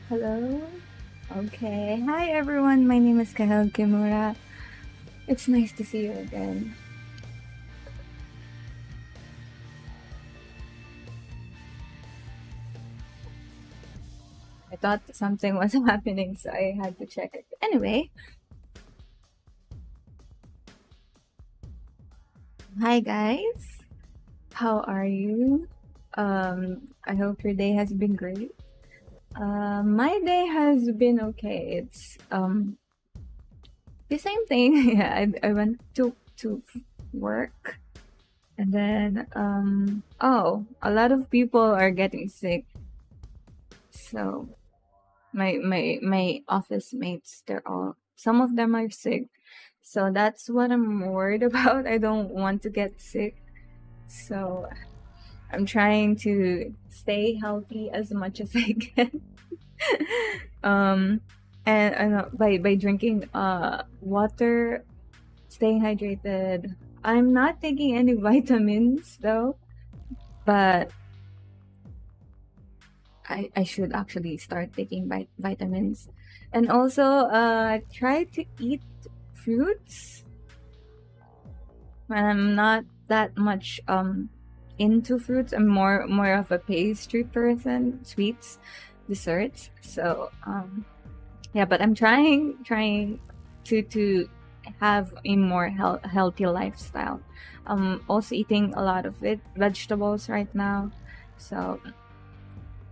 Hello? Okay. Hi everyone, my name is Kahel Kimura. It's nice to see you again. I thought something was happening, so I had to check it. Anyway, hi guys. How are you? I hope your day has been great. My day has been okay. It's the same thing. Yeah, I went to work, and then a lot of people are getting sick. So my office mates, they're all, some of them are sick. So that's what I'm worried about. I don't want to get sick. So I'm trying to stay healthy as much as I can. um and by drinking water, staying hydrated. I'm not taking any vitamins though, but I should actually start taking vitamins. And also try to eat fruits. I'm not that much into fruits. I'm more of a pastry person, sweets, desserts. So yeah, but I'm trying to have a more healthy lifestyle. Also eating a lot of vegetables right now. So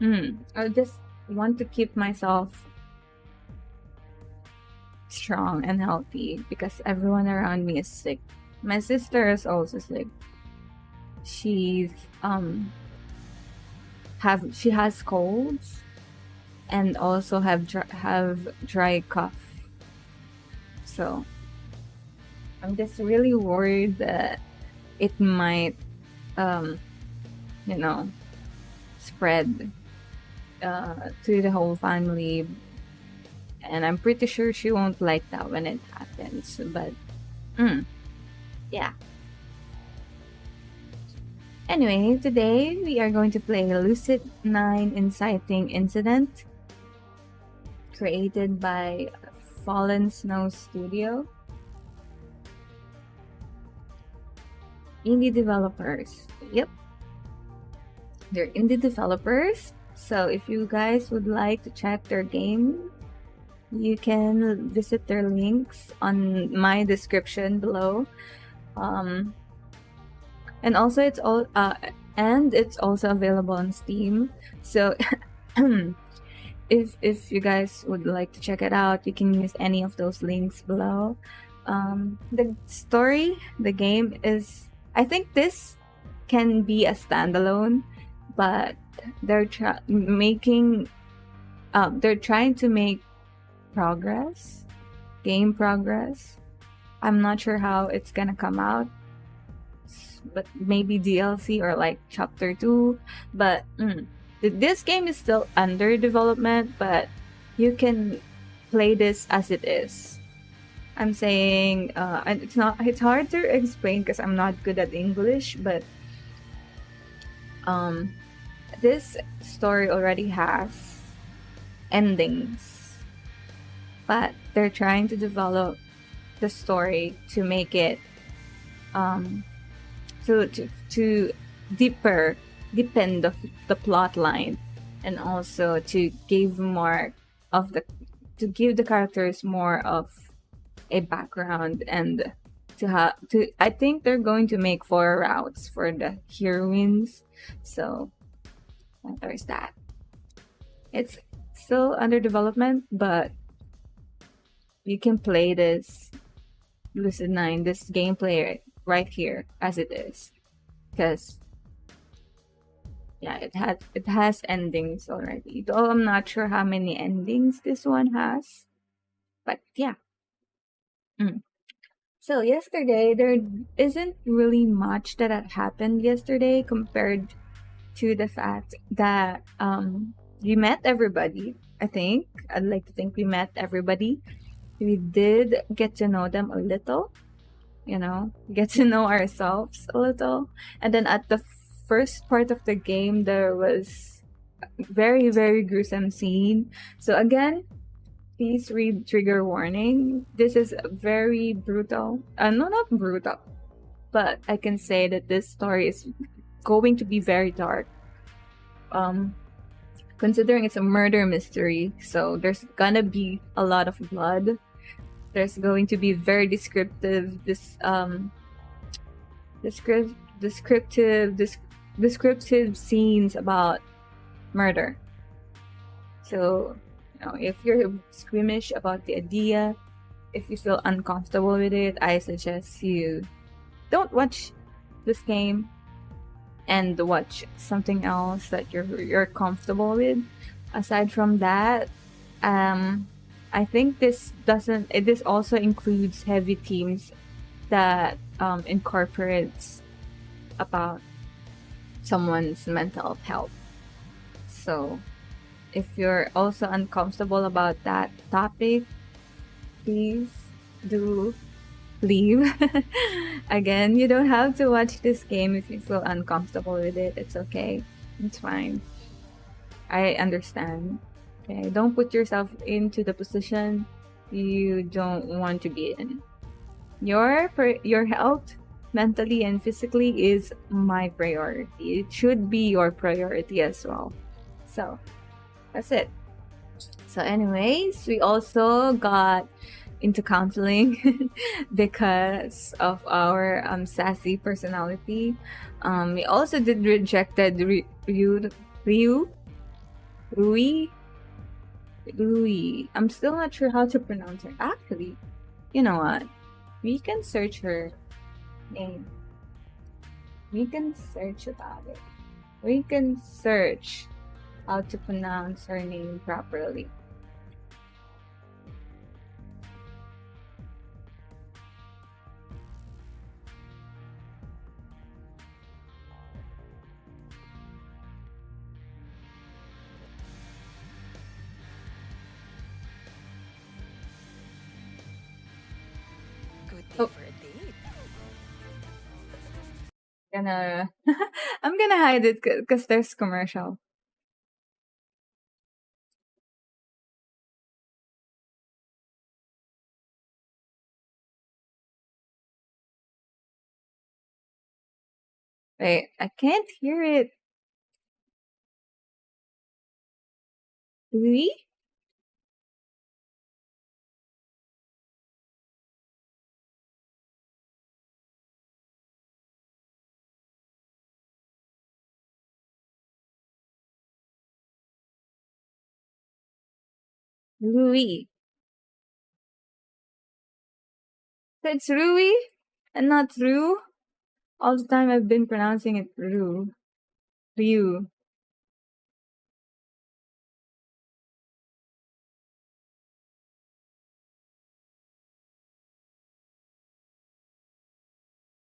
I just want to keep myself strong and healthy because everyone around me is sick. My sister is also sick. She's she has colds and also have dry cough. So I'm just really worried that it might um you know spread to the whole family, and I'm pretty sure she won't like that when it happens. But yeah. Anyway, today we are going to play Lucid9 Inciting Incident, created by Fallen Snow Studio. Indie developers. Yep. They're indie developers. So if you guys would like to check their game, you can visit their links on my description below. And also it's also available on Steam. So if you guys would like to check it out, you can use any of those links below. The story, the game is, I think this can be a standalone, but they're they're trying to make game progress. I'm not sure how it's gonna come out, but maybe DLC or like chapter 2. But this game is still under development, but you can play this as it is. I'm saying and it's hard to explain because I'm not good at English, but this story already has endings, but they're trying to develop the story to make it to deepen the plot line, and also to give more of the to give the characters more of a background, and I think they're going to make 4 routes for the heroines. So there's that. It's still under development, but you can play this Lucid9, this gameplay right here as it is, because yeah, it has endings already, though I'm not sure how many endings this one has, but yeah. So yesterday there isn't really much that had happened yesterday compared to the fact that we met everybody. I think I'd like to think we met everybody. We did get to know them a little, get to know ourselves a little. And then at the first part of the game, there was very, very gruesome scene. So again, please read trigger warning. This is very brutal. No, not brutal, but I can say that this story is going to be very dark. Considering it's a murder mystery, so there's gonna be a lot of blood. There's going to be very descriptive, descriptive scenes about murder. So, if you're squeamish about the idea, if you feel uncomfortable with it, I suggest you don't watch this game and watch something else that you're comfortable with. Aside from that, I think this also includes heavy themes that incorporates about someone's mental health. So if you're also uncomfortable about that topic, please do leave. Again, you don't have to watch this game if you feel uncomfortable with it. It's okay. It's fine. I understand. Okay, don't put yourself into the position you don't want to be in. Your health, mentally and physically, is my priority. It should be your priority as well. So, that's it. So anyways, we also got into counseling because of our sassy personality. We also did rejected Rui. I'm still not sure how to pronounce her. Actually, you know what? We can search her name. We can search about it. We can search how to pronounce her name properly. Good day Oh. for a date. I'm gonna hide it because there's commercial. Wait, I can't hear it. Louis? Louis. So it's Rui and not Ru. All the time I've been pronouncing it Ru. Ryu.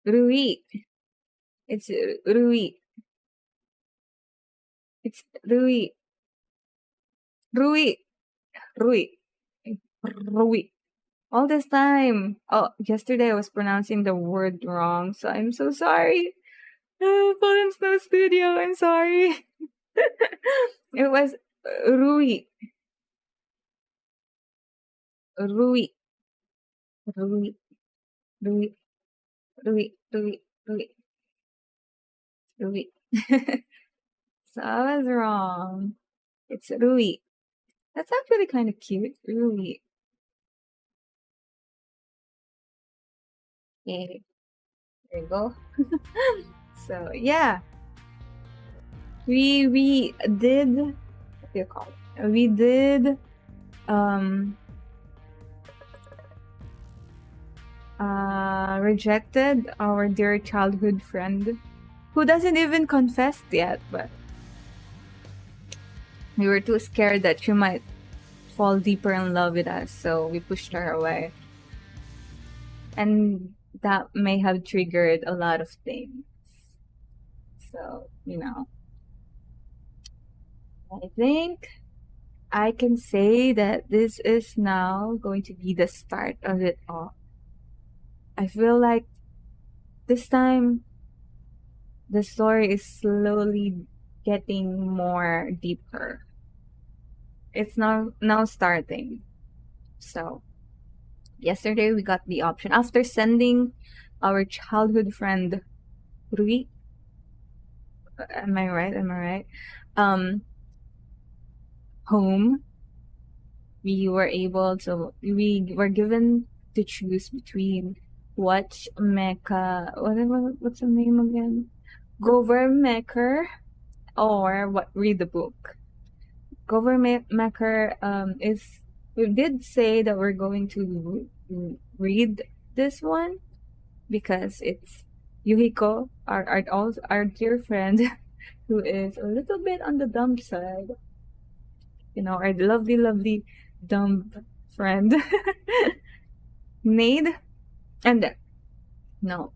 Rui. It's Rui. It's Rui. Rui. Rui. Rui. All this time. Oh, yesterday I was pronouncing the word wrong, so I'm so sorry. Poland's no studio, I'm sorry. It was Rui. Rui. Rui. Rui. Rui. Rui. Rui. Rui. So I was wrong. It's Rui. That's actually kind of cute. Rui. Okay. There you go. So yeah, we did. What do you call it? We did rejected our dear childhood friend who doesn't even confess yet, but we were too scared that she might fall deeper in love with us, so we pushed her away. And that may have triggered a lot of things. So, I think I can say that this is now going to be the start of it all. I feel like this time the story is slowly getting more deeper. It's now starting. So yesterday we got the option after sending our childhood friend Rui. Am I right? Home. We were given to choose between watch Mecha. What's the name again? Governmaker or read the book. Governmaker is, we did say that we're going to read this one because it's Yuhiko, our dear friend, who is a little bit on the dumb side. Our lovely dumb friend. Nade, and no,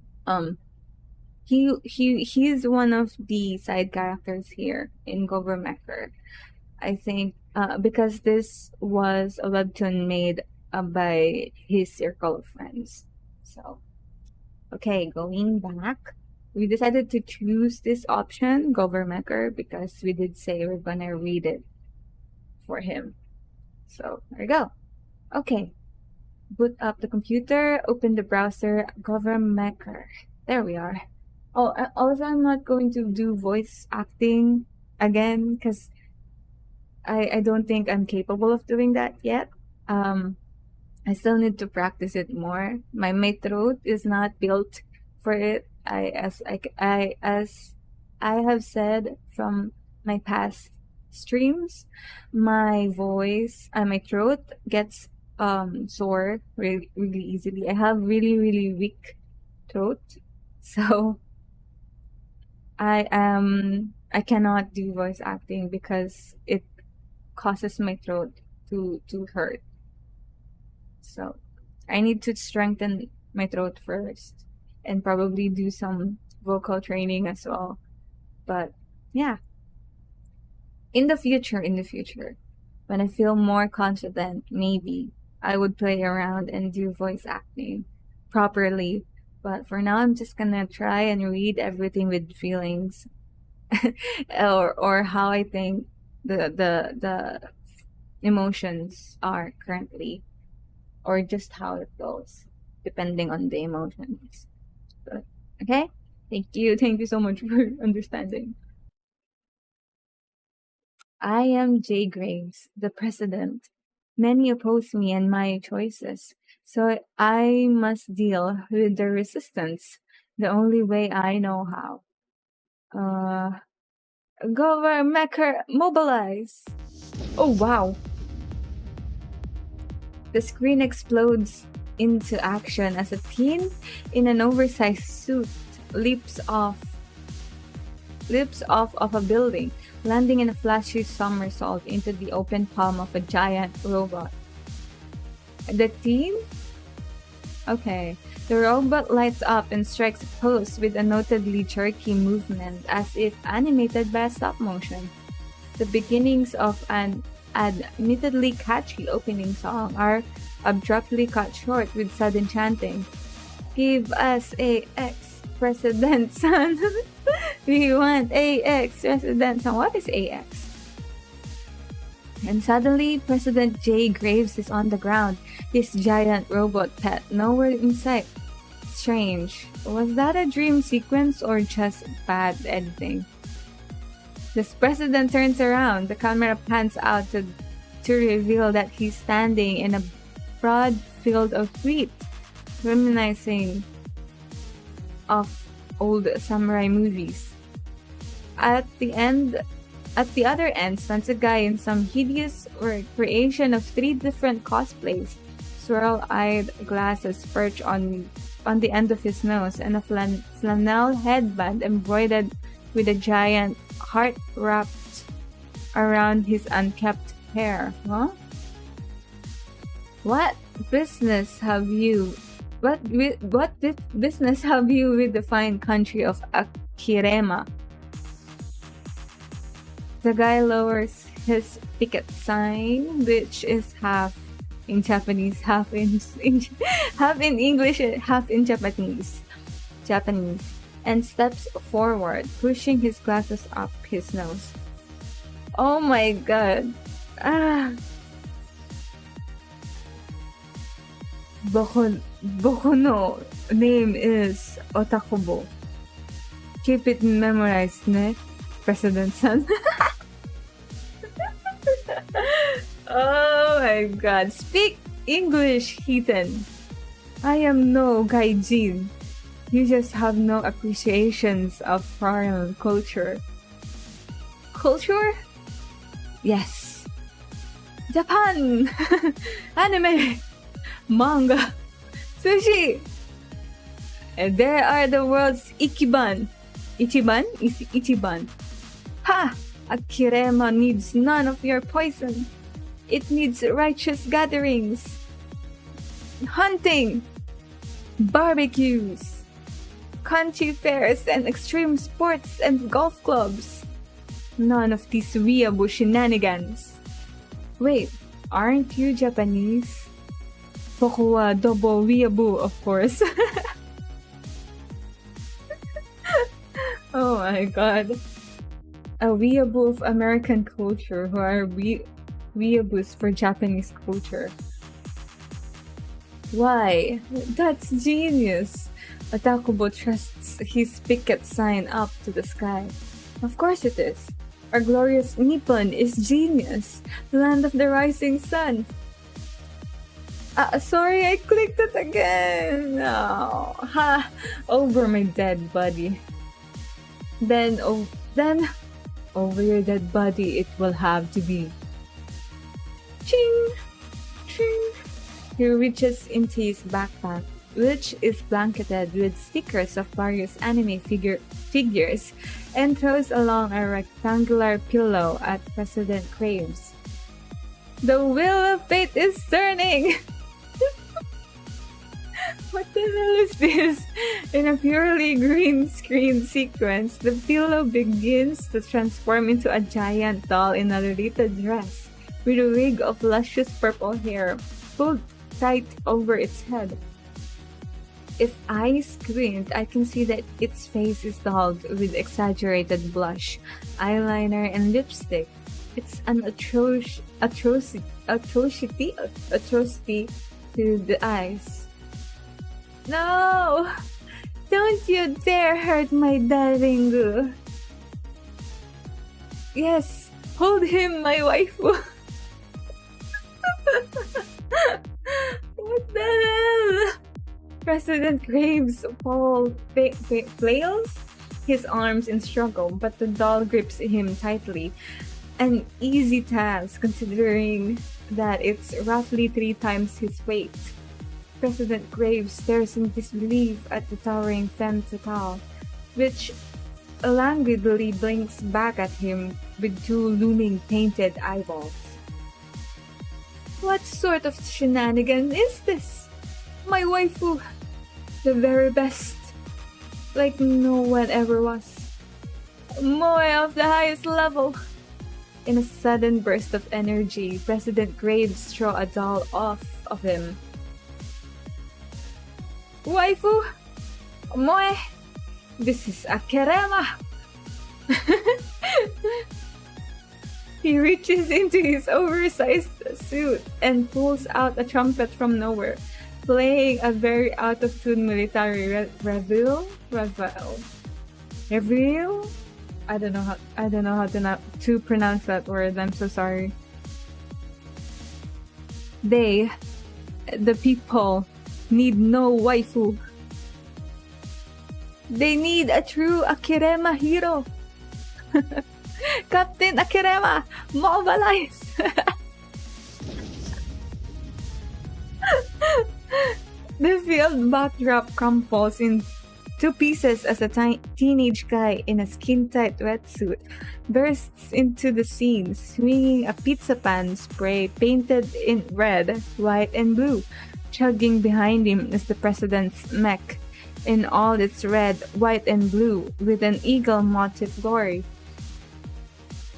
he's one of the side characters here in Governmaker. I think because this was a webtoon made by his circle of friends. So, okay, going back, we decided to choose this option, Governmaker, because we did say we're gonna read it for him. So, there we go. Okay, boot up the computer, open the browser, Governmaker. There we are. Oh, also, I'm not going to do voice acting again because I don't think I'm capable of doing that yet. I still need to practice it more. My throat is not built for it. As I have said from my past streams, my voice and my throat gets sore really easily. I have really weak throat, so I cannot do voice acting because it causes my throat to hurt. So I need to strengthen my throat first and probably do some vocal training as well. But yeah, in the future, when I feel more confident, maybe I would play around and do voice acting properly. But for now, I'm just gonna try and read everything with feelings, or how I think the emotions are currently, or just how it goes, depending on the emotions. But, okay, thank you so much for understanding. I am Jay Graves, the president. Many oppose me and my choices, so I must deal with the resistance the only way I know how. Governmaker, mobilize! Oh wow! The screen explodes into action as a teen in an oversized suit leaps off of a building, landing in a flashy somersault into the open palm of a giant robot. The teen? Okay. The robot lights up and strikes a pose with a notably jerky movement as if animated by stop motion. The beginnings of an admittedly catchy opening song are abruptly cut short with sudden chanting. Give us AX, President Son. We want AX, President Son. What is AX? And suddenly, President Jay Graves is on the ground, his giant robot pet nowhere in sight. Strange. Was that a dream sequence or just bad editing? The president turns around, the camera pans out to reveal that he's standing in a broad field of wheat, reminiscing of old samurai movies. At the other end stands a guy in some hideous creation of 3 different cosplays, swirl-eyed glasses perched on the end of his nose, and a flannel headband embroidered with a giant heart wrapped around his unkempt hair. Huh? What business have you with the fine country of Akirema? The guy lowers his picket sign, which is half in Japanese, half in English, half in Japanese. and steps forward, pushing his glasses up his nose. Oh my god. Boku no name is Otakubo. Keep it memorized, ne? President-san. Oh my god. Speak English, Heaton. I am no gaijin. You just have no appreciations of foreign culture. Culture? Yes. Japan! Anime! Manga! Sushi! And they are the world's ichiban. Ichiban is ichiban. Ha! Akirema needs none of your poison. It needs righteous gatherings, hunting, barbecues, country fairs, and extreme sports and golf clubs. None of these weeaboo shenanigans. Wait, aren't you Japanese? Boku wa double weeaboo, of course. Oh my god. A weeaboo of American culture who are weeaboos for Japanese culture. Why? That's genius. Otakubo thrusts his picket sign up to the sky. Of course it is. Our glorious Nippon is genius. Land of the rising sun. Sorry, I clicked it again. Oh, ha! Over my dead body. Then over your dead body it will have to be. Ching! Ching! He reaches into his backpack, which is blanketed with stickers of various anime figures, and throws along a rectangular pillow at President Craves. The wheel of fate is turning! What the hell is this? In a purely green screen sequence, the pillow begins to transform into a giant doll in a related dress, with a wig of luscious purple hair pulled tight over its head. If I squint, I can see that its face is dolled with exaggerated blush, eyeliner, and lipstick. It's an atrocity to the eyes. No! Don't you dare hurt my darling. Yes, hold him, my waifu. What the hell? President Graves flails his arms in struggle, but the doll grips him tightly. An easy task considering that it's roughly 3 times his weight. President Graves stares in disbelief at the towering femme fatale, which languidly blinks back at him with 2 looming painted eyeballs. What sort of shenanigan is this? My waifu, the very best, like no one ever was. Moe of the highest level. In a sudden burst of energy, President Graves throws a doll off of him. Waifu! Moe! This is Akirema! He reaches into his oversized suit and pulls out a trumpet from nowhere, playing a very out-of-tune military reveille? I don't know how to pronounce that word. I'm so sorry. The people, need no waifu. They need a true Akirema hero. Captain Akirema, mobilize! The field backdrop crumples in 2 pieces as a teenage guy in a skin-tight wetsuit bursts into the scene, swinging a pizza pan spray painted in red, white, and blue. Chugging behind him is the president's mech, in all its red, white, and blue, with an eagle motif glory.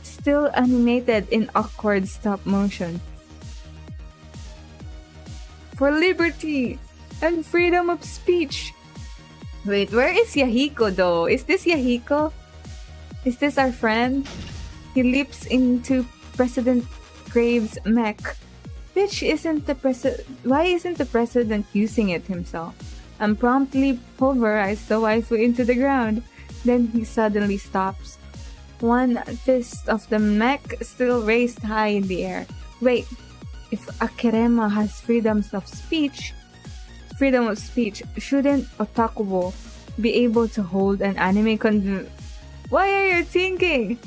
Still animated in awkward stop motion. For liberty and freedom of speech, Wait, where is Yahiko though? Is this Yahiko? Is this our friend? He leaps into President Graves' mech. Bitch, why isn't the president using it himself? And promptly pulverized the waifu into the ground. Then he suddenly stops. One fist of the mech still raised high in the air. Wait, if Akirema has freedom of speech, shouldn't Otakubo be able to hold an anime Why are you thinking?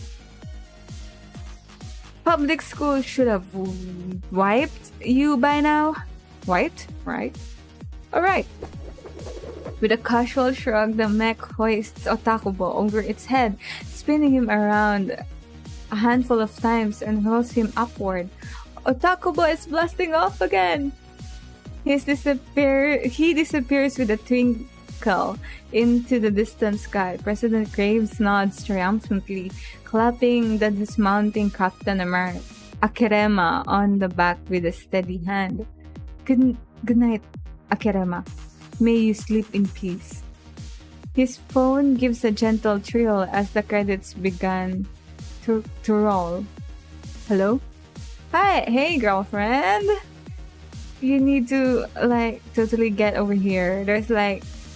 Public school should have wiped you by now. Wiped, right? Alright. With a casual shrug, the mech hoists Otakubo over its head, spinning him around a handful of times and hurls him upward. Otakubo is blasting off again! He disappears with a twinkle into the distant sky. President Graves nods triumphantly, clapping the dismounting Captain Akirema on the back with a steady hand. Good night, Akirema. May you sleep in peace. His phone gives a gentle trill as the credits began to roll. Hello? Hi, hey girlfriend. You need to totally get over here. There's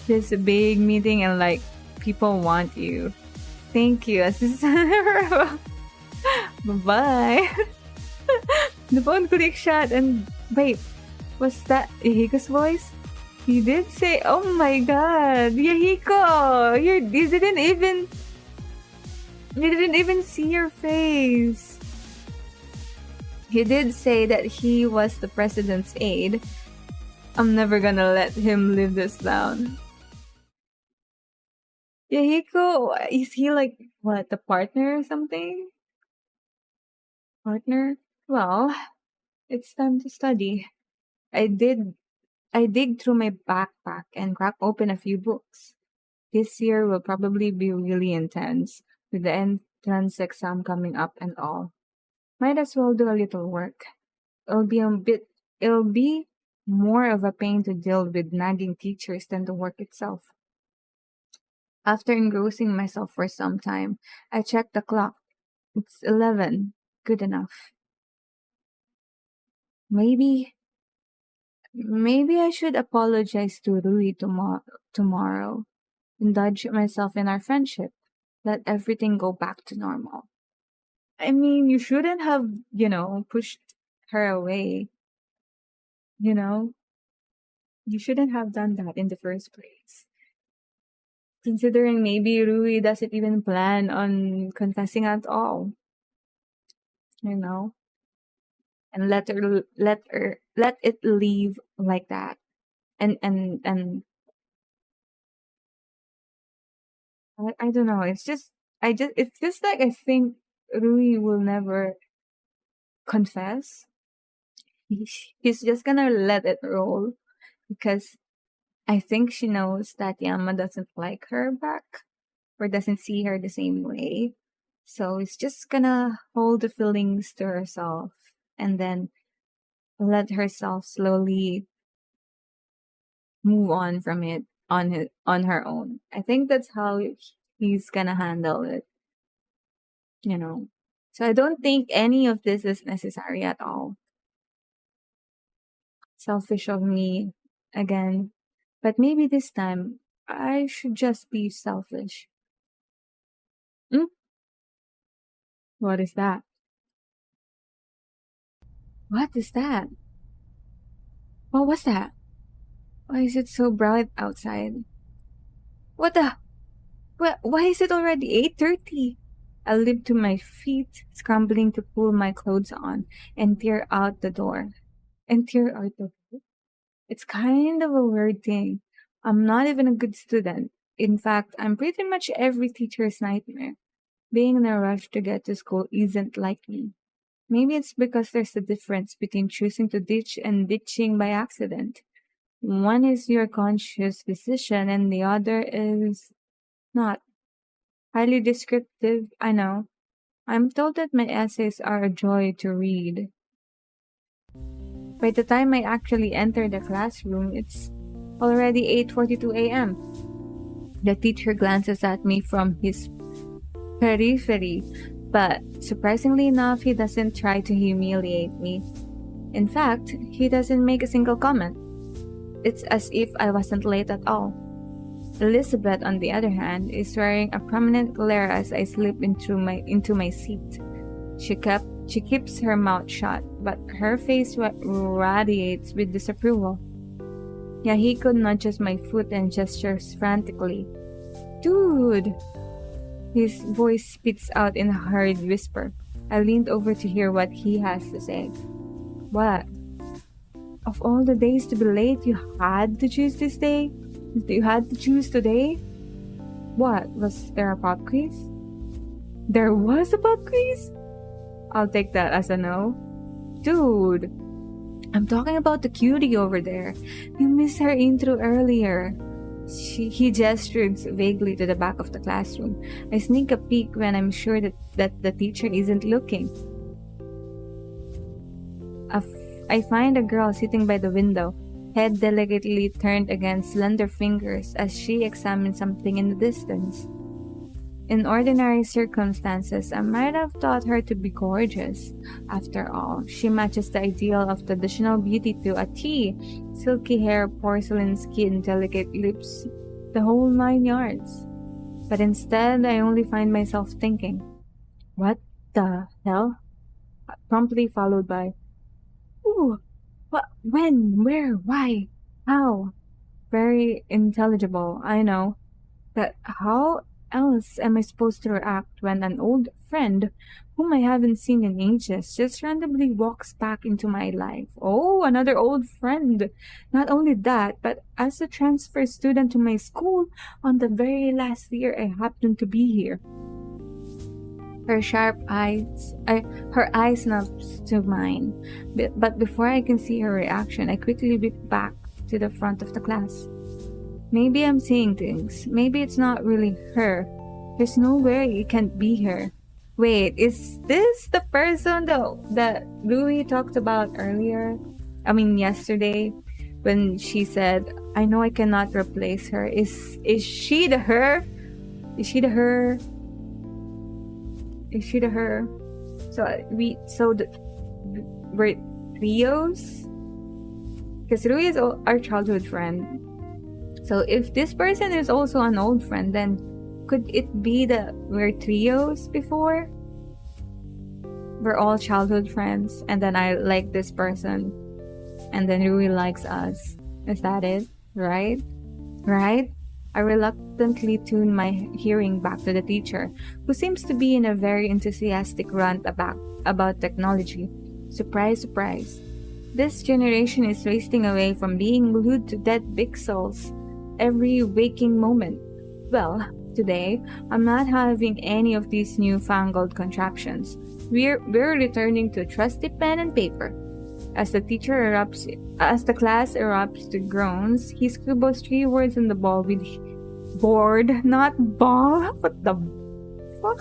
this big meeting and people want you. Thank you. Bye-bye. The phone click shut and wait, was that Yahiko's voice? You did say, oh my god, Yahiko! You didn't even see your face. He did say that he was the president's aide. I'm never gonna let him live this down. Yahiko, is he the partner or something? Partner? Well, it's time to study. I dig through my backpack and crack open a few books. This year will probably be really intense, with the entrance exam coming up and all. Might as well do a little work. It'll be more of a pain to deal with nagging teachers than the work itself. After engrossing myself for some time, I checked the clock. It's 11. Good enough. Maybe I should apologize to Rui tomorrow. Indulge myself in our friendship. Let everything go back to normal. I mean, you shouldn't have, pushed her away. You shouldn't have done that in the first place. Considering maybe Rui doesn't even plan on confessing at all. And let it leave like that. And I don't know. It's just I think Rui will never confess. He's just gonna let it roll because I think she knows that Yama doesn't like her back or doesn't see her the same way. So it's just gonna hold the feelings to herself and then let herself slowly move on from it on her own. I think that's how he's gonna handle it. So I don't think any of this is necessary at all. Selfish of me again. But maybe this time I should just be selfish. What is that? What is that? What was that? Why is it so bright outside? What the? Why is it already 8:30? I leap to my feet, scrambling to pull my clothes on and tear out the door. It's kind of a weird thing. I'm not even a good student. In fact, I'm pretty much every teacher's nightmare. Being in a rush to get to school isn't like me. Maybe it's because there's a difference between choosing to ditch and ditching by accident. One is your conscious decision and the other is not. Highly descriptive, I know. I'm told that my essays are a joy to read. By the time I actually enter the classroom, it's already 8:42 a.m. The teacher glances at me from his periphery, but surprisingly enough, he doesn't try to humiliate me. In fact, he doesn't make a single comment. It's as if I wasn't late at all. Elizabeth, on the other hand, is wearing a prominent glare as I slip into my seat. She keeps her mouth shut, but her face radiates with disapproval. Yahiko nudges my foot and gestures frantically. Dude! His voice spits out in a hurried whisper. I leaned over to hear what he has to say. What? Of all the days to be late, you had to choose this day? You had to choose today? What? Was there a pop quiz? There was a pop quiz? I'll take that as a no. Dude, I'm talking about the cutie over there. You missed her intro earlier. He gestured vaguely to the back of the classroom. I sneak a peek when I'm sure that the teacher isn't looking. I find a girl sitting by the window, head delicately turned against slender fingers as she examines something in the distance. In ordinary circumstances, I might have thought her to be gorgeous. After all, she matches the ideal of traditional beauty to a T. Silky hair, porcelain skin, delicate lips, the whole 9 yards. But instead, I only find myself thinking, what the hell? Promptly followed by, ooh, what, when, where, why, how? Very intelligible, I know. But how else am I supposed to react when an old friend, whom I haven't seen in ages, just randomly walks back into my life? Oh, another old friend! Not only that, but as a transfer student to my school on the very last year I happened to be here. Her eyes snaps to mine. But before I can see her reaction, I quickly whip back to the front of the class. Maybe I'm seeing things. Maybe it's not really her. There's no way it can't be her. Wait, is this the person that Louie talked about earlier? I mean, yesterday, when she said, "I know I cannot replace her." Is she the her? Is she the her? Is she the her? We're trios, because Louie is our childhood friend. So if this person is also an old friend, then could it be that we're trios before? We're all childhood friends, and then I like this person, and then Rui likes us. Is that it? Right? Right? I reluctantly tune my hearing back to the teacher, who seems to be in a very enthusiastic rant about technology. Surprise, surprise. This generation is wasting away from being glued to dead pixels every waking moment. Well, today, I'm not having any of these newfangled contraptions. We're returning to trusty pen and paper. As the class erupts to groans, he scribbles 3 words on the board, not ball. What the fuck?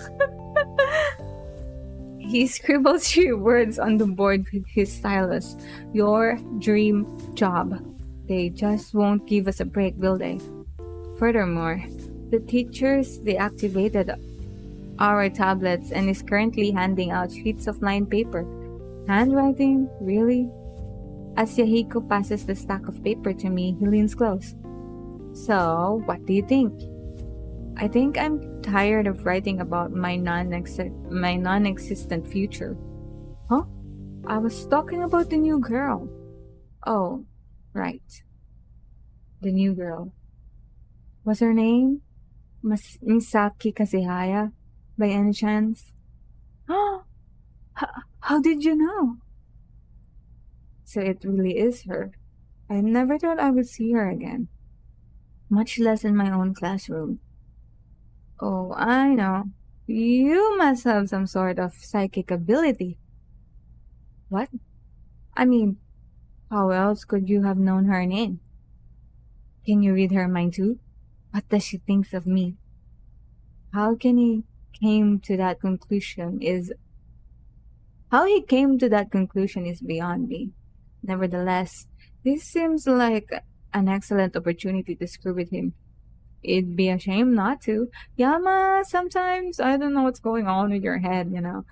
He scribbles 3 words on the board with his stylus. Your dream job. They just won't give us a break, will they? Furthermore, the teachers deactivated our tablets and is currently handing out sheets of lined paper. Handwriting? Really? As Yahiko passes the stack of paper to me, he leans close. So, what do you think? I think I'm tired of writing about my non-existent future. Huh? I was talking about the new girl. Oh, right. The new girl. Was her name Misaki Kazehaya, by any chance? Oh, how did you know? So it really is her. I never thought I would see her again. Much less in my own classroom. Oh, I know. You must have some sort of psychic ability. What? I mean, how else could you have known her name? Can you read her mind too? What does she think of me? How he came to that conclusion is beyond me. Nevertheless, this seems like an excellent opportunity to screw with him. It'd be a shame not to. Yama, sometimes I don't know what's going on with your head, you know.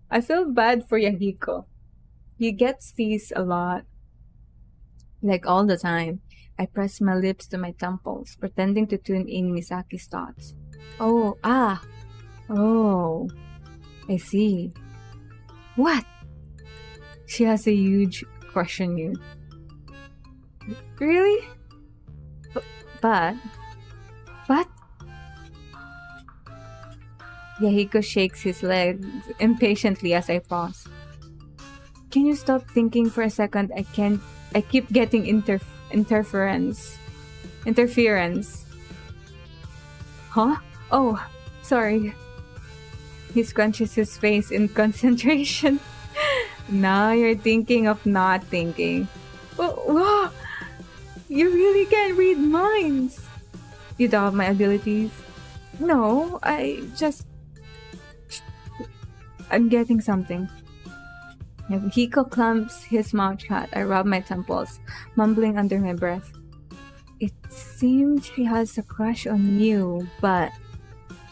I feel bad for Yahiko. He gets teased a lot, like all the time. I press my lips to my temples, pretending to tune in Misaki's thoughts. Oh, oh, I see. What? She has a huge crush on you. Really? But, what? Yahiko shakes his legs impatiently as I pause. Can you stop thinking for a second? I keep getting interference. Huh? Oh, sorry. He scrunches his face in concentration. Now you're thinking of not thinking. Whoa, you really can't read minds. You doubt my abilities? No, I'm getting something. Hiko clamps his mouth shut. I rub my temples, mumbling under my breath. It seems she has a crush on you, but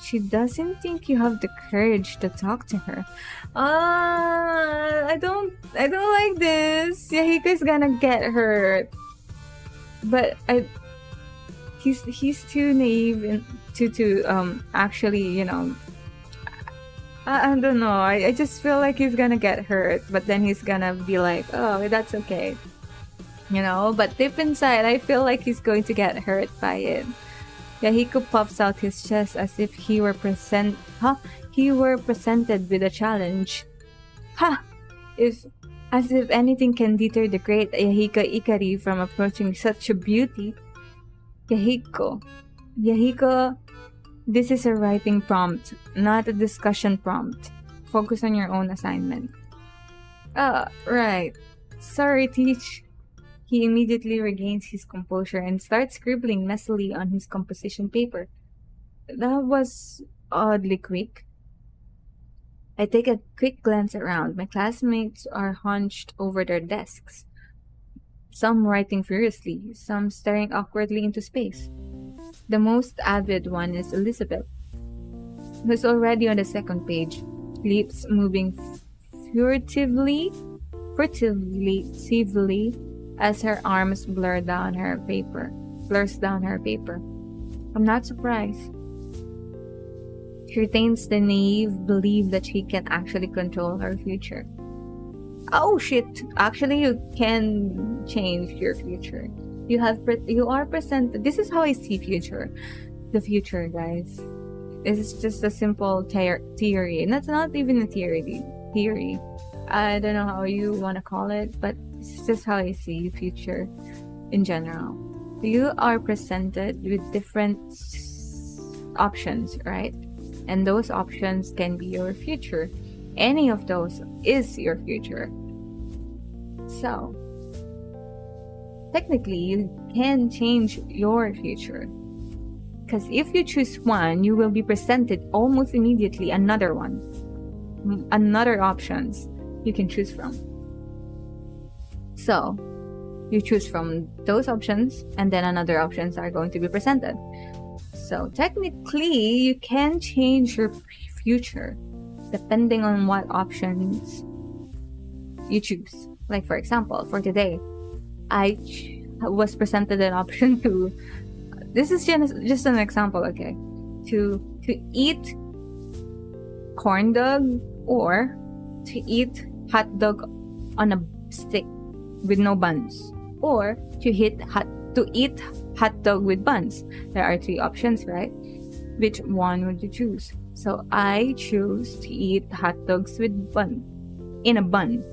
she doesn't think you have the courage to talk to her. I don't like this. Yahiko's gonna get hurt. But he's too naive and to actually, you know, I don't know. I just feel like he's gonna get hurt, but then he's gonna be like, oh, that's okay. You know, but deep inside, I feel like he's going to get hurt by it. Yahiko puffs out his chest as if he were presented with a challenge. As if anything can deter the great Yahiko Ikari from approaching such a beauty. Yahiko, this is a writing prompt, not a discussion prompt. Focus on your own assignment. Right. Sorry, Teach. He immediately regains his composure and starts scribbling messily on his composition paper. That was oddly quick. I take a quick glance around. My classmates are hunched over their desks. Some writing furiously, some staring awkwardly into space. The most avid one is Elizabeth, who's already on the second page, lips moving furtively as her arms blurs down her paper. I'm not surprised. She retains the naive belief that she can actually control her future. Oh shit! Actually, you can change your future. You are presented. This is how I see future. The future, guys. It's just a simple theory. And that's not even a theory. I don't know how you want to call it, but it's just how I see future in general. You are presented with different options, right? And those options can be your future. Any of those is your future. So, technically, you can change your future. Because if you choose one, you will be presented almost immediately another options you can choose from. So, you choose from those options, and then another options are going to be presented. So, technically, you can change your future depending on what options you choose. Like, for example, for today, I was presented an option to, this is just an example, okay, to eat corn dog or to eat hot dog on a stick with no buns, or to eat hot dog with buns. There are 3 options, right? Which one would you choose? So I choose to eat hot dogs with in a bun.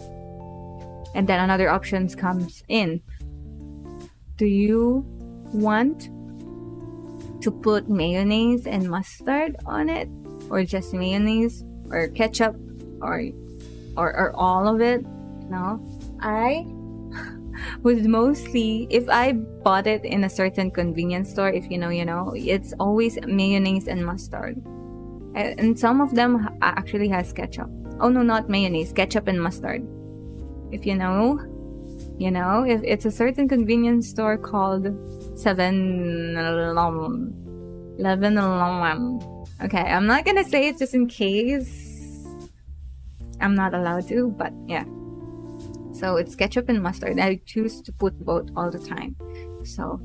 And then another options comes in. Do you want to put mayonnaise and mustard on it, or just mayonnaise, or ketchup, or all of it? No, I would mostly, if I bought it in a certain convenience store, if you know, it's always mayonnaise and mustard. And some of them actually has ketchup. Oh no, not mayonnaise, ketchup and mustard. If you know, if it's a certain convenience store called 7 11 alarm. Okay, I'm not gonna say it just in case I'm not allowed to, but yeah. So it's ketchup and mustard. I choose to put both all the time. So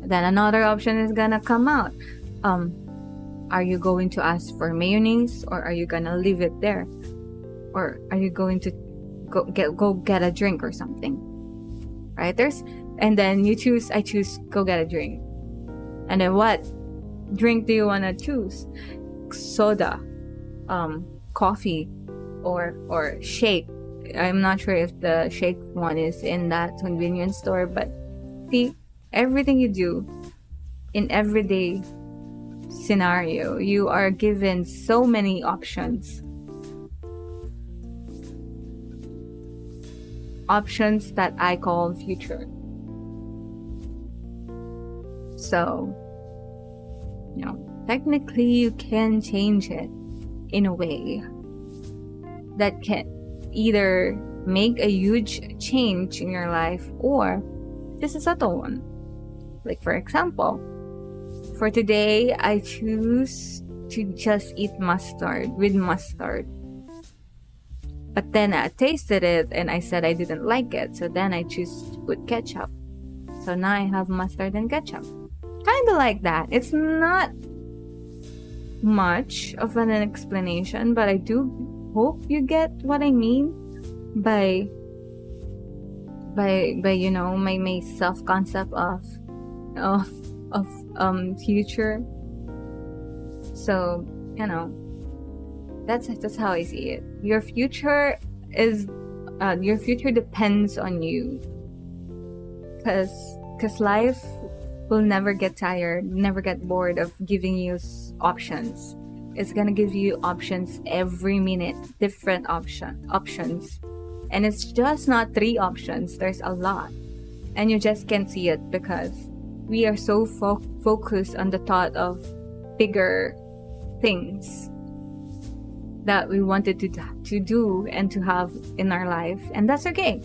then another option is gonna come out. Are you going to ask for mayonnaise, or are you gonna leave it there? Or are you going to go get a drink or something? Right? And then I choose go get a drink. And then what drink do you wanna choose? Soda, coffee, or shake. I'm not sure if the shake one is in that convenience store, but see, everything you do in everyday scenario, you are given so many options. Options that I call future. So, technically you can change it in a way that can either make a huge change in your life or just a subtle one. Like, for example, for today, I choose to just eat mustard with mustard. But then I tasted it and I said I didn't like it. So then I choose to put ketchup. So now I have mustard and ketchup. Kind of like that. It's not much of an explanation, but I do hope you get what I mean by my self concept of future. So that's how I see it. Your future depends on you, because life will never get tired, never get bored of giving you options. It's gonna give you options every minute, different options. And it's just not 3 options, there's a lot. And you just can't see it because we are so focused on the thought of bigger things that we wanted to do and to have in our life. And that's okay.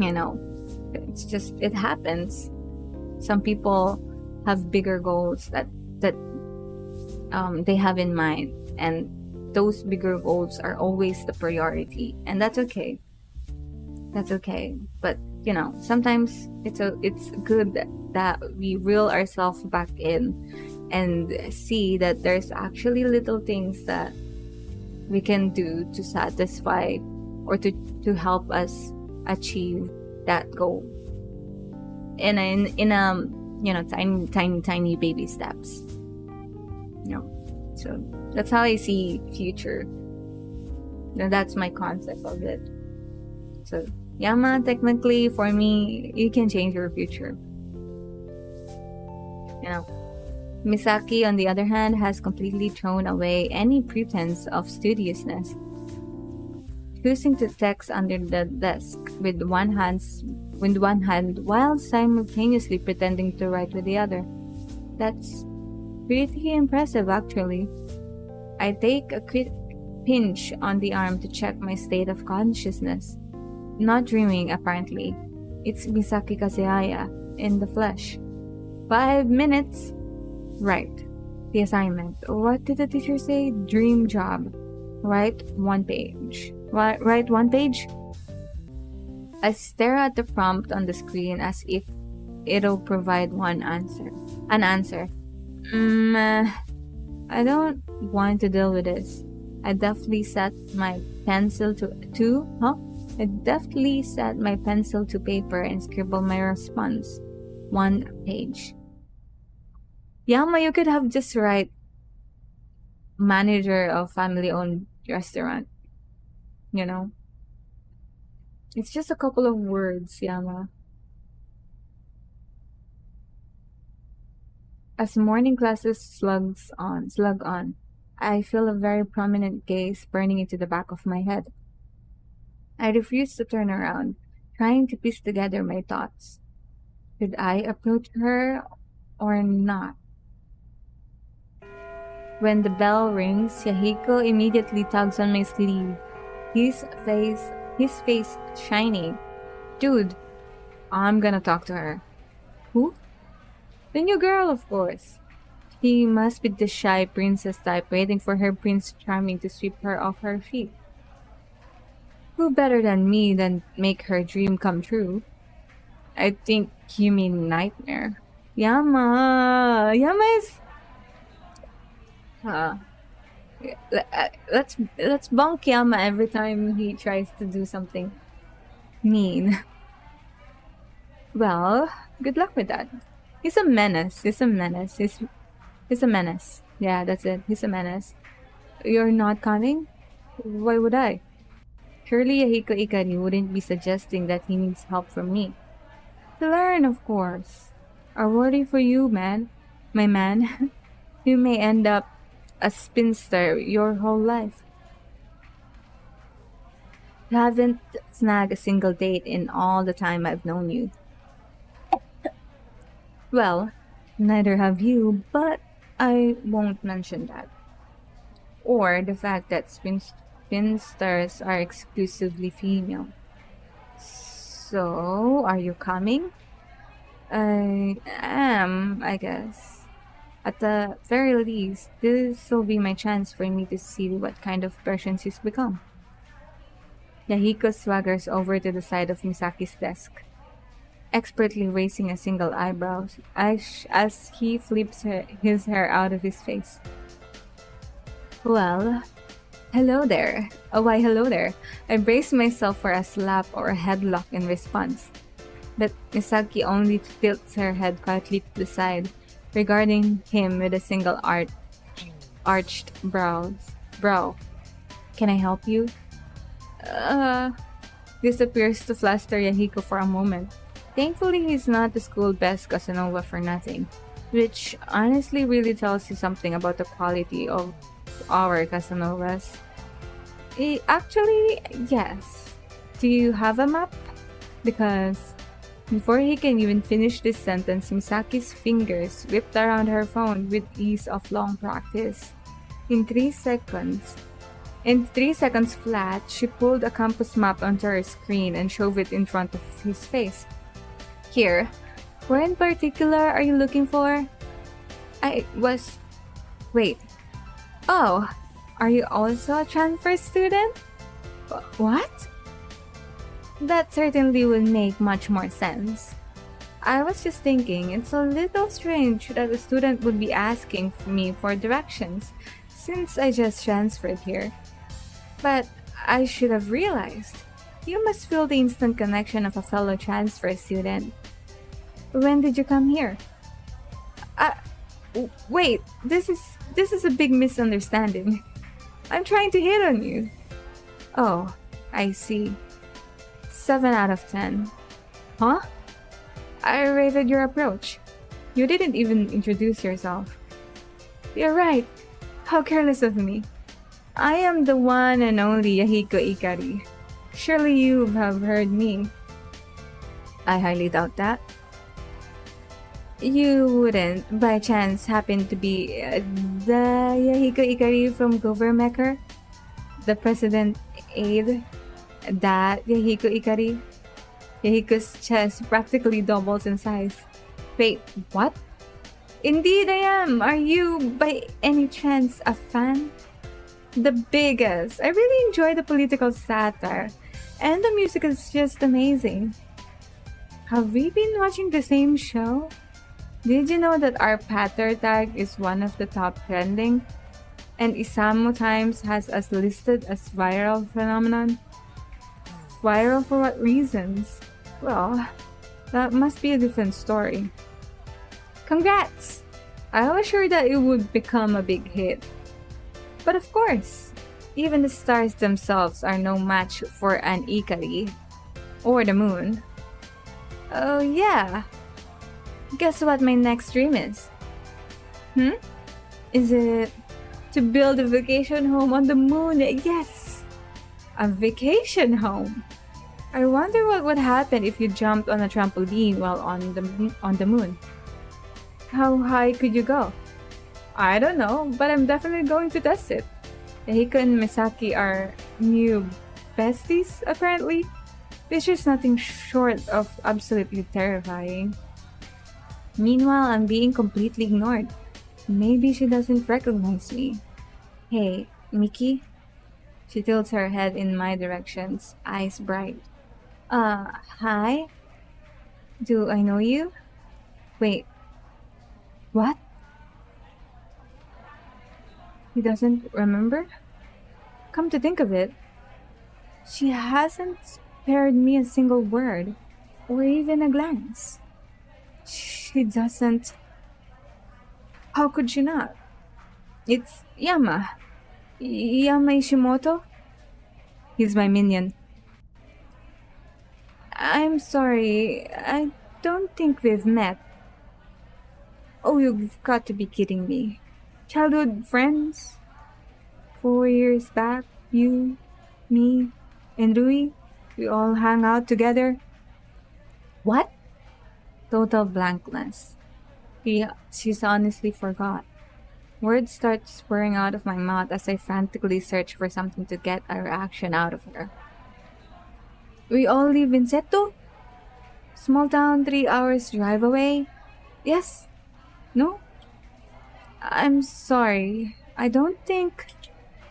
It's just, it happens. Some people have bigger goals that they have in mind, and those bigger goals are always the priority, and that's okay. But sometimes it's good that we reel ourselves back in and see that there's actually little things that we can do to satisfy or to help us achieve that goal in tiny baby steps. So that's how I see future. And that's my concept of it. So Yama, technically for me, you can change your future. Misaki, on the other hand, has completely thrown away any pretense of studiousness, choosing to text under the desk with one hand while simultaneously pretending to write with the other. That's pretty impressive, actually. I take a quick pinch on the arm to check my state of consciousness. Not dreaming, apparently. It's Misaki Kaseaya in the flesh. 5 minutes. Right. The assignment. What did the teacher say? Dream job. Write 1 page. Write 1 page? I stare at the prompt on the screen as if it'll provide an answer. I don't want to deal with this. I deftly set my pencil to paper and scribble my response. 1 page. Yama, you could have just write manager of family-owned restaurant. It's just a couple of words, Yama. As morning classes slug on, I feel a very prominent gaze burning into the back of my head. I refuse to turn around, trying to piece together my thoughts. Should I approach her or not? When the bell rings, Yahiko immediately tugs on my sleeve, his face shining. Dude, I'm gonna talk to her. Who? The new girl, of course. He must be the shy princess type waiting for her Prince Charming to sweep her off her feet. Who better than me than make her dream come true? I think you mean nightmare. Yama! Yama is... Uh, let's bonk Yama every time he tries to do something mean. Well, good luck with that. He's a menace. He's a menace. He's a menace. Yeah, that's it. He's a menace. You're not coming? Why would I? Surely Yahiko Ikari wouldn't be suggesting that he needs help from me. To learn, of course. I worry for you, man. My man. You may end up a spinster your whole life. You haven't snagged a single date in all the time I've known you. Well, neither have you, but I won't mention that. Or the fact that spinsters are exclusively female. So, are you coming? I am, I guess. At the very least, this will be my chance for me to see what kind of person she's become. Yahiko swaggers over to the side of Misaki's desk, expertly raising a single eyebrow as he flips his hair out of his face. Well, hello there. Oh, why hello there. I brace myself for a slap or a headlock in response. But Misaki only tilts her head quietly to the side, regarding him with a single arched brow. Can I help you? This appears to fluster Yahiko for a moment. Thankfully, he's not the school best Casanova for nothing, which honestly really tells you something about the quality of our Casanovas. Actually, yes. Do you have a map? Because before he can even finish this sentence, Misaki's fingers whipped around her phone with ease of long practice. In 3 seconds flat, she pulled a campus map onto her screen and shoved it in front of his face. Here, where in particular are you looking for? Wait. Oh, are you also a transfer student? What? That certainly would make much more sense. I was just thinking, it's a little strange that a student would be asking me for directions, since I just transferred here. But I should have realized. You must feel the instant connection of a fellow transfer student. When did you come here? Wait, this is a big misunderstanding. I'm trying to hit on you. Oh, I see. 7 out of 10. Huh? I rated your approach. You didn't even introduce yourself. You're right. How careless of me. I am the one and only Yahiko Ikari. Surely you have heard me. I highly doubt that. You wouldn't, by chance, happen to be the Yahiko Ikari from Govermecker? The president aide? That Yahiko Ikari? Yahiko's chest practically doubles in size. Wait, what? Indeed I am! Are you, by any chance, a fan? The biggest! I really enjoy the political satire. And the music is just amazing. Have we been watching the same show? Did you know that our patter tag is one of the top trending? And Isamu Times has us listed as viral phenomenon? Viral for what reasons? Well, that must be a different story. Congrats! I was sure that it would become a big hit. But of course, even the stars themselves are no match for an Ikari. Or the moon. Oh yeah. Guess what my next dream is? Is it to build a vacation home on the moon? Yes! A vacation home! I wonder what would happen if you jumped on a trampoline while on the moon. How high could you go? I don't know, but I'm definitely going to test it. Yahiko and Misaki are new besties, apparently. It's just nothing short of absolutely terrifying. Meanwhile, I'm being completely ignored. Maybe she doesn't recognize me. Hey, Mickey? She tilts her head in my directions, eyes bright. Hi? Do I know you? Wait, what? He doesn't remember? Come to think of it, she hasn't spared me a single word, or even a glance. She doesn't. How could she not? It's Yama. Yama Ishimoto? He's my minion. I'm sorry, I don't think we've met. Oh, you've got to be kidding me. Childhood friends? 4 years back, you, me, and Rui, we all hang out together. What? Total blankness. She's honestly forgot. Words start spurring out of my mouth as I frantically search for something to get a reaction out of her. We all live in Seto? Small town 3 hours drive away? Yes? No? I'm sorry. I don't think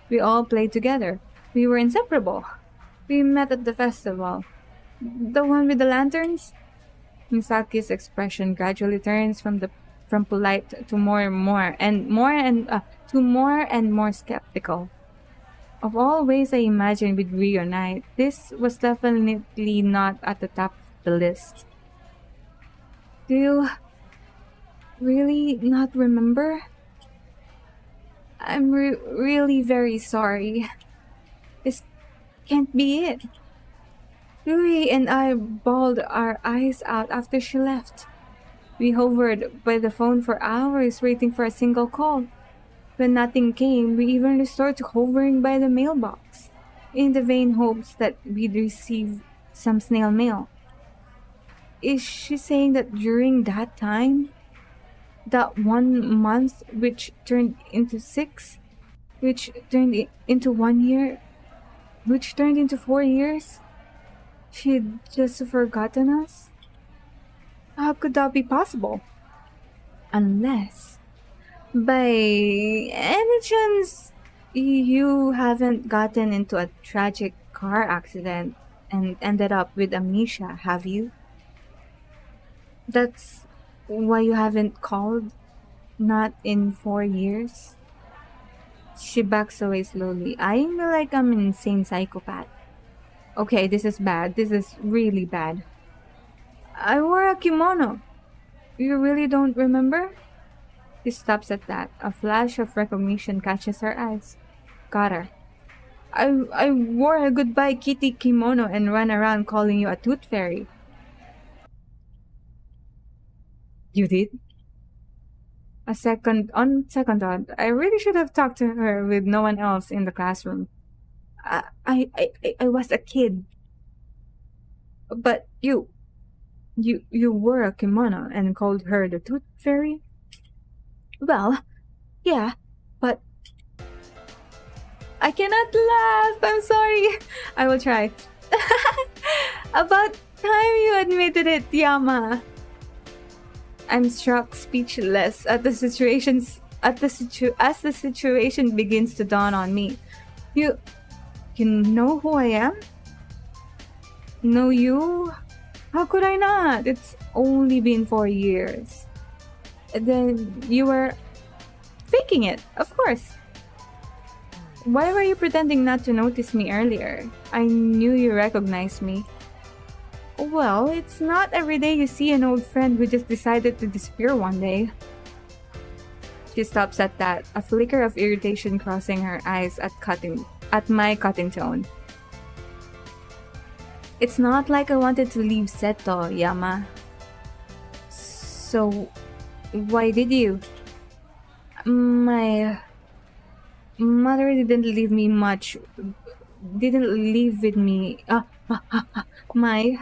we all played together. We were inseparable. We met at the festival. The one with the lanterns? Misaki's expression gradually turns from polite to more and more skeptical. Of all ways I imagined we'd reunite, this was definitely not at the top of the list. Do you really not remember? I'm really very sorry. This can't be it. Louis and I bawled our eyes out after she left. We hovered by the phone for hours waiting for a single call. When nothing came, we even resorted to hovering by the mailbox, in the vain hopes that we'd receive some snail mail. Is she saying that during that time, that 1 month which turned into 6, which turned into 1 year, which turned into 4 years, she'd just forgotten us? How could that be possible? Unless, by any chance, you haven't gotten into a tragic car accident and ended up with amnesia, have you? That's why you haven't called? Not in 4 years? She backs away slowly, eyeing me like I'm an insane psychopath. Okay, this is bad. This is really bad. I wore a kimono. You really don't remember? She stops at that. A flash of recognition catches her eyes. Got her. I wore a goodbye kitty kimono and ran around calling you a tooth fairy. You did? On second thought, I really should have talked to her with no one else in the classroom. I was a kid. But you wore a kimono and called her the tooth fairy? Well, yeah, but I cannot laugh. I'm sorry. I will try. About time you admitted it, Yama. I'm struck speechless at as the situation begins to dawn on me. You know who I am? Know you? How could I not? It's only been 4 years. And then you were faking it, of course. Why were you pretending not to notice me earlier? I knew you recognized me. Well, it's not every day you see an old friend who just decided to disappear one day. She stops at that, a flicker of irritation crossing her eyes at my cutting tone. It's not like I wanted to leave Seto, Yama. So, why did you? My mother didn't leave me much. Didn't leave with me. My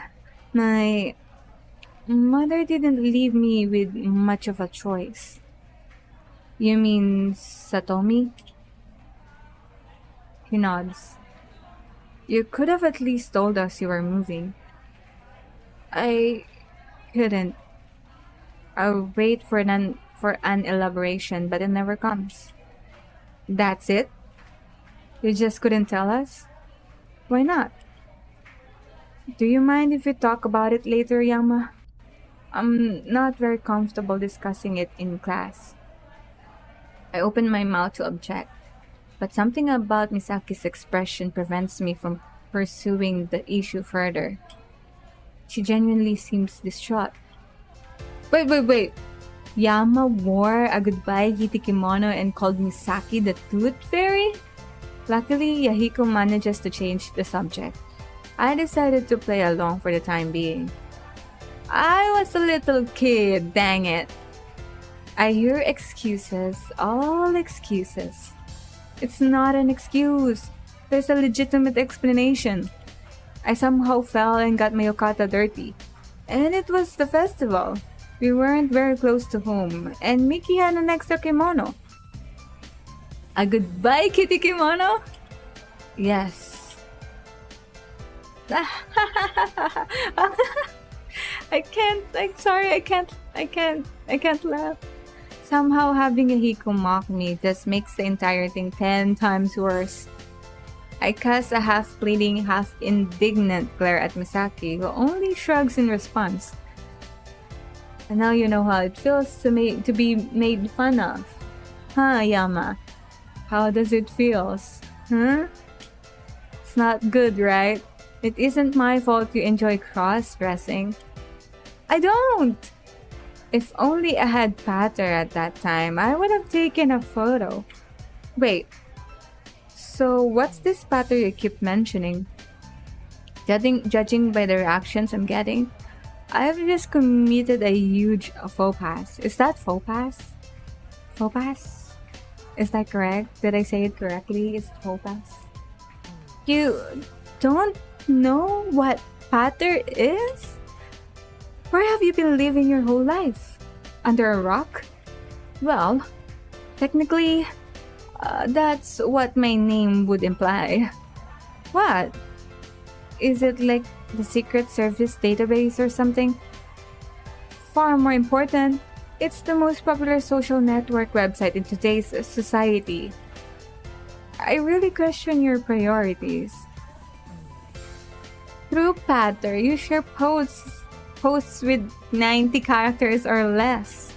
mother didn't leave me with much of a choice. You mean Satomi? He nods. You could have at least told us you were moving. I couldn't. I'll wait for an elaboration, but it never comes. That's it? You just couldn't tell us? Why not? Do you mind if we talk about it later, Yama? I'm not very comfortable discussing it in class. I open my mouth to object, but something about Misaki's expression prevents me from pursuing the issue further. She genuinely seems distraught. Wait. Yama wore a goodbye kitty kimono and called Misaki the Tooth Fairy? Luckily, Yahiko manages to change the subject. I decided to play along for the time being. I was a little kid, dang it. I hear excuses, all excuses. It's not an excuse. There's a legitimate explanation. I somehow fell and got my yukata dirty. And it was the festival. We weren't very close to home, and Miki had an extra kimono. A goodbye kitty kimono? Yes. I can't laugh. Somehow having Yahiko mock me just makes the entire thing 10 times worse. I cast a half-pleading, half-indignant glare at Misaki, who only shrugs in response. And now you know how it feels to be made fun of. Huh, Yama? How does it feel? Huh? It's not good, right? It isn't my fault you enjoy cross-dressing. I don't! If only I had patter at that time, I would have taken a photo. Wait. So what's this patter you keep mentioning? Judging by the reactions I'm getting, I've just committed a huge faux pas. Is that faux pas? Faux pas? Is that correct? Did I say it correctly? Is it faux pas? You don't know what patter is? Where have you been living your whole life? Under a rock? Well, technically, that's what my name would imply. What? Is it like the Secret Service database or something? Far more important, it's the most popular social network website in today's society. I really question your priorities. Through Patter, you share posts with 90 characters or less.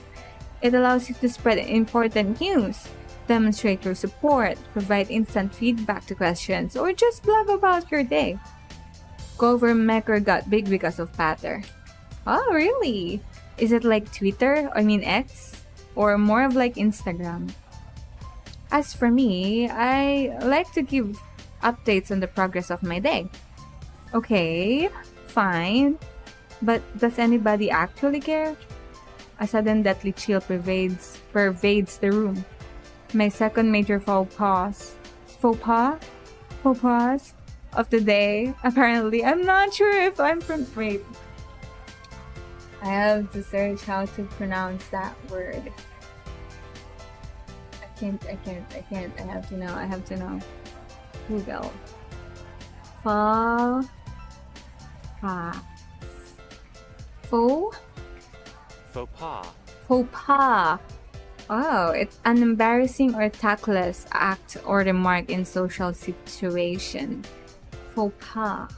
It allows you to spread important news, demonstrate your support, provide instant feedback to questions, or just blab about your day. Cover Maker got big because of Patter. Oh, really? Is it like Twitter, X? Or more of like Instagram? As for me, I like to give updates on the progress of my day. Okay, fine. But does anybody actually care? A sudden deathly chill pervades the room. My second major faux pas of the day. Apparently, I'm not sure if I'm from. Wait, I have to search how to pronounce that word. I can't. I have to know. Google. Faux pas. Faux pas. Faux pas. Oh, it's an embarrassing or tactless act or remark in social situation. Faux pas.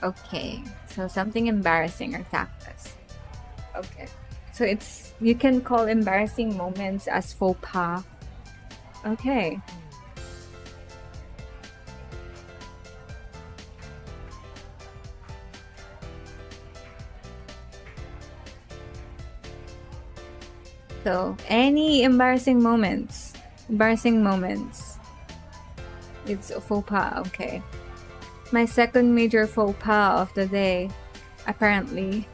Okay, so something embarrassing or tactless. Okay, so you can call embarrassing moments as faux pas. Okay. So, any embarrassing moments. It's a faux pas, okay. My second major faux pas of the day. Apparently,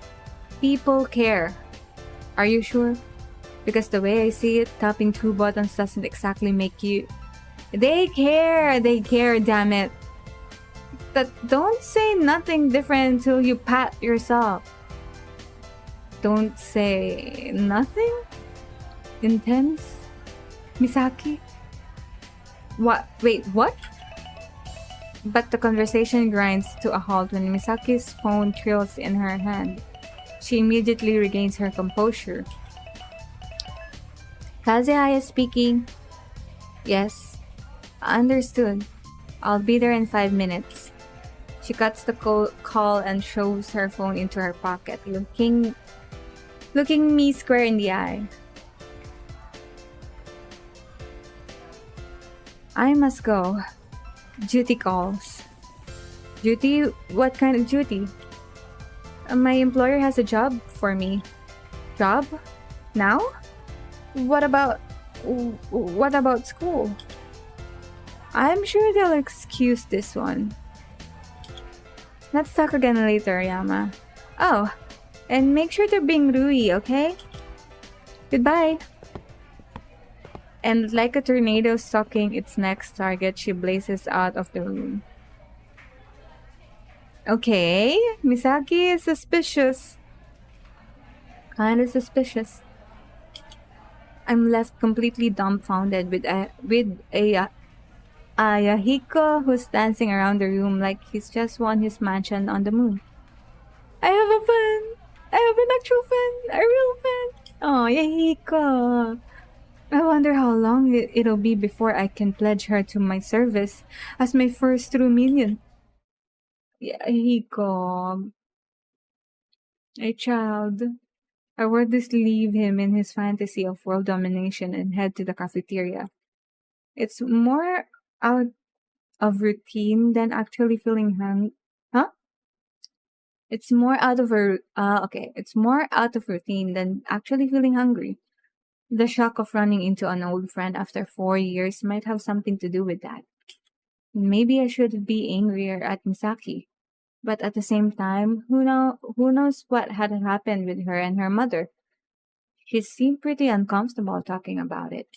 people care. Are you sure? Because the way I see it, tapping two buttons doesn't exactly make you... They care, damn it. But don't say nothing different until you pat yourself. Don't say nothing? Intense? Misaki? What? Wait, what? But the conversation grinds to a halt when Misaki's phone trills in her hand. She immediately regains her composure. Kazuhaya speaking. Yes. Understood. I'll be there in 5 minutes. She cuts the call and shoves her phone into her pocket, looking me square in the eye. I must go. Duty calls. Duty? What kind of duty? My employer has a job for me. Job? Now? What about school? I'm sure they'll excuse this one. Let's talk again later, Yama. Oh, and make sure to bring Rui, okay? Goodbye. And like a tornado stalking its next target, she blazes out of the room. Okay, Misaki is suspicious. Kinda suspicious. I'm left completely dumbfounded with Yahiko who's dancing around the room like he's just won his mansion on the moon. I have a fan! I have an actual fan! A real fan! Oh, Yahiko! I wonder how long it'll be before I can pledge her to my service as my first true minion. Yahiko. A child. I would just leave him in his fantasy of world domination and head to the cafeteria. It's more out of routine than actually feeling Huh? It's more out of It's more out of routine than actually feeling hungry. The shock of running into an old friend after 4 years might have something to do with that. Maybe I should be angrier at Misaki. But at the same time, who knows what had happened with her and her mother? She seemed pretty uncomfortable talking about it.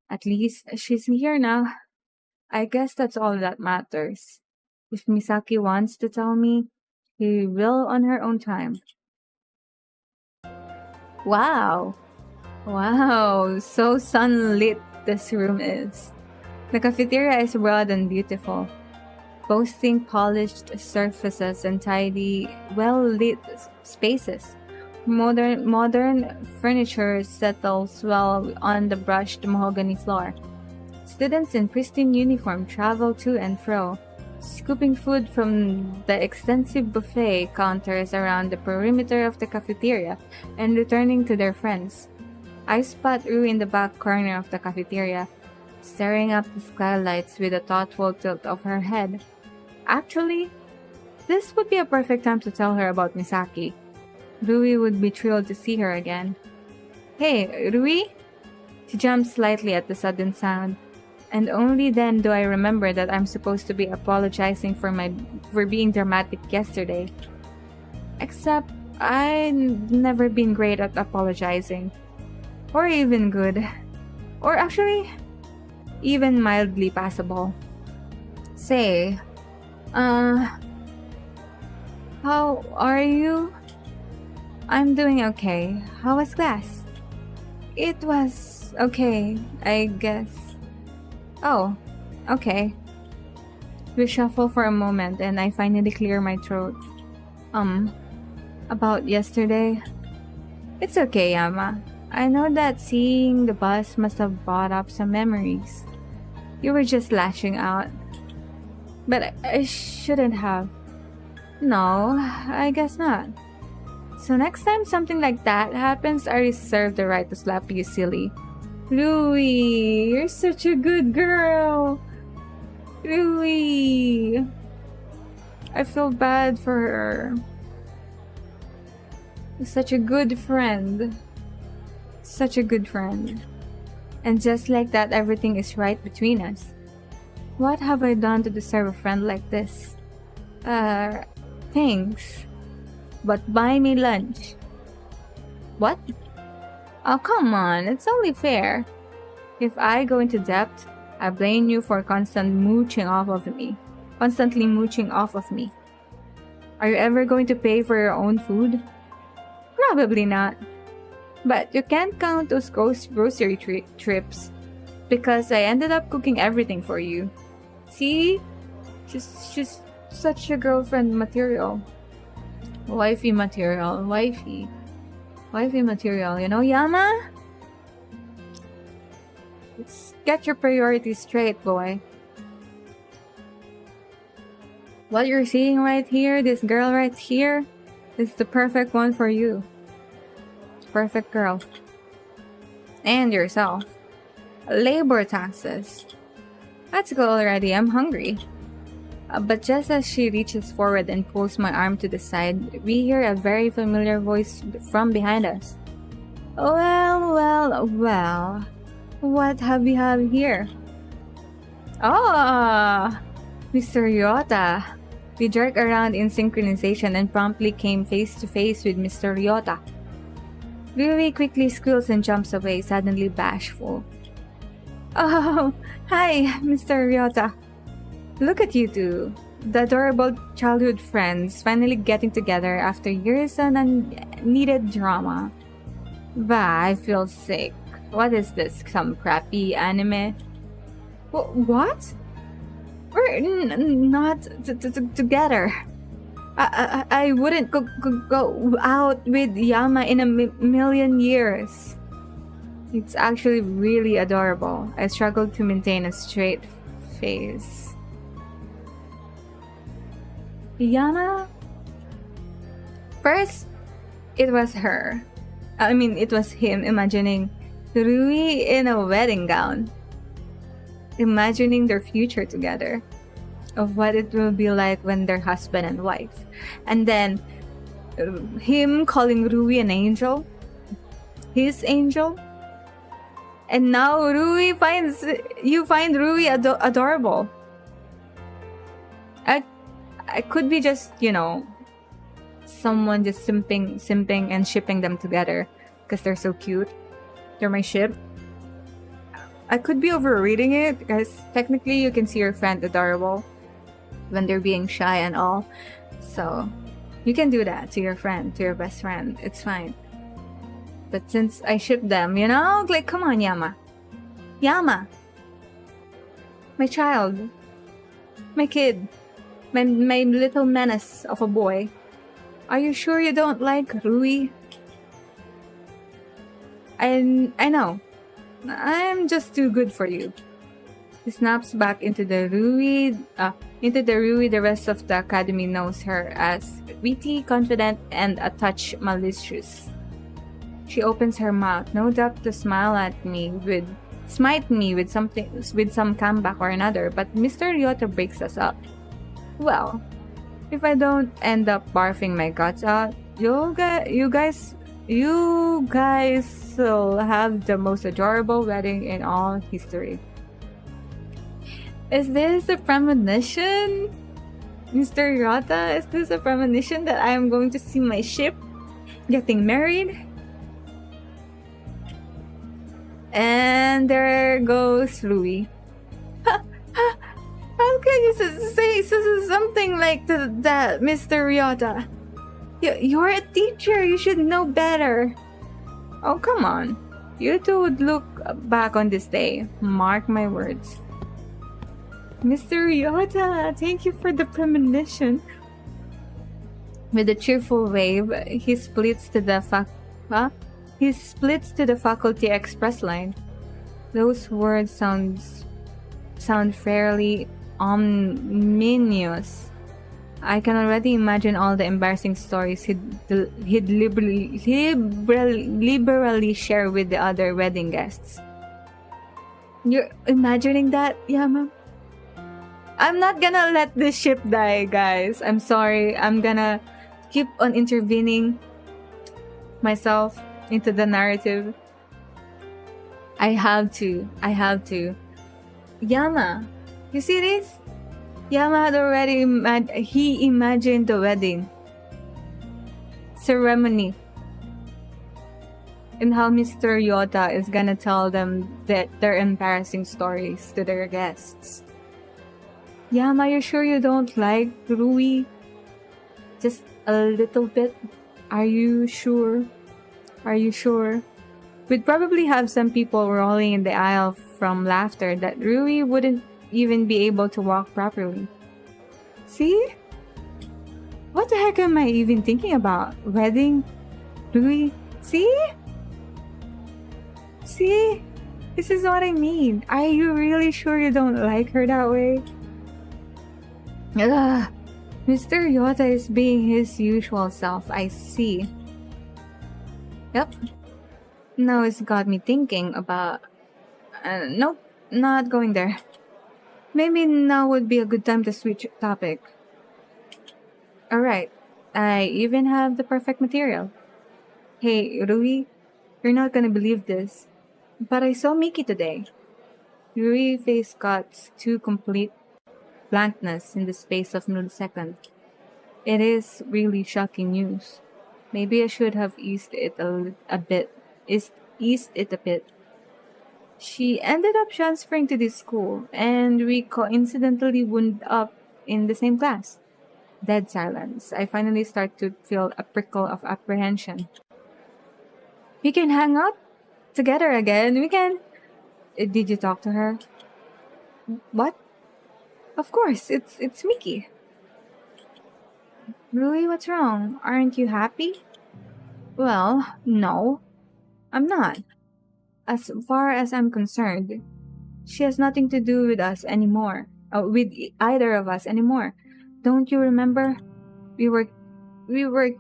At least she's here now. I guess that's all that matters. If Misaki wants to tell me, she will on her own time. Wow. Wow, so sunlit this room is. The cafeteria is broad and beautiful, boasting polished surfaces and tidy, well-lit spaces. Modern furniture settles well on the brushed mahogany floor. Students in pristine uniform travel to and fro, scooping food from the extensive buffet counters around the perimeter of the cafeteria and returning to their friends. I spot Rui in the back corner of the cafeteria, staring up the skylights with a thoughtful tilt of her head. Actually, this would be a perfect time to tell her about Misaki. Rui would be thrilled to see her again. Hey, Rui? She jumps slightly at the sudden sound, and only then do I remember that I'm supposed to be apologizing for being dramatic yesterday. Except, I've never been great at apologizing. Or even good. Or actually, even mildly passable. Say, how are you? I'm doing okay. How was class? It was okay, I guess. Oh, okay. We shuffle for a moment and I finally clear my throat. About yesterday? It's okay, Yama. I know that seeing the bus must have brought up some memories. You were just lashing out. But I shouldn't have. No, I guess not. So next time something like that happens, I reserve the right to slap you silly. Louie, you're such a good girl. Louie. I feel bad for her. Such a good friend. Such a good friend. And just like that, everything is right between us. What have I done to deserve a friend like this? Thanks. But buy me lunch. What? Oh, come on. It's only fair. If I go into debt, I blame you for constantly mooching off of me. Are you ever going to pay for your own food? Probably not. But you can't count those grocery trips because I ended up cooking everything for you. See? She's such a girlfriend material. Wifey material. Wifey material. You know, Yama? Let's get your priorities straight, boy. What you're seeing right here, this girl right here, is the perfect one for you. Perfect girl. And yourself. Labor taxes. Let's go already, I'm hungry. But just as she reaches forward and pulls my arm to the side, we hear a very familiar voice from behind us. Well, what have we have here? Ah, Mr. Ryota. We jerk around in synchronization and promptly came face to face with Mr. Ryota. Rui quickly squeals and jumps away, suddenly bashful. Oh, hi, Mr. Ryota. Look at you two, the adorable childhood friends finally getting together after years of unneeded drama. Bah, I feel sick. What is this, some crappy anime? What? We're not together. I wouldn't go out with Yama in a million years. It's actually really adorable. I struggled to maintain a straight face. Yama? First, it was him imagining Rui in a wedding gown. Imagining their future together. Of what it will be like when they're husband and wife. And then, him calling Rui an angel. His angel. And now you find Rui adorable. I could be just, someone just simping and shipping them together because they're so cute. They're my ship. I could be overreading it because technically you can see your friend adorable when they're being shy and all. So you can do that to your friend, to your best friend. It's fine. But since I ship them, like, come on, Yama. Yama! My child. My kid. My little menace of a boy. Are you sure you don't like Rui? I know. I'm just too good for you. He snaps back into the Rui the rest of the academy knows her as witty, confident, and a touch malicious. She opens her mouth, no doubt to smite me with some comeback or another, but Mr. Ryota breaks us up. Well, if I don't end up barfing my guts out, you guys will have the most adorable wedding in all history. Is this a premonition? Mr. Ryota, is this a premonition that I am going to see my ship getting married? And there goes Rui. How can you say something like that, Mr. Ryota? You're a teacher. You should know better. Oh, come on. You two would look back on this day. Mark my words. Mr. Ryota, thank you for the premonition. With a cheerful wave, he splits to the faculty express line. Those words sound fairly ominous. I can already imagine all the embarrassing stories he'd liberally share with the other wedding guests. You're imagining that, Yama? I'm not gonna let this ship die, guys. I'm sorry. I'm gonna keep on intervening myself into the narrative. I have to. Yama, you see this? Yama had already imagined the wedding ceremony and how Mr. Ryota is gonna tell them that their embarrassing stories to their guests. Yama, you sure you don't like Rui? Just a little bit? Are you sure? We'd probably have some people rolling in the aisle from laughter that Rui wouldn't even be able to walk properly. See? What the heck am I even thinking about? Wedding? Louis? See? See? This is what I mean. Are you really sure you don't like her that way? Ugh. Mr. Yota is being his usual self, I see. Yep. Now it's got me thinking about... nope, not going there. Maybe now would be a good time to switch topic. Alright, I even have the perfect material. Hey, Rui, you're not gonna believe this, but I saw Mickey today. Rui's face got to complete blankness in the space of millisecond. It is really shocking news. Maybe I should have eased it a bit. Eased it a bit. She ended up transferring to this school, and we coincidentally wound up in the same class. Dead silence. I finally start to feel a prickle of apprehension. We can hang out together again. We can. Did you talk to her? What? Of course, it's Mickey. Rui, what's wrong? Aren't you happy? Well, no, I'm not. As far as I'm concerned, she has nothing to do with us anymore. With either of us anymore. Don't you remember? We were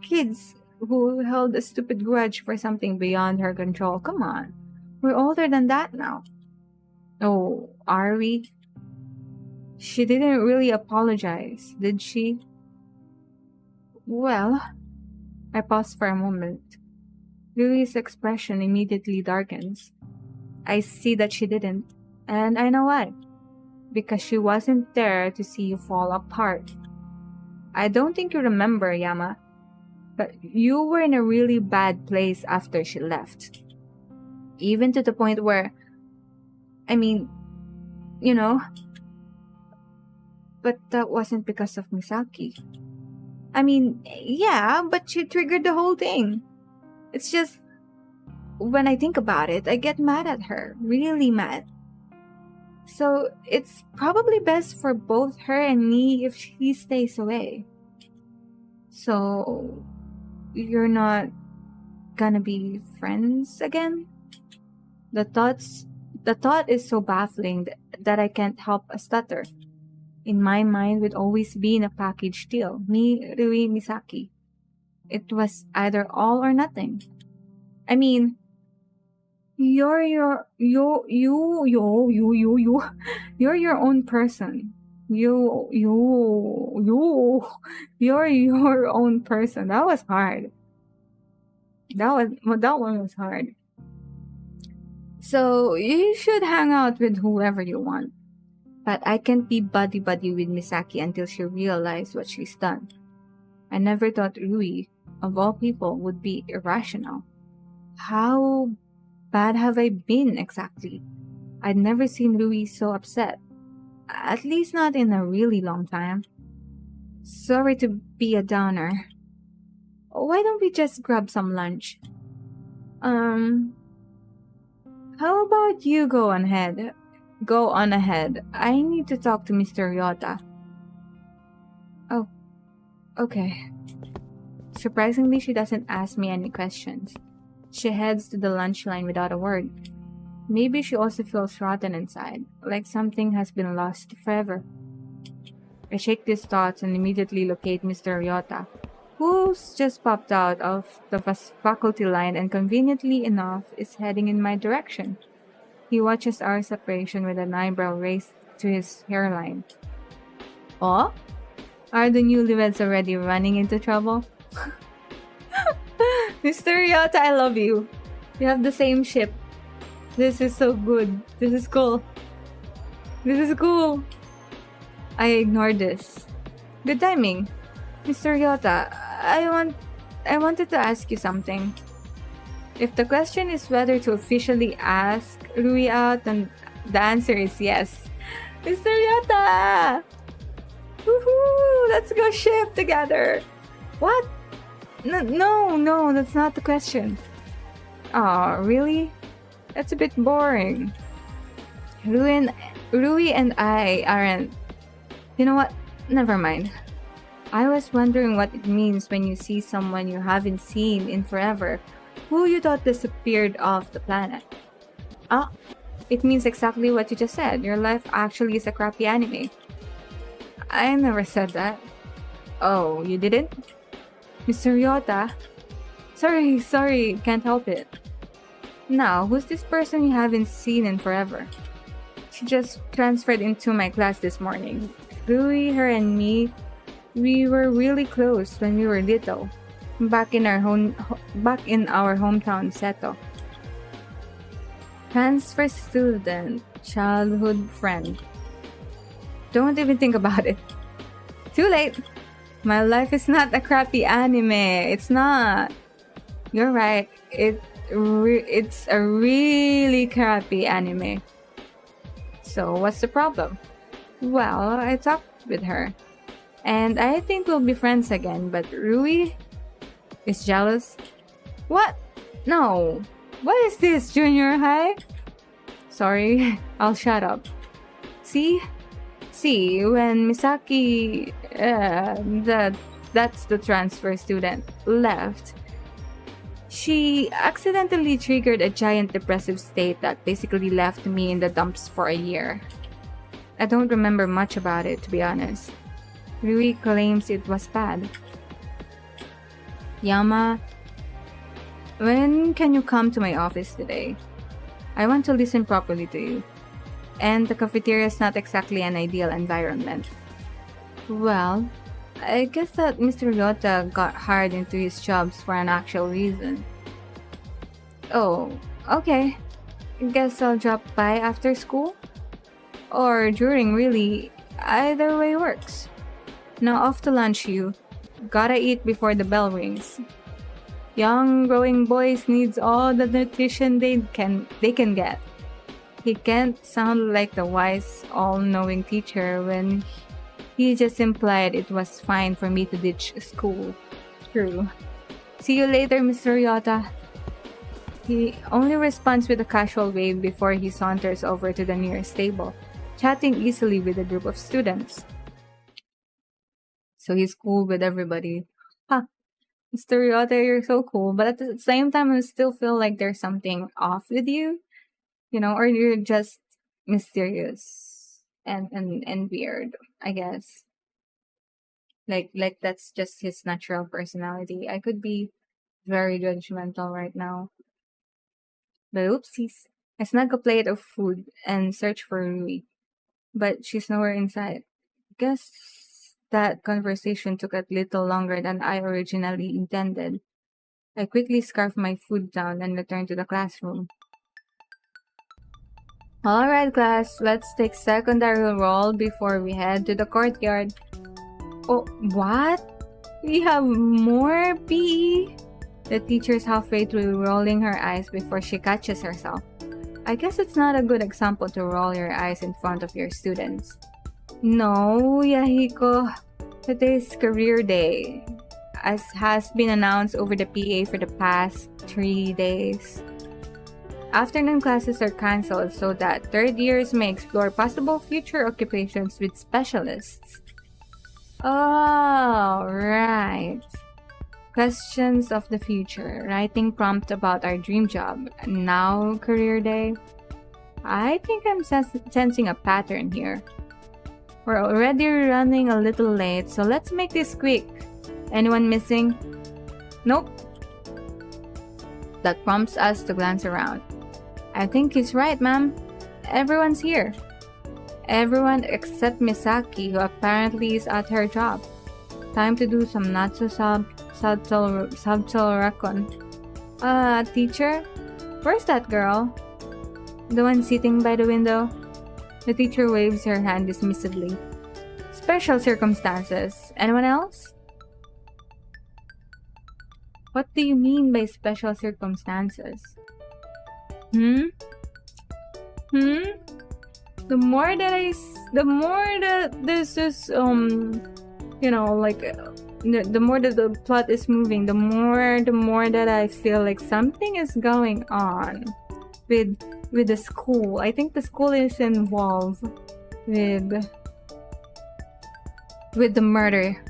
kids who held a stupid grudge for something beyond her control. Come on. We're older than that now. Oh, are we? She didn't really apologize, did she? Well, I paused for a moment. Lily's expression immediately darkens. I see that she didn't, and I know why. Because she wasn't there to see you fall apart. I don't think you remember, Yama, but you were in a really bad place after she left. Even to the point where, you know, but that wasn't because of Misaki. Yeah, but she triggered the whole thing. It's just, when I think about it, I get mad at her. Really mad. So, it's probably best for both her and me if she stays away. So, you're not gonna be friends again? The thought is so baffling that I can't help a stutter. In my mind, we'd always been a package deal. Me, Rui, Misaki. It was either all or nothing. You're your own person. You're your own person. That was hard. That one was hard. So you should hang out with whoever you want. But I can't be buddy-buddy with Misaki until she realizes what she's done. I never thought Rui, of all people, would be irrational. How bad have I been exactly? I'd never seen Rui so upset. At least not in a really long time. Sorry to be a downer. Why don't we just grab some lunch? How about you go on ahead? Go on ahead. I need to talk to Mr. Ryota. Oh, okay. Surprisingly, she doesn't ask me any questions. She heads to the lunch line without a word. Maybe she also feels rotten inside, like something has been lost forever. I shake these thoughts and immediately locate Mr. Ryota, who's just popped out of the faculty line and conveniently enough is heading in my direction. He watches our separation with an eyebrow raised to his hairline. Oh? Are the newlyweds already running into trouble? Mr. Ryota, I love you. You have the same ship. This is so good. This is cool. This is cool. I ignored this. Good timing. Mr. Ryota, I wanted to ask you something. If the question is whether to officially ask Rui out, then the answer is yes. Mr. Ryota! Woohoo! Let's go ship together! What? No, that's not the question. Aw, really? That's a bit boring. Rui and I aren't... You know what? Never mind. I was wondering what it means when you see someone you haven't seen in forever, who you thought disappeared off the planet. Ah, it means exactly what you just said. Your life actually is a crappy anime. I never said that. Oh, you didn't? Mr. Ryota? Sorry, can't help it. Now, who's this person you haven't seen in forever? She just transferred into my class this morning. Rui, her, and me, we were really close when we were little, back in our hometown, Seto. Transfer student, childhood friend. Don't even think about it. Too late. My life is not a crappy anime. It's not. You're right. It's a really crappy anime. So what's the problem? Well, I talked with her, and I think we'll be friends again, but Rui is jealous. What? No. What is this, junior high? Sorry, I'll shut up. See, when Misaki, that's the transfer student, left, she accidentally triggered a giant depressive state that basically left me in the dumps for a year. I don't remember much about it, to be honest. Rui claims it was bad. Yama, when can you come to my office today? I want to listen properly to you. And the cafeteria is not exactly an ideal environment. Well, I guess that Mr. Ryota got hired into his jobs for an actual reason. Oh, okay. Guess I'll drop by after school? Or during, really. Either way works. Now off to lunch, you. Gotta eat before the bell rings. Young, growing boys needs all the nutrition they can get. He can't sound like the wise, all-knowing teacher when he just implied it was fine for me to ditch school. True. See you later, Mr. Ryota. He only responds with a casual wave before he saunters over to the nearest table, chatting easily with a group of students. So he's cool with everybody. Huh. Mr. Ryota, you're so cool, but at the same time, I still feel like there's something off with you, or you're just mysterious and weird, I guess. Like that's just his natural personality. I could be very judgmental right now. But oopsies. I snag a plate of food and search for Rui, but she's nowhere in sight. Guess that conversation took a little longer than I originally intended. I quickly scarfed my food down and returned to the classroom. Alright class, let's take secondary roll before we head to the courtyard. Oh, what? We have more PE? The teacher's halfway through rolling her eyes before she catches herself. I guess it's not a good example to roll your eyes in front of your students. No, Yahiko. Today's career day, as has been announced over the PA for the past 3 days. Afternoon classes are cancelled so that third years may explore possible future occupations with specialists. Oh, right. Questions of the future. Writing prompt about our dream job. Now career day. I think I'm sensing a pattern here. We're already running a little late, so let's make this quick. Anyone missing? Nope. That prompts us to glance around. I think he's right, ma'am. Everyone's here. Everyone except Misaki, who apparently is at her job. Time to do some not so subtle recon. Teacher? Where's that girl? The one sitting by the window? The teacher waves her hand dismissively. Special circumstances. Anyone else? What do you mean by special circumstances? The more that this is the more that the plot is moving, the more that I feel like something is going on with the school. I think the school is involved with with the murder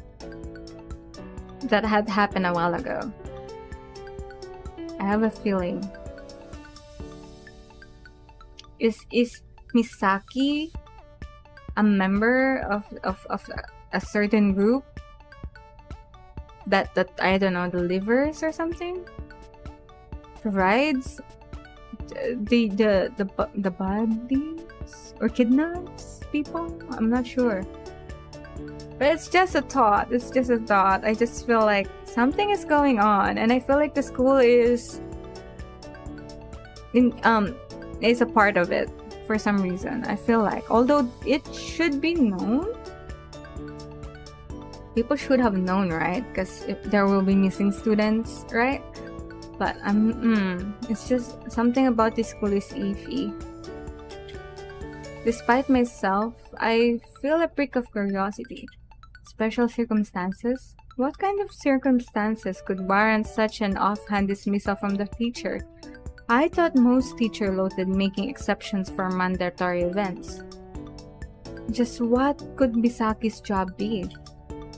that had happened a while ago. I have a feeling. Is Misaki a member of a certain group that I don't know, delivers or something? Provides the bodies or kidnaps people? I'm not sure. But it's just a thought. It's just a thought. I just feel like something is going on, and I feel like the school is a part of it for some reason. I feel like, although it should be known, people should have known, right? Because there will be missing students, right? But it's just something about this school is iffy. Despite myself, I feel a prick of curiosity. Special circumstances? What kind of circumstances could warrant such an offhand dismissal from the teacher? I thought most teachers loathed making exceptions for mandatory events. Just what could Misaki's job be?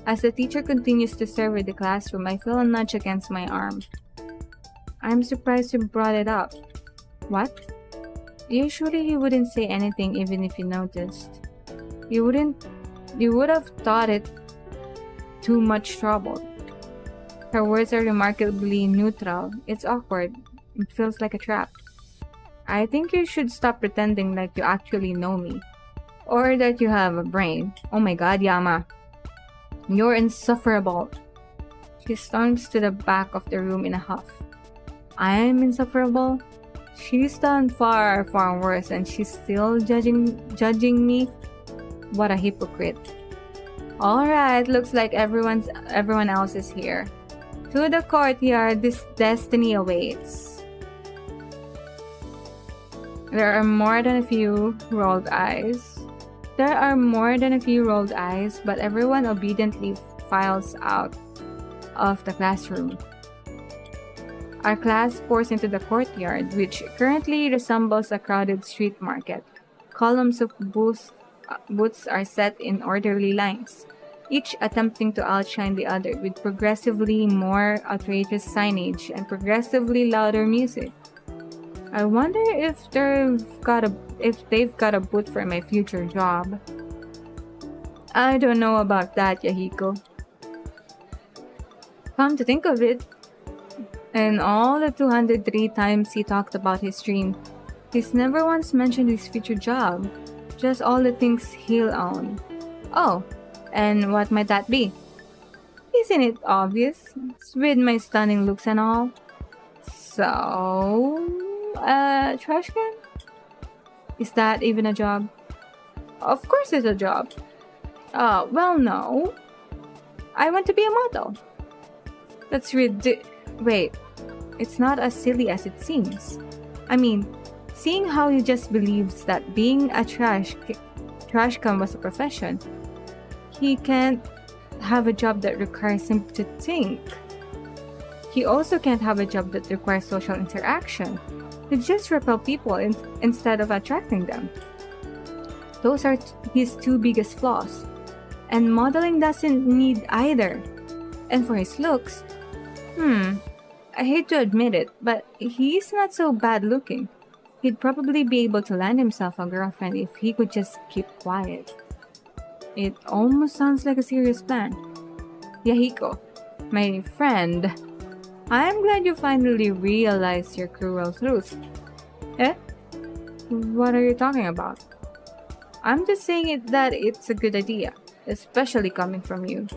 As the teacher continues to survey the classroom, I feel a nudge against my arm. I'm surprised you brought it up. What? Usually he wouldn't say anything even if you noticed. You would have thought it too much trouble. Her words are remarkably neutral. It's awkward. It feels like a trap. I think you should stop pretending like you actually know me. Or that you have a brain. Oh my god, Yama. You're insufferable. She storms to the back of the room in a huff. I'm insufferable? She's done far, far worse and she's still judging me? What a hypocrite. Alright, looks like everyone else is here. To the courtyard, this destiny awaits. There are more than a few rolled eyes. But everyone obediently files out of the classroom. Our class pours into the courtyard, which currently resembles a crowded street market. Columns of booths are set in orderly lines, each attempting to outshine the other with progressively more outrageous signage and progressively louder music. I wonder if they've got a booth for my future job. I don't know about that, Yahiko. Come to think of it, in all the 203 times he talked about his dream, he's never once mentioned his future job, just all the things he'll own. Oh, and what might that be? Isn't it obvious? With my stunning looks and all. So, trash can? Is that even a job? Of course it's a job. Well, no. I want to be a model. That's Wait, it's not as silly as it seems. I mean, seeing how he just believes that being a trash can was a profession, he can't have a job that requires him to think. He also can't have a job that requires social interaction. He just repel people instead of attracting them. Those are his two biggest flaws. And modeling doesn't need either. And for his looks, I hate to admit it, but he's not so bad looking. He'd probably be able to land himself a girlfriend if he could just keep quiet. It almost sounds like a serious plan. Yahiko, my friend, I'm glad you finally realized your cruel truth. Eh? What are you talking about? I'm just saying that it's a good idea, especially coming from you.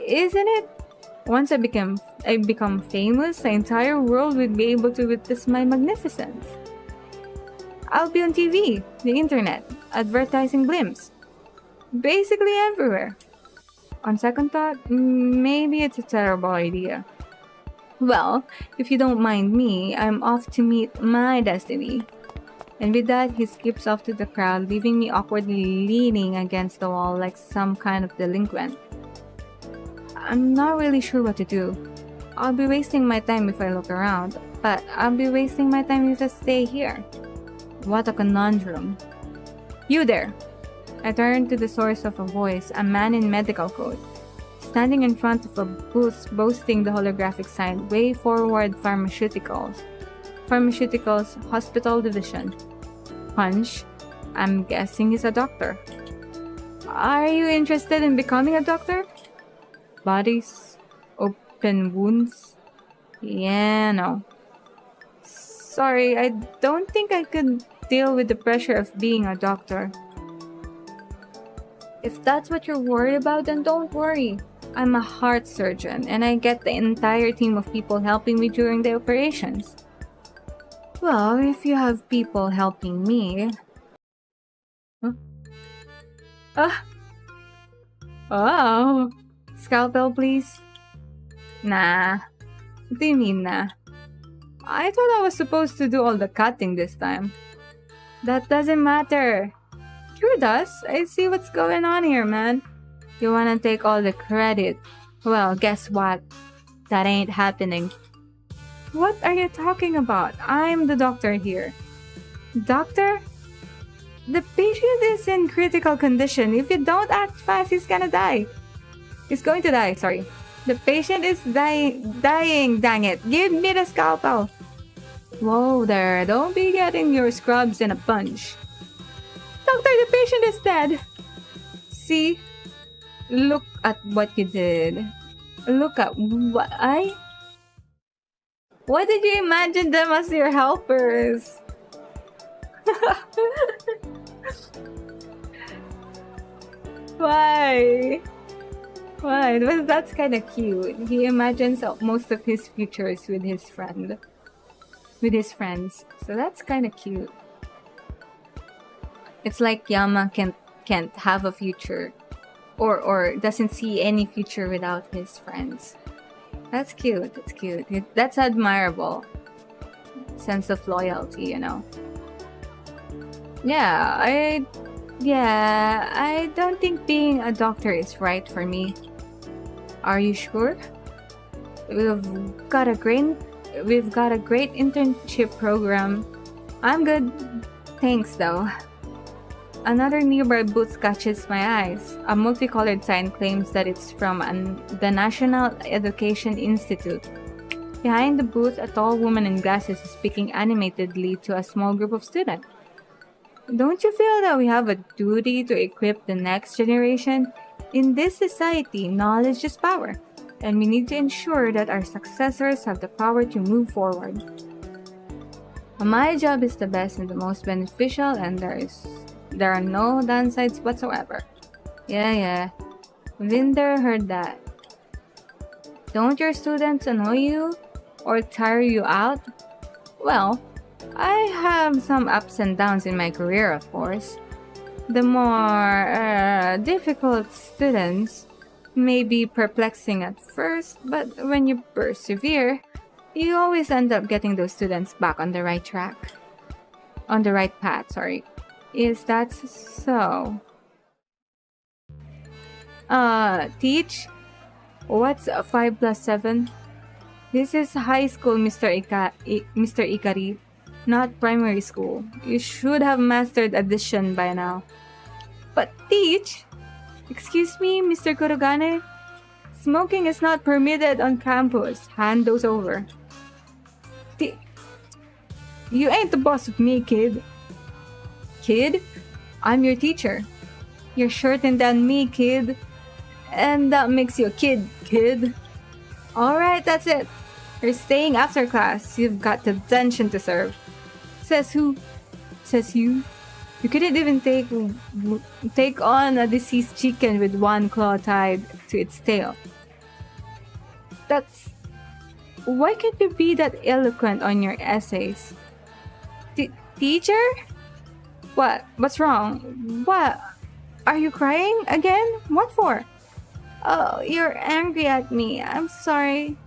Isn't it? Once I become famous, the entire world will be able to witness my magnificence. I'll be on TV, the internet, advertising blimps. Basically everywhere. On second thought, maybe it's a terrible idea. Well, if you don't mind me, I'm off to meet my destiny. And with that, he skips off to the crowd, leaving me awkwardly leaning against the wall like some kind of delinquent. I'm not really sure what to do. I'll be wasting my time if I look around, but I'll be wasting my time if I stay here. What a conundrum. You there! I turned to the source of a voice, a man in medical coat, standing in front of a booth boasting the holographic sign, Way Forward Pharmaceuticals. Pharmaceuticals Hospital Division. Punch. I'm guessing he's a doctor. Are you interested in becoming a doctor? Bodies? Open wounds? Yeah, no. Sorry, I don't think I could deal with the pressure of being a doctor. If that's what you're worried about, then don't worry. I'm a heart surgeon, and I get the entire team of people helping me during the operations. Well, if you have people helping me... Huh? Ah! Oh! Scalpel, please? Nah. What do you mean, nah? I thought I was supposed to do all the cutting this time. That doesn't matter. Sure does. I see what's going on here, man. You wanna take all the credit. Well, guess what? That ain't happening. What are you talking about? I'm the doctor here. Doctor? The patient is in critical condition. If you don't act fast, he's gonna die. He's going to die, sorry. The patient is dying, dang it. Give me the scalpel. Whoa there, don't be getting your scrubs in a bunch. Doctor, the patient is dead. See? Look at what you did. Look at what I... Why did you imagine them as your helpers? Why? Why? Well, that's kind of cute. He imagines most of his futures with his friends. So that's kind of cute. It's like Yama can't have a future, or doesn't see any future without his friends. That's cute. That's cute. That's admirable. Sense of loyalty, you know. Yeah, I don't think being a doctor is right for me. Are you sure? We've got a great internship program. I'm good. Thanks though. Another nearby booth catches my eyes. A multicolored sign claims that it's from the National Education Institute. Behind the booth, a tall woman in glasses is speaking animatedly to a small group of students. Don't you feel that we have a duty to equip the next generation? In this society, knowledge is power, and we need to ensure that our successors have the power to move forward. My job is the best and the most beneficial, and there are no downsides whatsoever. Yeah. Vinder heard that. Don't your students annoy you? Or tire you out? Well, I have some ups and downs in my career, of course. The more difficult students may be perplexing at first, but when you persevere, you always end up getting those students back on the right track. On the right path, sorry. Is that so? Teach? What's 5 plus 7? This is high school, Mr. Ikari, not primary school. You should have mastered addition by now. But teach? Excuse me, Mr. Kurogane? Smoking is not permitted on campus. Hand those over. You ain't the boss of me, kid. Kid? I'm your teacher. You're shorter than me, kid. And that makes you a kid. Alright, that's it. You're staying after class. You've got detention to serve. Says who? Says you. You couldn't even take on a deceased chicken with one claw tied to its tail. That's... Why can't you be that eloquent on your essays? Teacher? What? What's wrong? What? Are you crying again? What for? Oh, you're angry at me. I'm sorry.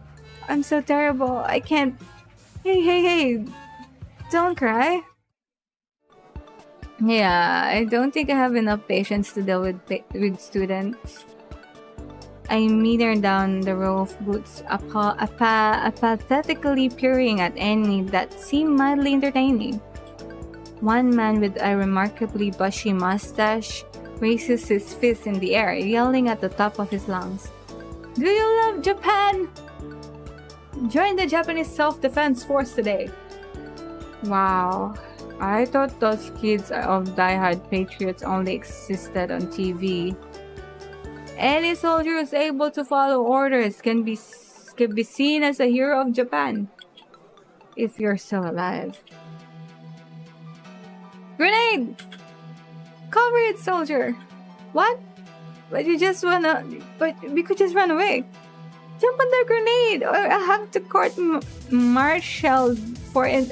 I'm so terrible. I can't... Hey. Don't cry. Yeah, I don't think I have enough patience to deal with students. I meter down the row of boots, apathetically peering at any that seem mildly entertaining. One man with a remarkably bushy mustache raises his fist in the air, yelling at the top of his lungs, "Do you love Japan? Join the Japanese Self-Defense Force today." Wow, I thought those kids of die-hard patriots only existed on TV. Any soldier who's able to follow orders can be seen as a hero of Japan. If you're still alive. Grenade! Cover it, soldier! What? But we could just run away. Jump on the grenade, or I'll have to court-martialed for it.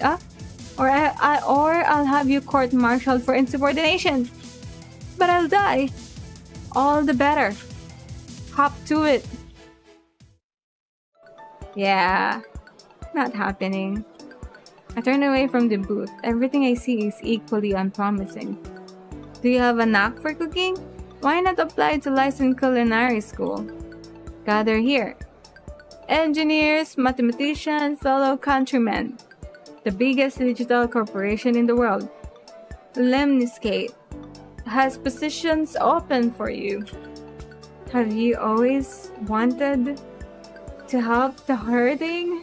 Or I'll have you court-martialed for insubordination. But I'll die. All the better. Hop to it. Yeah, not happening. I turn away from the booth. Everything I see is equally unpromising. Do you have a knack for cooking? Why not apply to licensed culinary school? Gather here. Engineers, mathematicians, fellow countrymen. The biggest digital corporation in the world, Lemniscate, has positions open for you. Have you always wanted to help the hurting?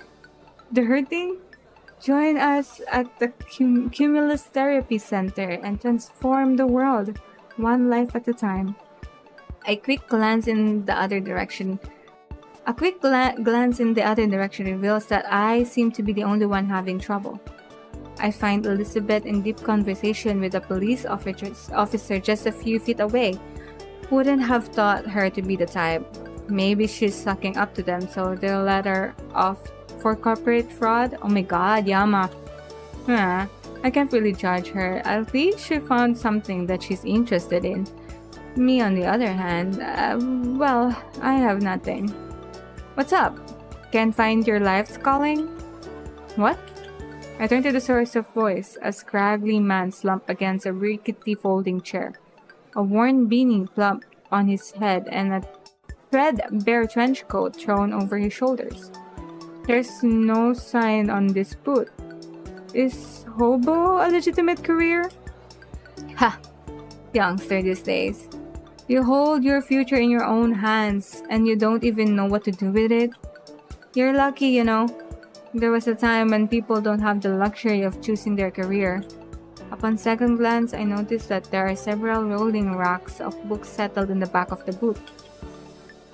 Join us at the Cumulus Therapy Center and transform the world, one life at a time. A quick glance in the other direction reveals that I seem to be the only one having trouble. I find Elizabeth in deep conversation with a police officer just a few feet away. Wouldn't have thought her to be the type. Maybe she's sucking up to them so they'll let her off for corporate fraud. Oh my god, Yama. I can't really judge her. At least she found something that she's interested in. Me, on the other hand, well, I have nothing. What's up? Can't find your life's calling? What? I turn to the source of voice, a scraggly man slumped against a rickety folding chair, a worn beanie plumped on his head, and a threadbare trench coat thrown over his shoulders. There's no sign on this boot. Is hobo a legitimate career? Ha! Youngster these days. You hold your future in your own hands and you don't even know what to do with it. You're lucky, you know. There was a time when people don't have the luxury of choosing their career. Upon second glance, I noticed that there are several rolling racks of books settled in the back of the booth.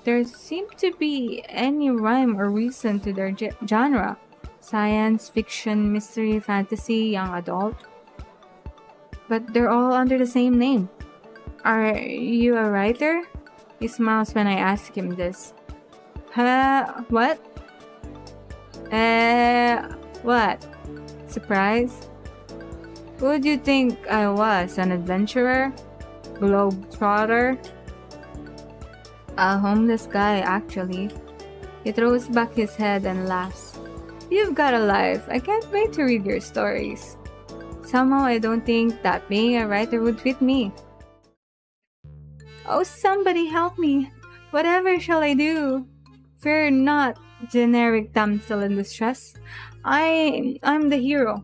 There seemed to be any rhyme or reason to their genre. Science, fiction, mystery, fantasy, young adult. But they're all under the same name. Are you a writer? He smiles when I ask him this. What? What? Surprise? Would you think I was an adventurer? Globetrotter? A homeless guy, actually. He throws back his head and laughs. You've got a life. I can't wait to read your stories. Somehow I don't think that being a writer would fit me. Oh, somebody help me. Whatever shall I do? Fear not, generic damsel in distress. I'm the hero.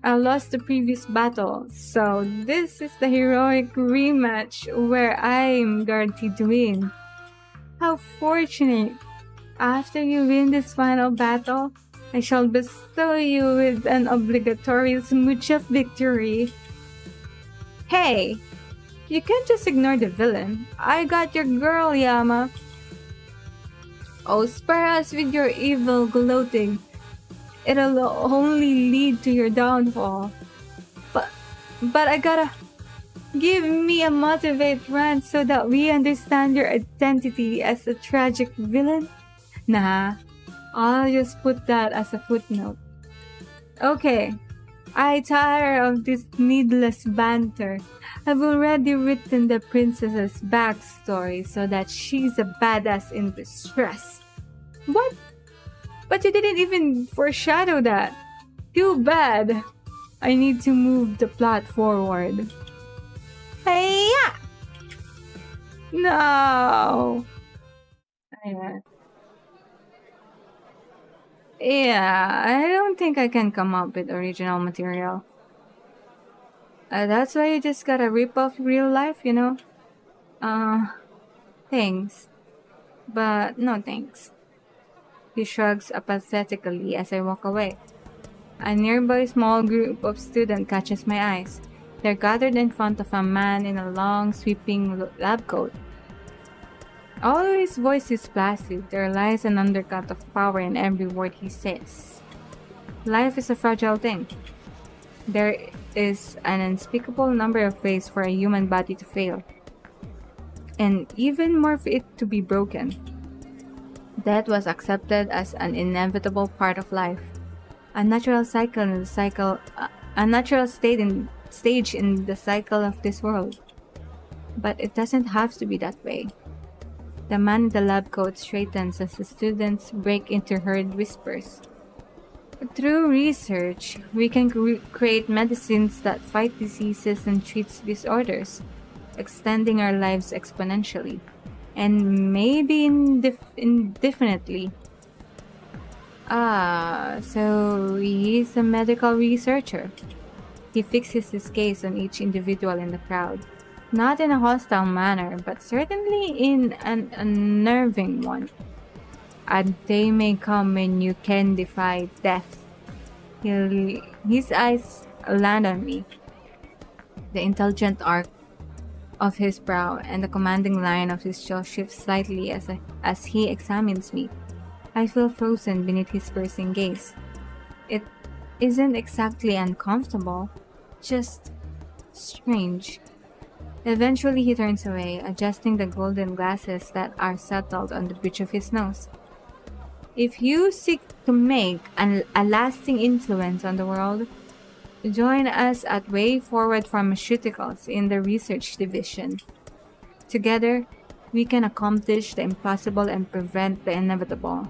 I lost the previous battle, so this is the heroic rematch where I'm guaranteed to win. How fortunate! After you win this final battle, I shall bestow you with an obligatory smooch of victory. Hey! You can't just ignore the villain. I got your girl, Yama. Oh, spare us with your evil gloating. It'll only lead to your downfall. But I gotta... Give me a motivate rant so that we understand your identity as a tragic villain? Nah, I'll just put that as a footnote. Okay, I tire of this needless banter. I've already written the princess's backstory so that she's a badass in distress. What? But you didn't even foreshadow that. Too bad. I need to move the plot forward. Hey-ya! No! Yeah, I don't think I can come up with original material. That's why you just gotta rip off real life, Uh, thanks. But no thanks. He shrugs apathetically as I walk away. A nearby small group of students catches my eyes. They're gathered in front of a man in a long, sweeping lab coat. Although his voice is placid, there lies an undercut of power in every word he says. Life is a fragile thing. There is an unspeakable number of ways for a human body to fail, and even more for it to be broken. Death was accepted as an inevitable part of life, a natural cycle in the cycle, a natural stage in the cycle of this world. But it doesn't have to be that way. The man in the lab coat straightens as the students break into hurried whispers. Through research, we can create medicines that fight diseases and treat disorders, extending our lives exponentially, and maybe indefinitely. So he's a medical researcher. He fixes his case on each individual in the crowd. Not in a hostile manner, but certainly in an unnerving one. A day may come when you can defy death. His eyes land on me. The intelligent arc of his brow and the commanding line of his jaw shift slightly as he examines me. I feel frozen beneath his piercing gaze. It isn't exactly uncomfortable, just strange. Eventually he turns away, adjusting the golden glasses that are settled on the bridge of his nose. If you seek to make a lasting influence on the world, join us at Way Forward Pharmaceuticals in the research division. Together, we can accomplish the impossible and prevent the inevitable.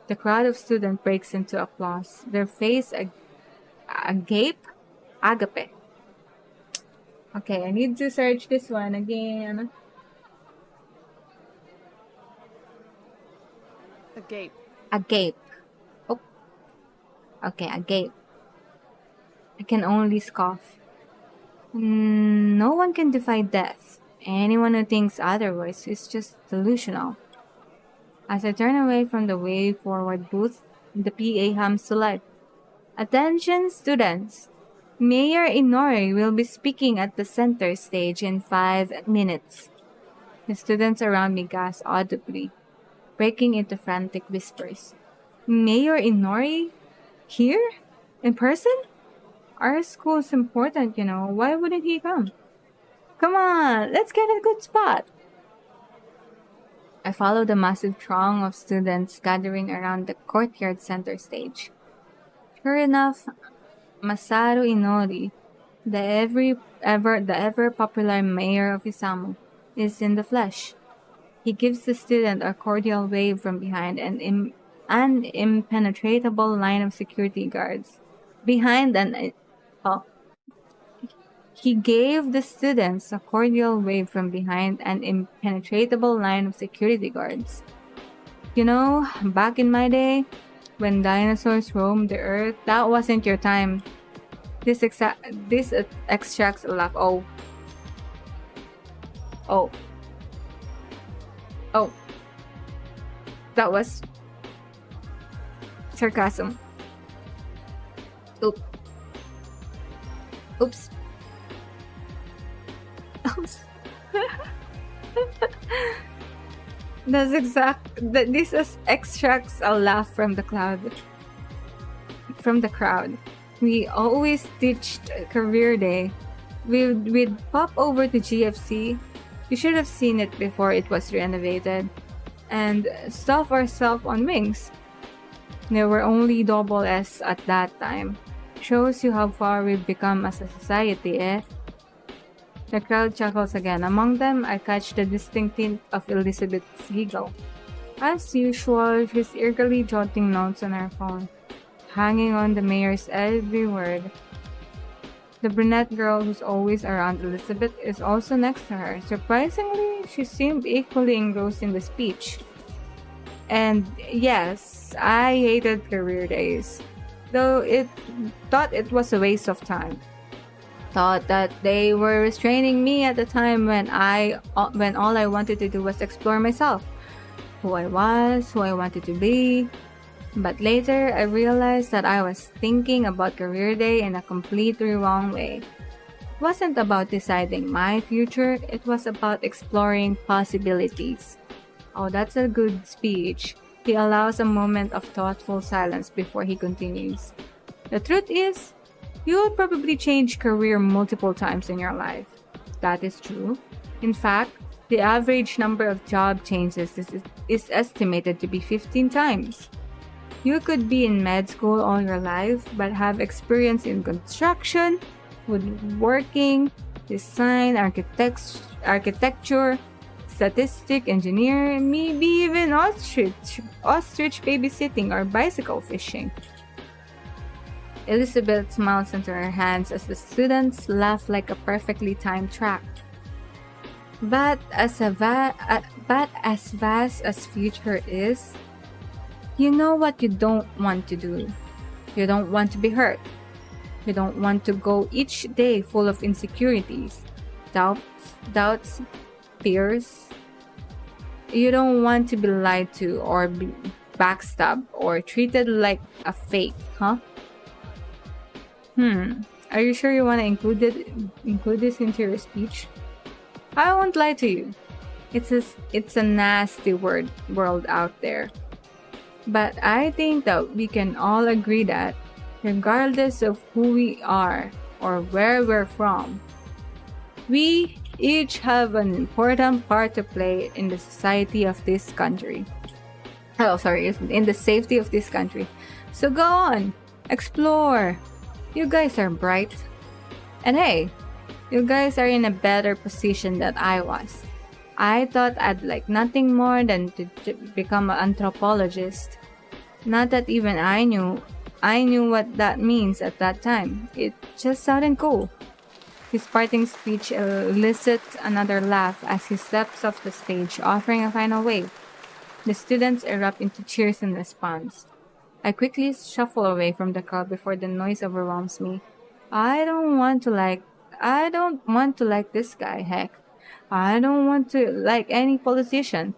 The crowd of students breaks into applause, their face agape. Agape. Okay, I need to search this one again. Agape. Agape. Oh. Okay, agape. I can only scoff. No one can defy death. Anyone who thinks otherwise is just delusional. As I turn away from the Way Forward booth, the PA hums to life. Attention students! Mayor Inori will be speaking at the center stage in 5 minutes. The students around me gasp audibly, breaking into frantic whispers. Mayor Inori? Here? In person? Our school's important, Why wouldn't he come? Come on, let's get a good spot. I follow the massive throng of students gathering around the courtyard center stage. Sure enough, Masaru Inori, the ever popular mayor of Isamu, is in the flesh. He gives the student a cordial wave from behind an impenetrable line of security guards. He gave the students a cordial wave from behind an impenetrable line of security guards. Back in my day, when dinosaurs roamed the earth, that wasn't your time. This extracts a laugh. Oh. That was sarcasm. Oops. Oops. This extracts a laugh from the crowd. We always teached career day. We'd pop over to GFC. You should have seen it before it was renovated. And stuff ourselves on wings. There were only double S at that time. Shows you how far we've become as a society, eh? The crowd chuckles again. Among them, I catch the distinct hint of Elizabeth's giggle. As usual, she's eagerly jotting notes on her phone, hanging on the mayor's every word. The brunette girl who's always around Elizabeth is also next to her. Surprisingly, she seemed equally engrossed in the speech. And yes, I hated career days, though it thought it was a waste of time. Thought that they were restraining me at the time when all I wanted to do was explore myself, who I was, who I wanted to be. But later, I realized that I was thinking about career day in a completely wrong way. It wasn't about deciding my future, it was about exploring possibilities. Oh, that's a good speech. He allows a moment of thoughtful silence before he continues. The truth is, you will probably change career multiple times in your life. That is true. In fact, the average number of job changes is estimated to be 15 times. You could be in med school all your life, but have experience in construction, woodworking, design, architecture, statistic, engineer, maybe even ostrich babysitting or bicycle fishing. Elizabeth smiles into her hands as the students laugh like a perfectly timed track. But as vast as future is, you know what you don't want to do. You don't want to be hurt. You don't want to go each day full of insecurities, doubts, fears. You don't want to be lied to or be backstabbed or treated like a fake, huh? Are you sure you want to include this into your speech? I won't lie to you. It's a nasty world out there. But I think that we can all agree that regardless of who we are or where we're from, we each have an important part to play in the society of this country. Oh, sorry, in the safety of this country. So go on, explore. You guys are bright. And hey, you guys are in a better position than I was. I thought I'd like nothing more than to become an anthropologist. Not that even I knew what that means at that time. It just sounded cool. His parting speech elicits another laugh as he steps off the stage, offering a final wave. The students erupt into cheers in response. I quickly shuffle away from the crowd before the noise overwhelms me. I don't want to like this guy, heck. I don't want to like any politician.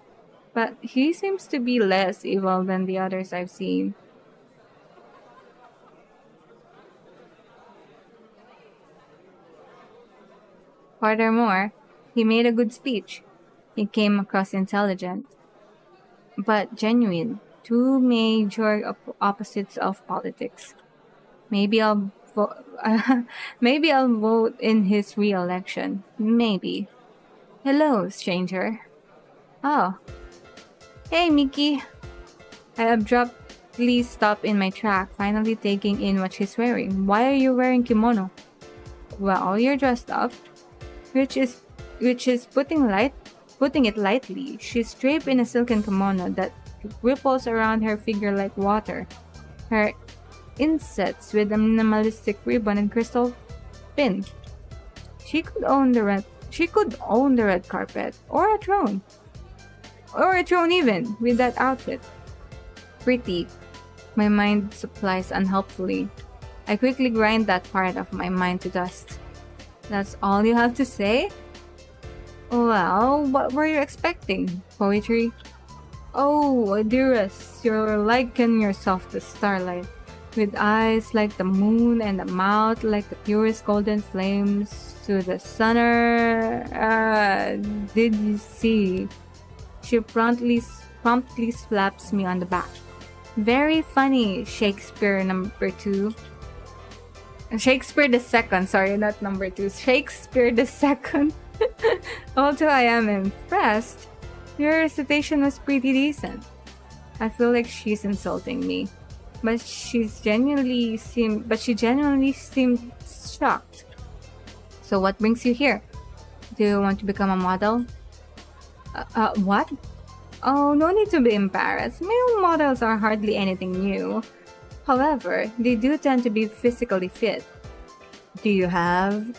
But he seems to be less evil than the others I've seen. Furthermore, he made a good speech. He came across intelligent, but genuine. Two major opposites of politics. Maybe I'll maybe I'll vote in his re-election. Maybe. Hello, stranger. Oh, hey, Mickey. I abruptly stop in my track, finally taking in what she's wearing. Why are you wearing kimono? Well, you're dressed up, which is putting it lightly. She's draped in a silken kimono that ripples around her figure like water. Her insets with a minimalistic ribbon and crystal pin. She could own the red carpet or a throne. Or a throne even with that outfit. Pretty. My mind supplies unhelpfully. I quickly grind that part of my mind to dust. That's all you have to say? Well, what were you expecting? Poetry? Oh, dearest, you're liken yourself to starlight, with eyes like the moon and a mouth like the purest golden flames to the sunner. Did you see? She promptly slaps me on the back. Very funny, Shakespeare number 2. Shakespeare the second, sorry, not number 2. Shakespeare the second. Although I am impressed, your recitation was pretty decent. I feel like she's insulting me, but she genuinely seemed shocked. So what brings you here? Do you want to become a model? What? Oh, no need to be embarrassed. Male models are hardly anything new. However, they do tend to be physically fit. Do you happen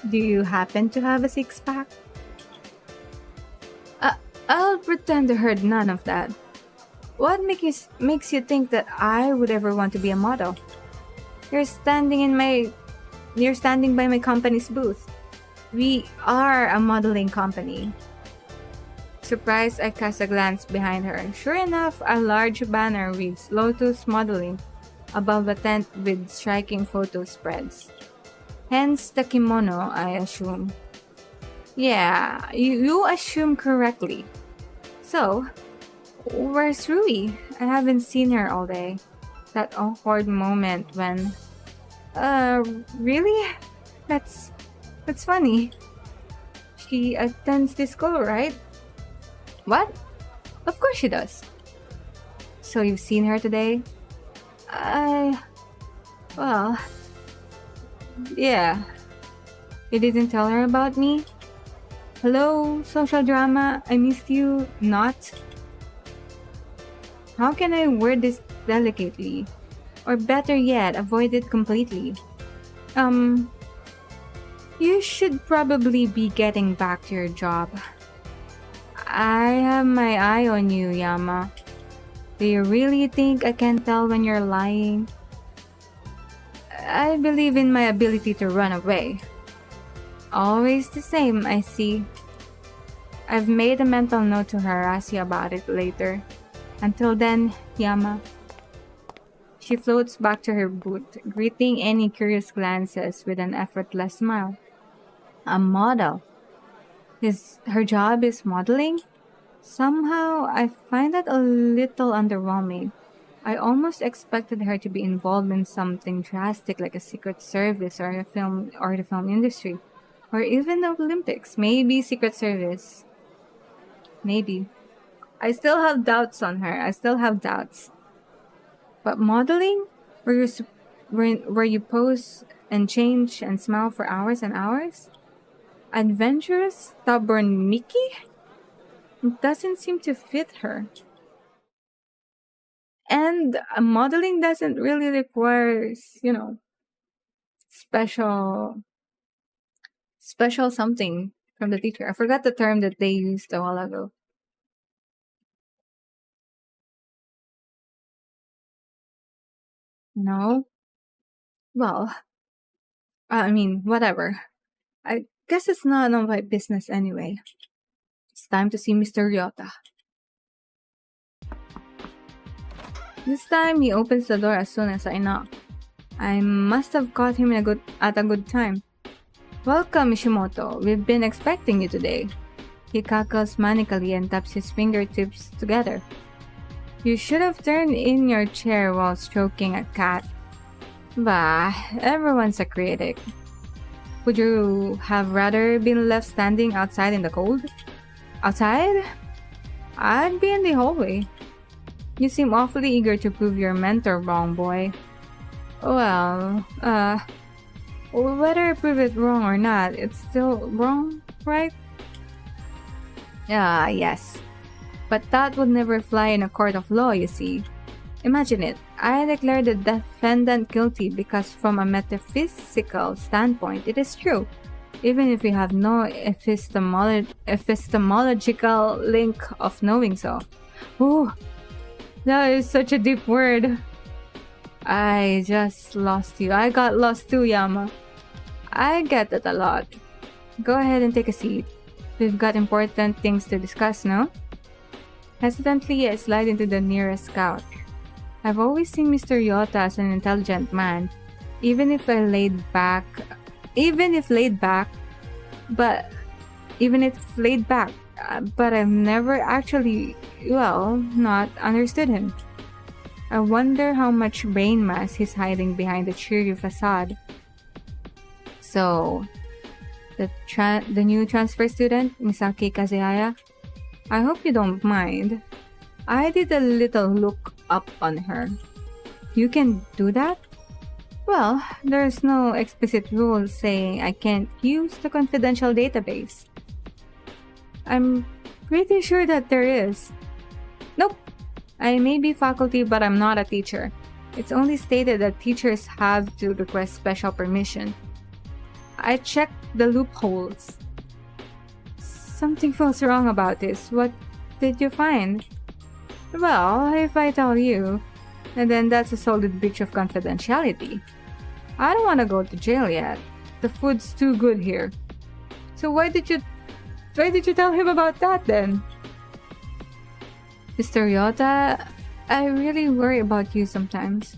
to have a six-pack? I'll pretend I heard none of that. What makes you think that I would ever want to be a model? You're standing in my You're standing by my company's booth. We are a modeling company. Surprised, I cast a glance behind her. Sure enough, a large banner reads Lotus Modeling above a tent with striking photo spreads. Hence the kimono, I assume. Yeah, you assume correctly. So, where's Rui? I haven't seen her all day. That awkward moment when... really? That's funny. She attends this school, right? What? Of course she does. So you've seen her today? Well, yeah. You didn't tell her about me? Hello, social drama, I missed you, not? How can I word this delicately? Or better yet, avoid it completely? You should probably be getting back to your job. I have my eye on you, Yama. Do you really think I can tell when you're lying? I believe in my ability to run away. Always the same, I see. I've made a mental note to harass you about it later. Until then, Yama. She floats back to her booth, greeting any curious glances with an effortless smile. A model. Her job is modeling? Somehow, I find that a little underwhelming. I almost expected her to be involved in something drastic like a secret service or the film industry. Or even the Olympics. Maybe Secret Service. Maybe. I still have doubts on her. I still have doubts. But modeling? Where you pose and change and smile for hours and hours? Adventurous, stubborn Mickey? It doesn't seem to fit her. And modeling doesn't really require, special something from the teacher. I forgot the term that they used a while ago. No? Well, whatever. I guess it's none of my business anyway. It's time to see Mr. Ryota. This time, he opens the door as soon as I knock. I must have caught him at a good time. Welcome, Ishimoto. We've been expecting you today. He cackles manically and taps his fingertips together. You should have turned in your chair while stroking a cat. Bah, everyone's a critic. Would you have rather been left standing outside in the cold? Outside? I'd be in the hallway. You seem awfully eager to prove your mentor wrong, boy. Well, whether I prove it wrong or not, it's still wrong, right? Yes. But that would never fly in a court of law, you see. Imagine it. I declare the defendant guilty because from a metaphysical standpoint, it is true. Even if we have no epistemological link of knowing so. Ooh, that is such a deep word. I just lost you. I got lost too, Yama. I get that a lot. Go ahead and take a seat. We've got important things to discuss, no? Hesitantly, I slide into the nearest couch. I've always seen Mr. Ryota as an intelligent man, even if laid back, but I've never actually, not understood him. I wonder how much brain mass he's hiding behind the cheery facade. So, the new transfer student, Misaki Kazehaya? I hope you don't mind. I did a little look up on her. You can do that? Well, there's no explicit rule saying I can't use the confidential database. I'm pretty sure that there is. Nope. I may be faculty, but I'm not a teacher. It's only stated that teachers have to request special permission. I checked the loopholes. Something feels wrong about this. What did you find? Well, if I tell you, then that's a solid breach of confidentiality. I don't want to go to jail yet. The food's too good here. So why did you tell him about that then? Mr. Ryota, I really worry about you sometimes.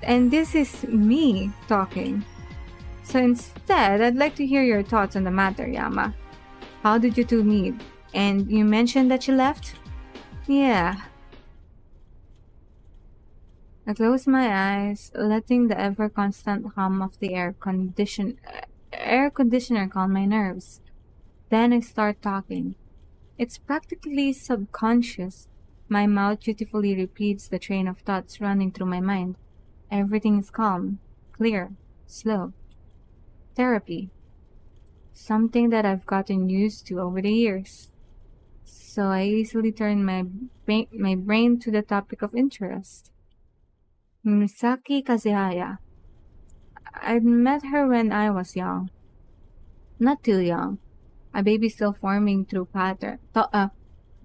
And this is me talking. So instead, I'd like to hear your thoughts on the matter, Yama. How did you two meet? And you mentioned that you left? Yeah. I close my eyes, letting the ever-constant hum of the air conditioner calm my nerves. Then I start talking. It's practically subconscious. My mouth dutifully repeats the train of thoughts running through my mind. Everything is calm, clear, slow. Therapy. Something that I've gotten used to over the years. So I easily turn my brain to the topic of interest. Misaki Kazehaya. I'd met her when I was young. Not too young. A baby still forming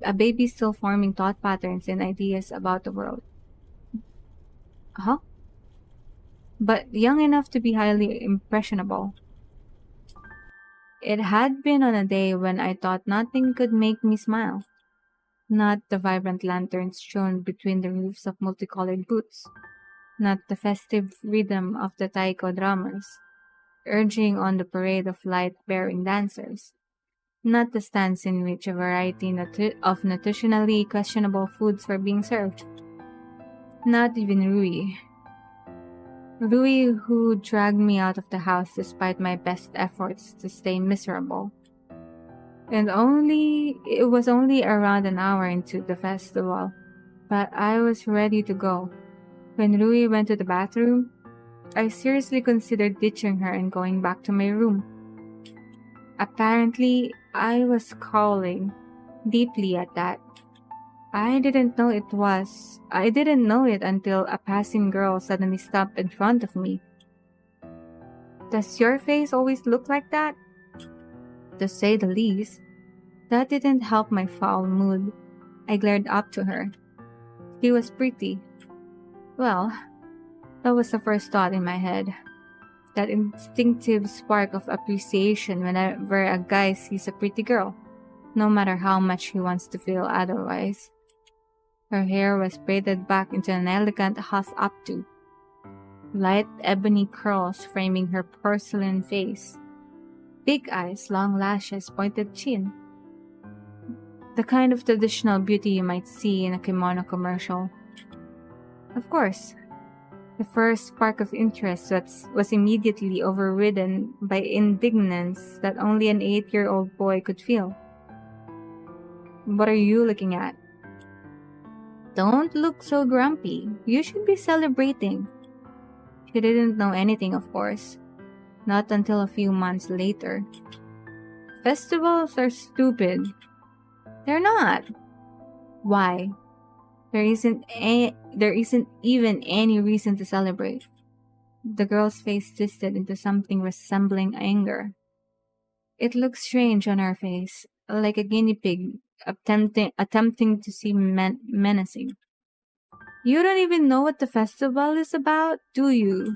a baby still forming thought patterns and ideas about the world. Huh? But young enough to be highly impressionable. It had been on a day when I thought nothing could make me smile. Not the vibrant lanterns shown between the roofs of multicolored booths. Not the festive rhythm of the taiko drummers, urging on the parade of light-bearing dancers. Not the stands in which a variety of nutritionally questionable foods were being served. Not even Rui. Rui, who dragged me out of the house despite my best efforts to stay miserable. And it was only around an hour into the festival, but I was ready to go. When Rui went to the bathroom, I seriously considered ditching her and going back to my room. Apparently, I was calling deeply at that. I didn't know it until a passing girl suddenly stopped in front of me. Does your face always look like that? To say the least. That didn't help my foul mood. I glared up to her. She was pretty. Well, that was the first thought in my head. That instinctive spark of appreciation whenever a guy sees a pretty girl, no matter how much he wants to feel otherwise. Her hair was braided back into an elegant half updo. Light ebony curls framing her porcelain face. Big eyes, long lashes, pointed chin. The kind of traditional beauty you might see in a kimono commercial. Of course, the first spark of interest was immediately overridden by indignance that only an 8-year-old boy could feel. What are you looking at? Don't look so grumpy. You should be celebrating. She didn't know anything, of course. Not until a few months later. Festivals are stupid. They're not. Why? There isn't even any reason to celebrate. The girl's face twisted into something resembling anger. It looked strange on her face, like a guinea pig attempting to seem menacing. You don't even know what the festival is about, do you?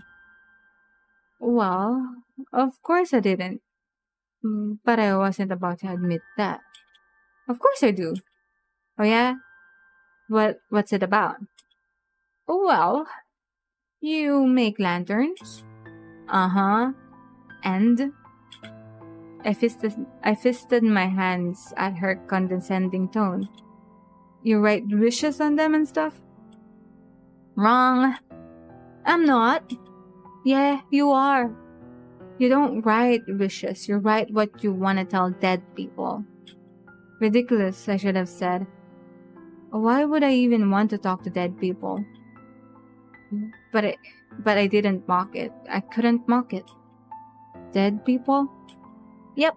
Well, of course I didn't. But I wasn't about to admit that. Of course I do. Oh yeah? What's it about? Well, you make lanterns? Uh-huh. And? I fisted my hands at her condescending tone. You write wishes on them and stuff? Wrong. I'm not. Yeah, you are. You don't write wishes, you write what you want to tell dead people. Ridiculous, I should have said. Why would I even want to talk to dead people? But I didn't mock it. I couldn't mock it. Dead people? Yep.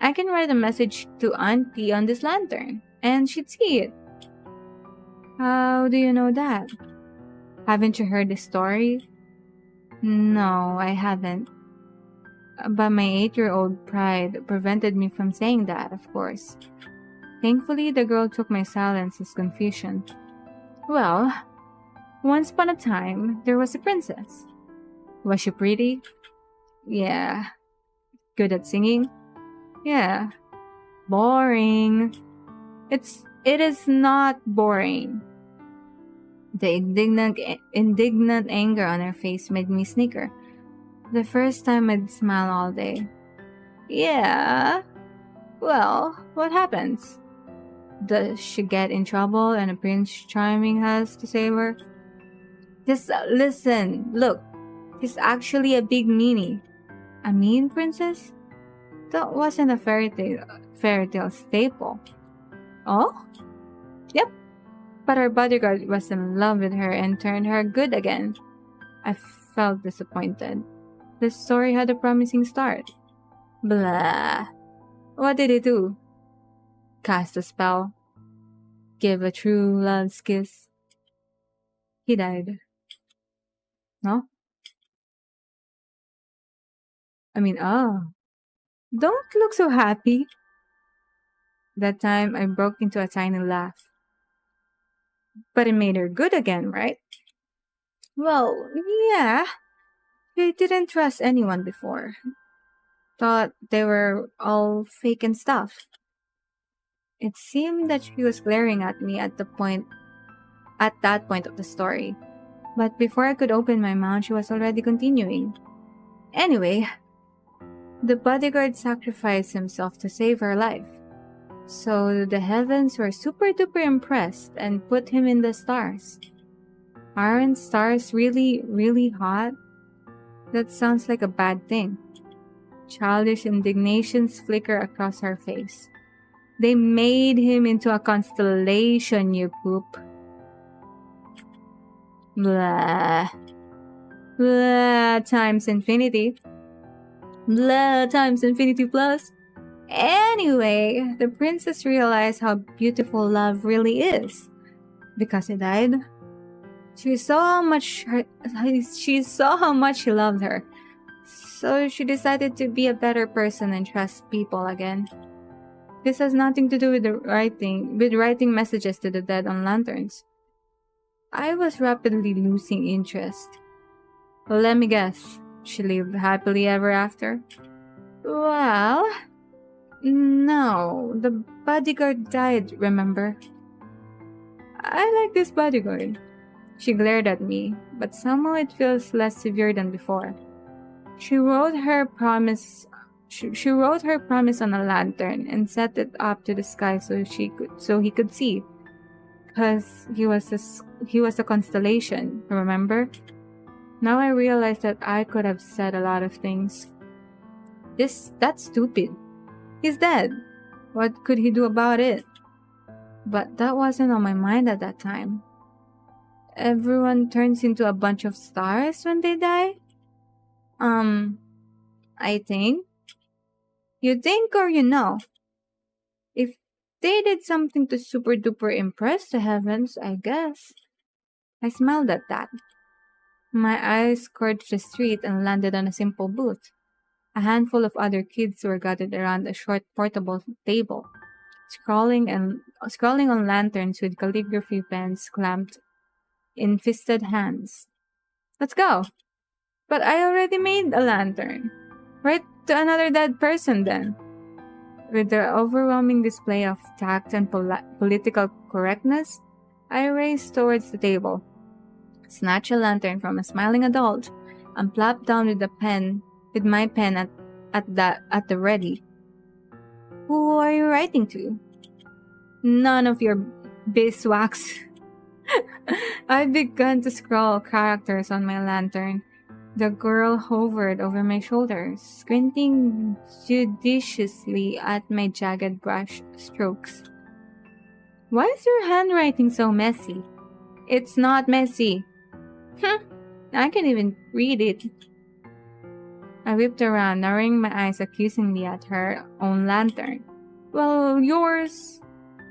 I can write a message to Auntie on this lantern, and she'd see it. How do you know that? Haven't you heard the story? No, I haven't. But my 8-year-old pride prevented me from saying that, of course. Thankfully, the girl took my silence as confusion. Well, once upon a time, there was a princess. Was she pretty? Yeah. Good at singing? Yeah. Boring. It is not boring. The indignant anger on her face made me snicker. The first time I'd smile all day. Yeah. Well, what happens? Does she get in trouble and Prince Charming has to save her? Just listen, look. He's actually a big meanie. A mean princess? That wasn't a fairy tale staple. Oh? Yep. But her bodyguard was in love with her and turned her good again. I felt disappointed. The story had a promising start. Blah. What did he do? Cast a spell. Give a true love's kiss. He died. No? Oh. Don't look so happy. That time I broke into a tiny laugh. But it made her good again, right? Well, yeah. She didn't trust anyone before. Thought they were all fake and stuff. It seemed that she was glaring at me at that point of the story. But before I could open my mouth, she was already continuing. Anyway, the bodyguard sacrificed himself to save her life. So the heavens were super duper impressed and put him in the stars. Aren't stars really, really hot? That sounds like a bad thing. Childish indignations flicker across her face. They made him into a constellation, you poop. Blah. Blah times infinity. Blah times infinity plus. Anyway, the princess realized how beautiful love really is. Because he died, she saw how much he loved her. So she decided to be a better person and trust people again. This has nothing to do with writing messages to the dead on lanterns. I was rapidly losing interest. Well, let me guess. She lived happily ever after? Well, no. The bodyguard died, remember? I like this bodyguard. She glared at me, but somehow it feels less severe than before. She wrote her promise on a lantern and set it up to the sky so he could see. Because he was a constellation, remember? Now I realize that I could have said a lot of things. That's stupid. He's dead. What could he do about it? But that wasn't on my mind at that time. Everyone turns into a bunch of stars when they die? I think. You think or you know? If they did something to super duper impress the heavens, I guess. I smiled at that. My eyes scourged the street and landed on a simple booth. A handful of other kids were gathered around a short portable table, scrawling on lanterns with calligraphy pens clamped in fisted hands. Let's go! But I already made a lantern. Write to another dead person then. With their overwhelming display of tact and political correctness, I raced towards the table, snatched a lantern from a smiling adult, and plopped down with my pen at the ready. Who are you writing to? None of your beeswax. I began to scrawl characters on my lantern. The girl hovered over my shoulders, squinting judiciously at my jagged brush strokes. Why is your handwriting so messy? It's not messy. I can't even read it. I whipped around, narrowing my eyes accusingly at her own lantern. Well, yours.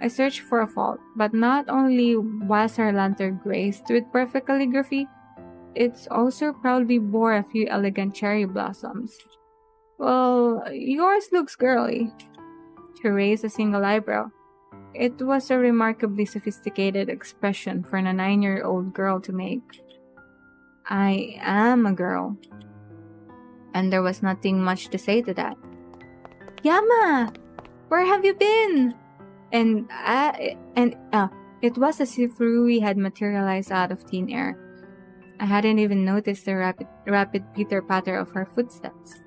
I searched for a fault, but not only was her lantern graced with perfect calligraphy, it also proudly bore a few elegant cherry blossoms. Well, yours looks girly. She raised a single eyebrow. It was a remarkably sophisticated expression for a 9-year-old girl to make. I am a girl. And there was nothing much to say to that. Yama! Where have you been? And it was as if Rui had materialized out of thin air. I hadn't even noticed the rapid pitter-patter of her footsteps.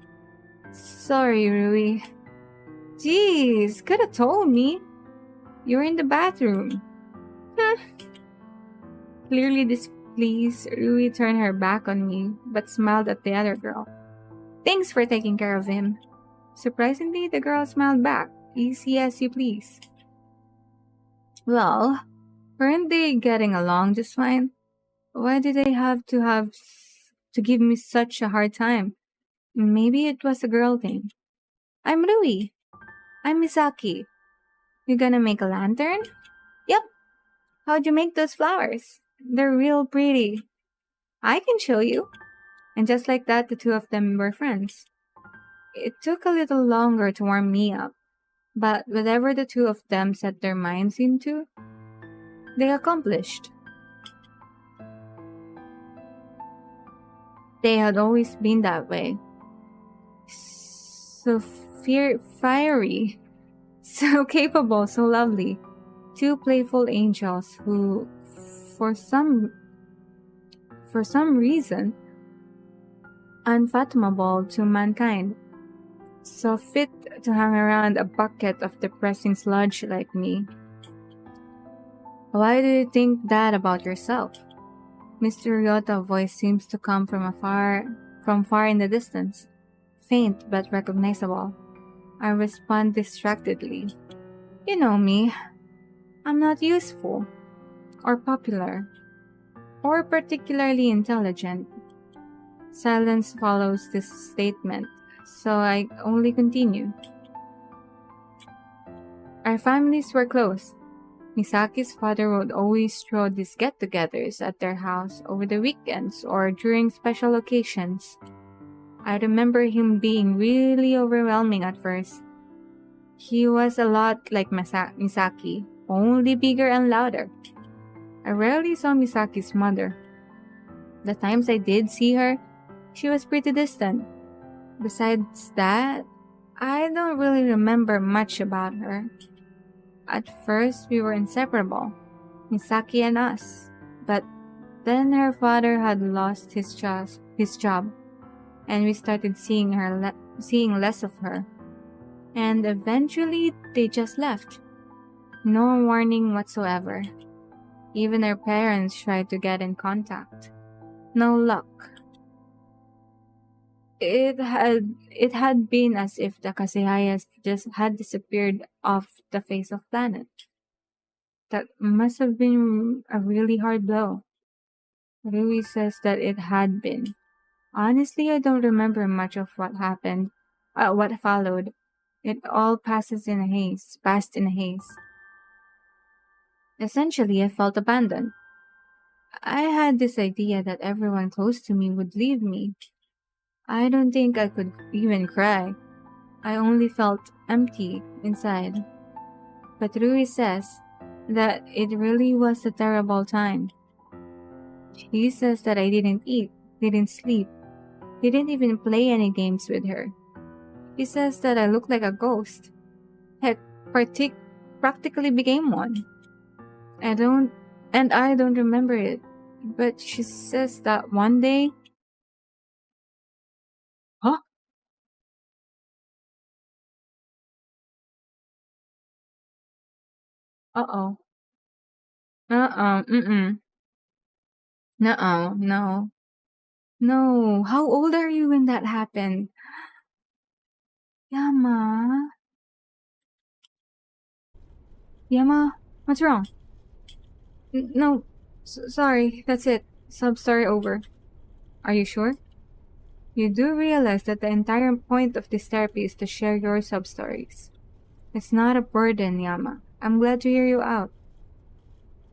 Sorry, Rui. Jeez, could have told me. You're in the bathroom. Clearly displeased, Rui turned her back on me, but smiled at the other girl. Thanks for taking care of him. Surprisingly, the girl smiled back. Easy as you please. Well, weren't they getting along just fine? Why did they have to give me such a hard time? Maybe it was a girl thing. I'm Rui. I'm Misaki. You gonna make a lantern? Yep. How'd you make those flowers? They're real pretty. I can show you. And just like that, the two of them were friends. It took a little longer to warm me up, but whatever the two of them set their minds into, they accomplished. They had always been that way. So fiery, so capable, so lovely. Two playful angels who, for some reason, unfathomable to mankind, so fit to hang around a bucket of depressing sludge like me. Why do you think that about yourself? Mr. Ryota's voice seems to come from far in the distance, faint but recognizable. I respond distractedly. You know me. I'm not useful, or popular, or particularly intelligent. Silence follows this statement, so I only continue. Our families were close. Misaki's father would always throw these get-togethers at their house over the weekends or during special occasions. I remember him being really overwhelming at first. He was a lot like Misaki, only bigger and louder. I rarely saw Misaki's mother. The times I did see her, she was pretty distant. Besides that, I don't really remember much about her. At first, we were inseparable, Misaki and us. But then her father had lost his job, and we started seeing less of her. And eventually, they just left. No warning whatsoever. Even our parents tried to get in contact. No luck. It had been as if the Kasihayas just had disappeared off the face of planet. That must have been a really hard blow. Rui says that it had been. Honestly, I don't remember much of what happened, what followed. It all passed in a haze. Essentially, I felt abandoned. I had this idea that everyone close to me would leave me. I don't think I could even cry. I only felt empty inside. But Rui says that it really was a terrible time. She says that I didn't eat, didn't sleep, didn't even play any games with her. She says that I look like a ghost. Heck, practically became one. I don't remember it. But she says that one day... Huh? Uh-oh. Mm-mm. Nuh-uh, no. No, how old are you when that happened? Yama. Yama, what's wrong? No, sorry, that's it. Sub-story over. Are you sure? You do realize that the entire point of this therapy is to share your sub-stories. It's not a burden, Yama. I'm glad to hear you out.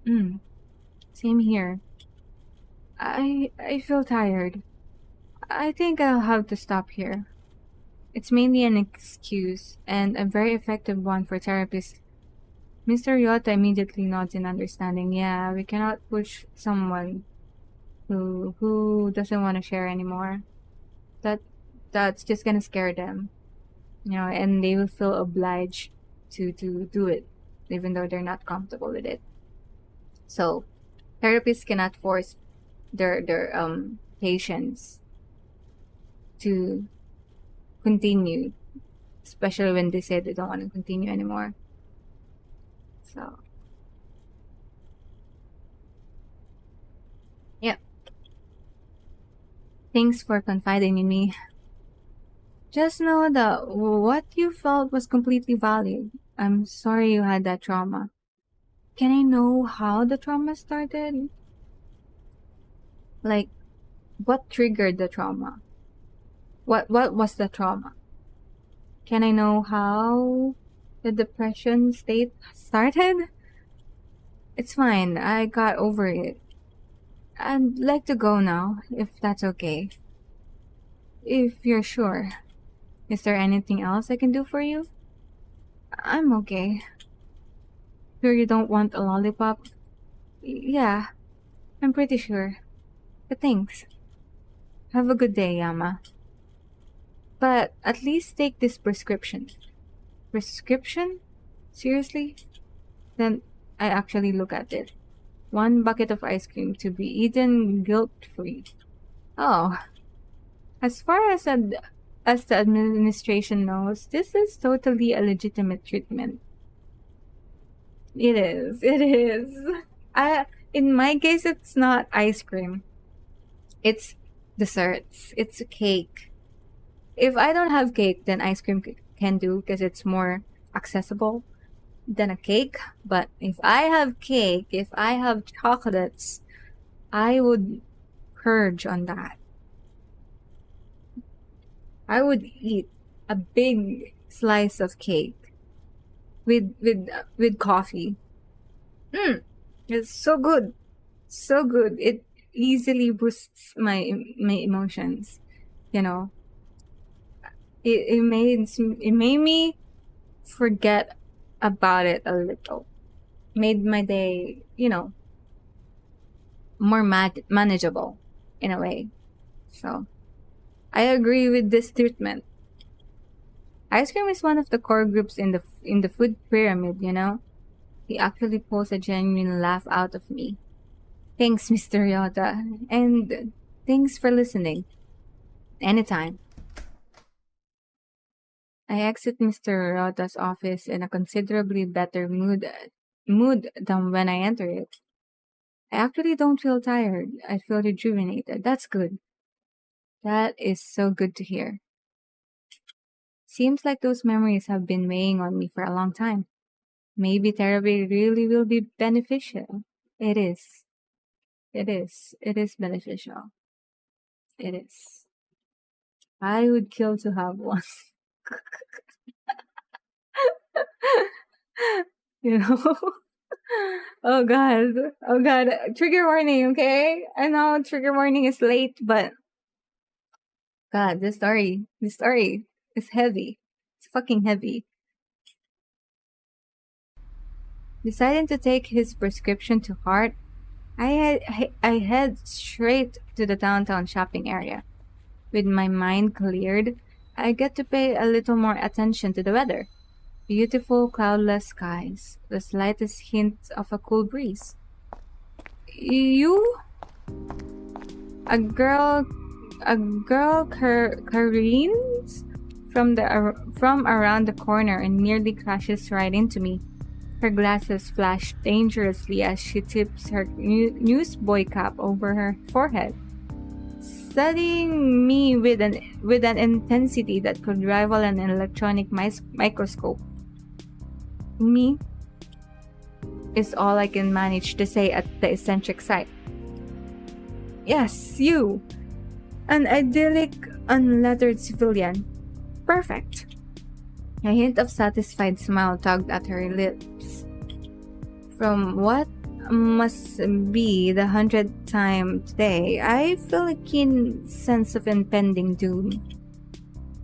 Same here. I feel tired. I think I'll have to stop here. It's mainly an excuse, and a very effective one for therapists. Mr. Ryota immediately nods in understanding. Yeah, we cannot push someone who doesn't want to share anymore. That's just gonna scare them, and they will feel obliged to do it, even though they're not comfortable with it. So therapists cannot force their patients to continue, especially when they say they don't want to continue anymore. So yeah, thanks for confiding in me. Just know that what you felt was completely valid. I'm sorry you had that trauma. Can I know how the trauma started? Like, what triggered the trauma? What was the trauma? Can I know how the depression state started? It's fine. I got over it. I'd like to go now, if that's okay. If you're sure. Is there anything else I can do for you? I'm okay. Sure you don't want a lollipop? Yeah, I'm pretty sure. But thanks. Have a good day, Yama. But at least take this prescription. Prescription? Seriously? Then I actually look at it. 1 bucket of ice cream to be eaten guilt-free. Oh, as far as the administration knows, this is totally a legitimate treatment. It is. It is. In my case, it's not ice cream. It's desserts. It's a cake. If I don't have cake, then ice cream can do because it's more accessible than a cake. But if I have cake, if I have chocolates, I would purge on that. I would eat a big slice of cake with coffee. It's so good. So good. It easily boosts my emotions, you know. It made me forget about it a little. Made my day, more manageable in a way. So I agree with this treatment. Ice cream is one of the core groups in the food pyramid, He actually pulls a genuine laugh out of me. Thanks, Mr. Ryota, and thanks for listening. Anytime. I exit Mr. Ryota's office in a considerably better mood than when I enter it. I actually don't feel tired. I feel rejuvenated. That's good. That is so good to hear. Seems like those memories have been weighing on me for a long time. Maybe therapy really will be beneficial. It is. It is. It is beneficial. It is. I would kill to have one. you know? Oh god. Oh god. Trigger warning, okay? I know trigger warning is late, but god, this story is heavy. It's fucking heavy. Deciding to take his prescription to heart, I head straight to the downtown shopping area. With my mind cleared, I get to pay a little more attention to the weather. Beautiful cloudless skies, the slightest hint of a cool breeze. You? A girl careens from around the corner and nearly crashes right into me. Her glasses flash dangerously as she tips her newsboy cap over her forehead, studying me with an intensity that could rival an electronic microscope. Me is all I can manage to say at the eccentric sight. Yes, you. An idyllic, unlettered civilian. Perfect. A hint of satisfied smile tugged at her lips. From what must be the 100th time today, I feel a keen sense of impending doom.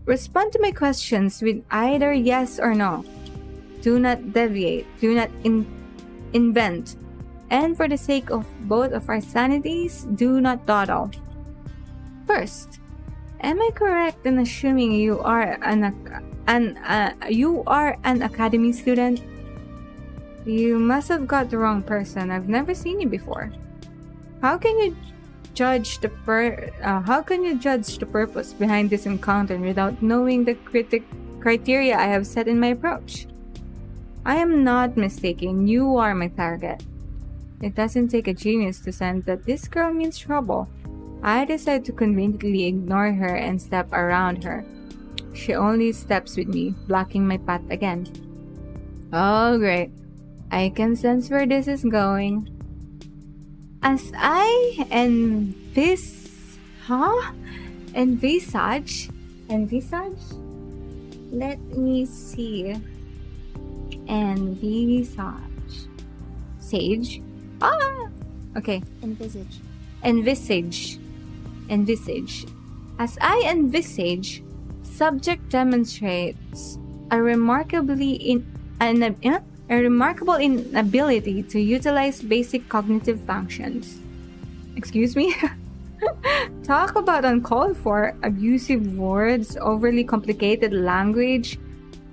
Respond to my questions with either yes or no. Do not deviate. Do not invent. And for the sake of both of our sanities, do not dawdle. First, am I correct in assuming you are an academy student? You must have got the wrong person. I've never seen you before. How can you judge the purpose behind this encounter without knowing the criteria I have set in my approach? I am not mistaken. You are my target. It doesn't take a genius to sense that this girl means trouble. I decide to conveniently ignore her and step around her. She only steps with me, blocking my path again. Oh, great. I can sense where this is going. As I envisage? Let me see. Envisage. Sage? Okay. Envisage. As I envisage, subject demonstrates a remarkable inability to utilize basic cognitive functions. Excuse me? Talk about uncalled for, abusive words, overly complicated language.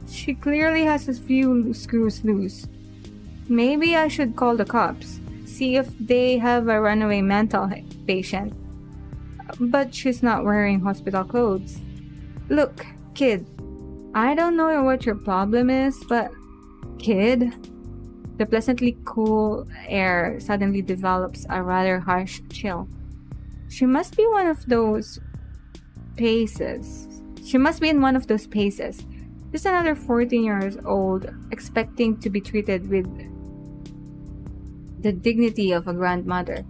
She clearly has a few screws loose. Maybe I should call the cops, see if they have a runaway mental patient. But she's not wearing hospital clothes. Look, kid, I don't know what your problem is, but kid, the pleasantly cool air suddenly develops a rather harsh chill. She must be in one of those paces. Just another 14 years old expecting to be treated with the dignity of a grandmother.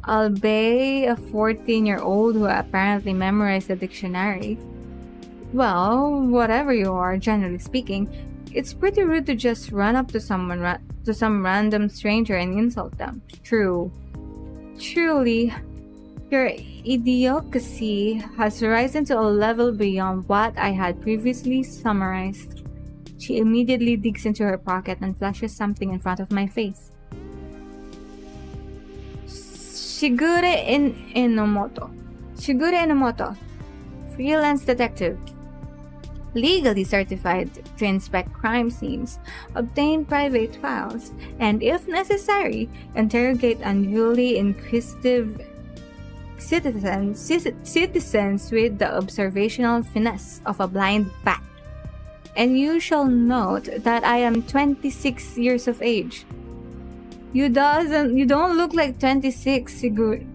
Albeit a 14-year-old who apparently memorized the dictionary. Well, whatever you are, generally speaking, it's pretty rude to just run up to some random stranger and insult them. Truly, your idiocy has risen to a level beyond what I had previously summarized. She immediately digs into her pocket and flashes something in front of my face. Shigure Enomoto, freelance detective. Legally certified to inspect crime scenes, obtain private files, and if necessary, interrogate unduly inquisitive citizens with the observational finesse of a blind bat. And you shall note that I am 26 years of age. You don't look like 26, Shigure.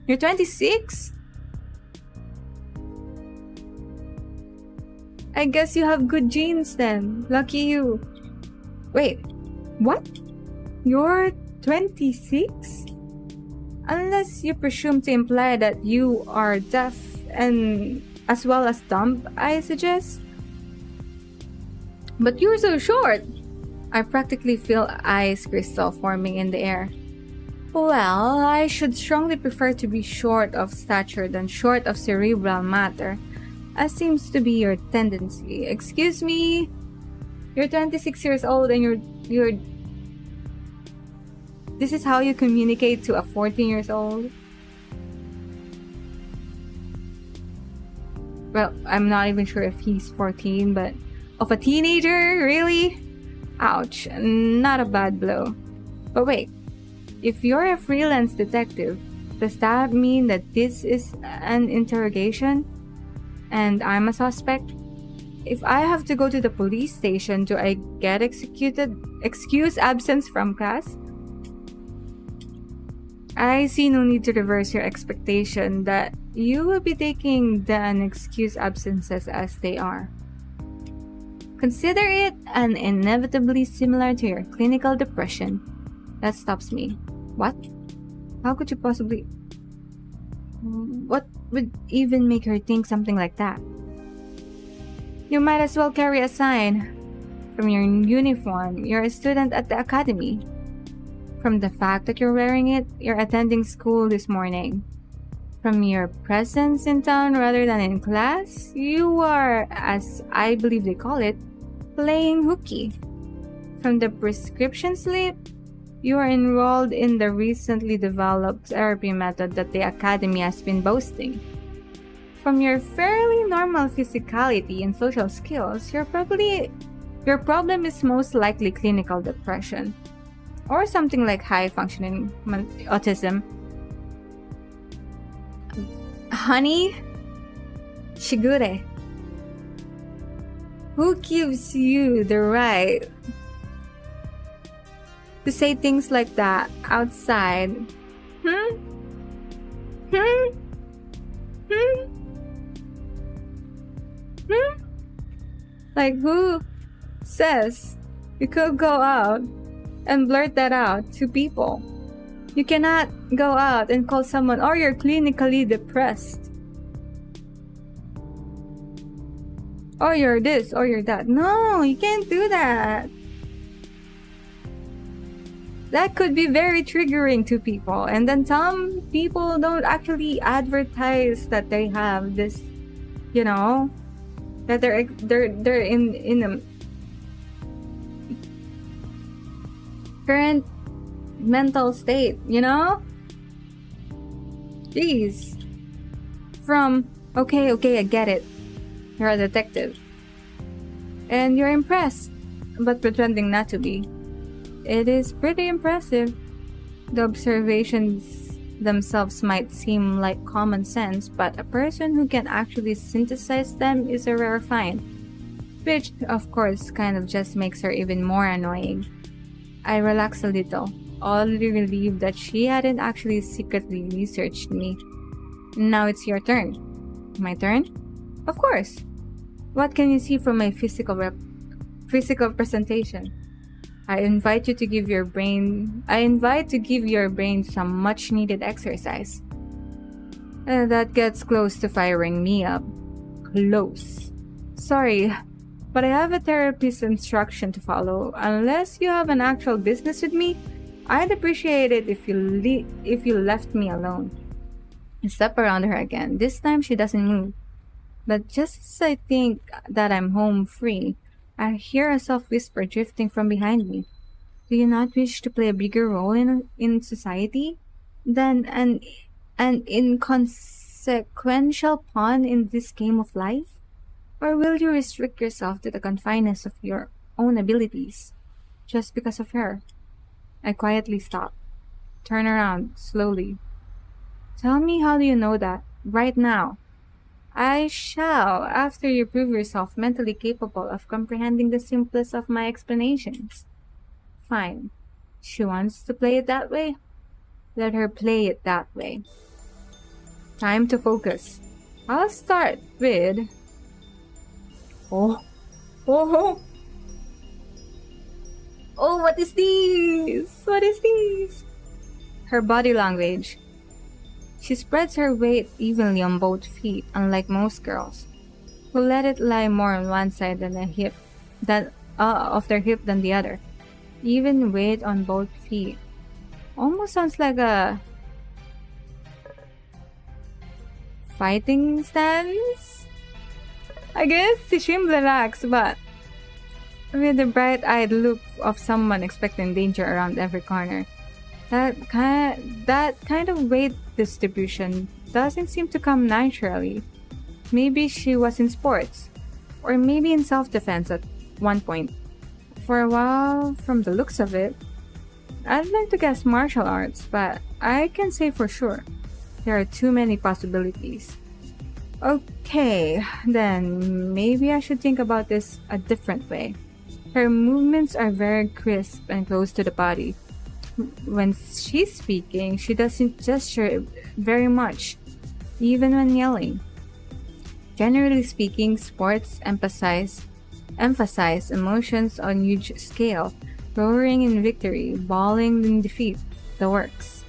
You're 26? I guess you have good genes then. Lucky you. Wait, what? You're 26? Unless you presume to imply that you are deaf and as well as dumb, I suggest. But you're so short. I practically feel ice crystal forming in the air. Well, I should strongly prefer to be short of stature than short of cerebral matter, as seems to be your tendency. Excuse me? You're 26 years old and you're this is how you communicate to a 14 years old? Well, I'm not even sure if he's 14, but of a teenager? Really? Ouch, not a bad blow. But wait, if you're a freelance detective, does that mean that this is an interrogation? And I'm a suspect? If I have to go to the police station, do I get excuse absence from class? I see no need to reverse your expectation that you will be taking the unexcused absences as they are. Consider it an inevitably similar to your clinical depression. That stops me. What? How could you possibly... What would even make her think something like that? You might as well carry a sign. From your uniform, you're a student at the academy. From the fact that you're wearing it, you're attending school this morning. From your presence in town rather than in class, you are, as I believe they call it, playing hooky. From the prescription slip, you are enrolled in the recently developed therapy method that the Academy has been boasting. From your fairly normal physicality and social skills, your problem is most likely clinical depression or something like high functioning autism. Honey, Shigure, who gives you the right to say things like that outside? Hmm? Hmm? Hmm? Hmm? Like, who says you could go out and blurt that out to people? You cannot go out and call someone, "Oh, you're clinically depressed," or "You're this," or "You're that." No, you can't do that. That could be very triggering to people. And then some people don't actually advertise that they have this, that they're in a current mental state, Jeez. From, okay, I get it. You're a detective. And you're impressed, but pretending not to be. It is pretty impressive. The observations themselves might seem like common sense, but a person who can actually synthesize them is a rare find. Which, of course, kind of just makes her even more annoying. I relax a little, oddly relieved that she hadn't actually secretly researched me. Now it's your turn. My turn? Of course. What can you see from my physical presentation? I invite to give your brain some much needed exercise. That gets close to firing me up. Close. Sorry, but I have a therapist's instruction to follow. Unless you have an actual business with me, I'd appreciate it if you left me alone. I step around her again. This time she doesn't move. But just as I think that I'm home free, I hear a soft whisper drifting from behind me. Do you not wish to play a bigger role in society than an inconsequential pawn in this game of life? Or will you restrict yourself to the confines of your own abilities just because of her? I quietly stop. Turn around slowly. Tell me, how do you know that? Right now. I shall, after you prove yourself mentally capable of comprehending the simplest of my explanations. Fine. She wants to play it that way? Let her play it that way. Time to focus. I'll start with... Oh, what is this? What is this? Her body language. She spreads her weight evenly on both feet, unlike most girls, who let it lie more on one side than of their hip than the other. Even weight on both feet. Almost sounds like a fighting stance? I guess she seemed relaxed, but with the bright-eyed look of someone expecting danger around every corner. That kind of weight distribution doesn't seem to come naturally. Maybe she was in sports, or maybe in self-defense at one point. For a while, from the looks of it, I'd like to guess martial arts, but I can't say for sure. There are too many possibilities. Okay, then maybe I should think about this a different way. Her movements are very crisp and close to the body. When she's speaking, she doesn't gesture very much, even when yelling. Generally speaking, sports emphasize emotions on huge scale, roaring in victory, bawling in defeat, the works.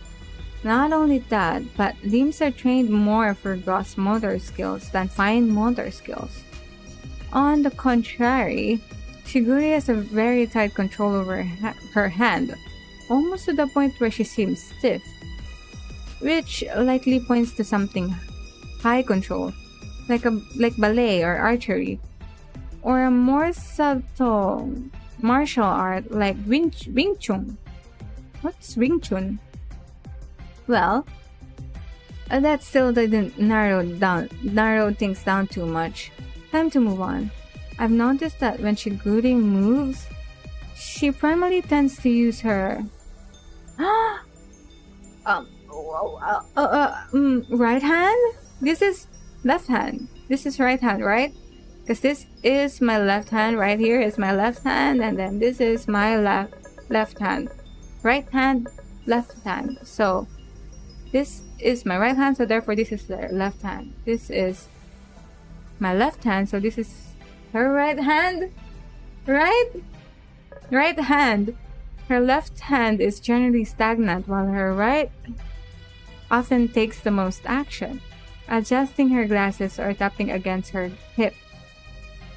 Not only that, but limbs are trained more for gross motor skills than fine motor skills. On the contrary, Shiguri has a very tight control over her hand, almost to the point where she seems stiff, which likely points to something high control, like ballet or archery, or a more subtle martial art like Wing Chun. What's Wing Chun? Well, that still didn't narrow things down too much. Time to move on. I've noticed that when she greeting moves, she primarily tends to use her right hand? This is left hand. This is right hand, right? Because this is my left hand. Right here is my left hand, and then this is my left hand. Right hand, left hand. So this is my right hand, so therefore this is their left hand. This is my left hand, so this is her right hand. Right hand. Her left hand is generally stagnant, while her right often takes the most action, adjusting her glasses or tapping against her hip.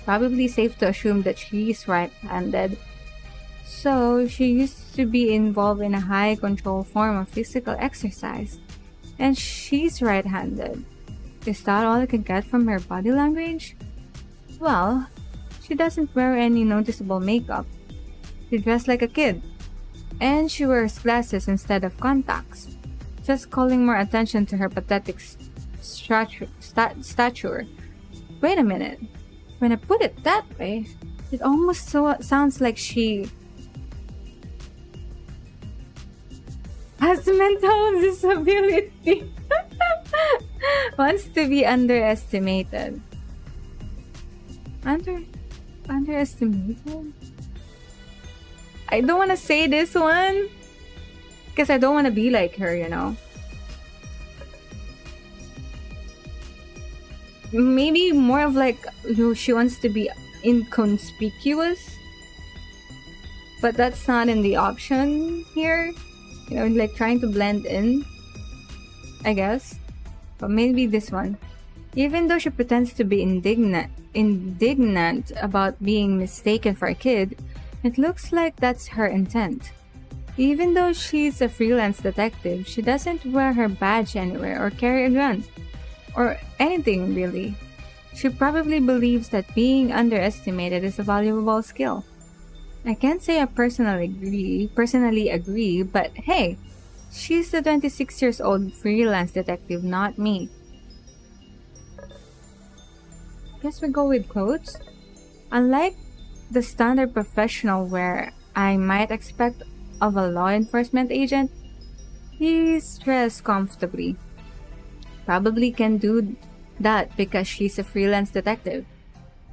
Probably safe to assume that she's right-handed. So she used to be involved in a high-control form of physical exercise, and she's right-handed. Is that all I can get from her body language? Well, she doesn't wear any noticeable makeup. She dresses like a kid, and she wears glasses instead of contacts, just calling more attention to her pathetic stature. Wait a minute. When I put it that way, it almost sounds like she has mental disability. Wants to be underestimated. Underestimated? I don't want to say this one because I don't want to be like her, you know. Maybe more of like she wants to be inconspicuous, but that's not in the option here. You know, like trying to blend in, I guess. But maybe this one. Even though she pretends to be indignant about being mistaken for a kid, it looks like that's her intent. Even though she's a freelance detective, she doesn't wear her badge anywhere or carry a gun. Or anything, really. She probably believes that being underestimated is a valuable skill. I can't say I personally agree, but hey, she's the 26 years old freelance detective, not me. Guess we go with clothes. Unlike the standard professional wear I might expect of a law enforcement agent, he's dressed comfortably. Probably can do that because she's a freelance detective.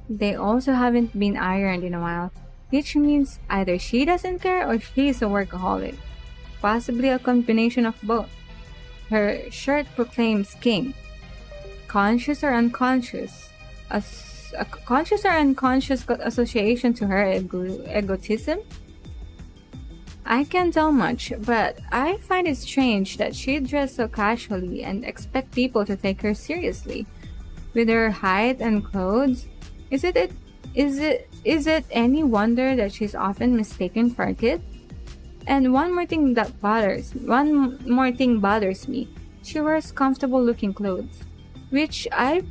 They also haven't been ironed in a while, which means either she doesn't care or she's a workaholic. Possibly a combination of both. Her shirt proclaims king. Conscious or unconscious? A conscious or unconscious association to her egotism? I can't tell much, but I find it strange that she dressed so casually and expect people to take her seriously. With her height and clothes, is it any wonder that she's often mistaken for a kid? And one more thing bothers me. She wears comfortable looking clothes, which I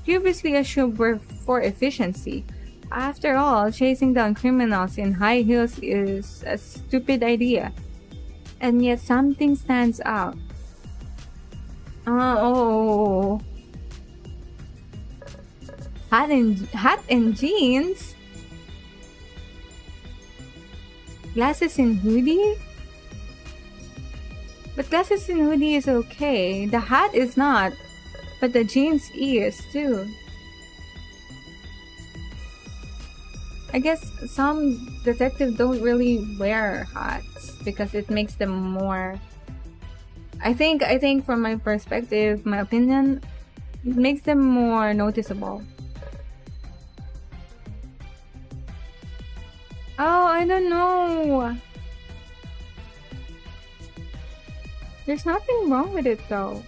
previously assumed were for efficiency. After all, chasing down criminals in high heels is a stupid idea. And yet something stands out. Oh. Hat and jeans? Glasses and hoodie? But glasses and hoodie is okay. The hat is not. But the jeans is too. I guess some detectives don't really wear hats because it makes them more. I think from my perspective, my opinion, it makes them more noticeable. Oh, I don't know. There's nothing wrong with it though.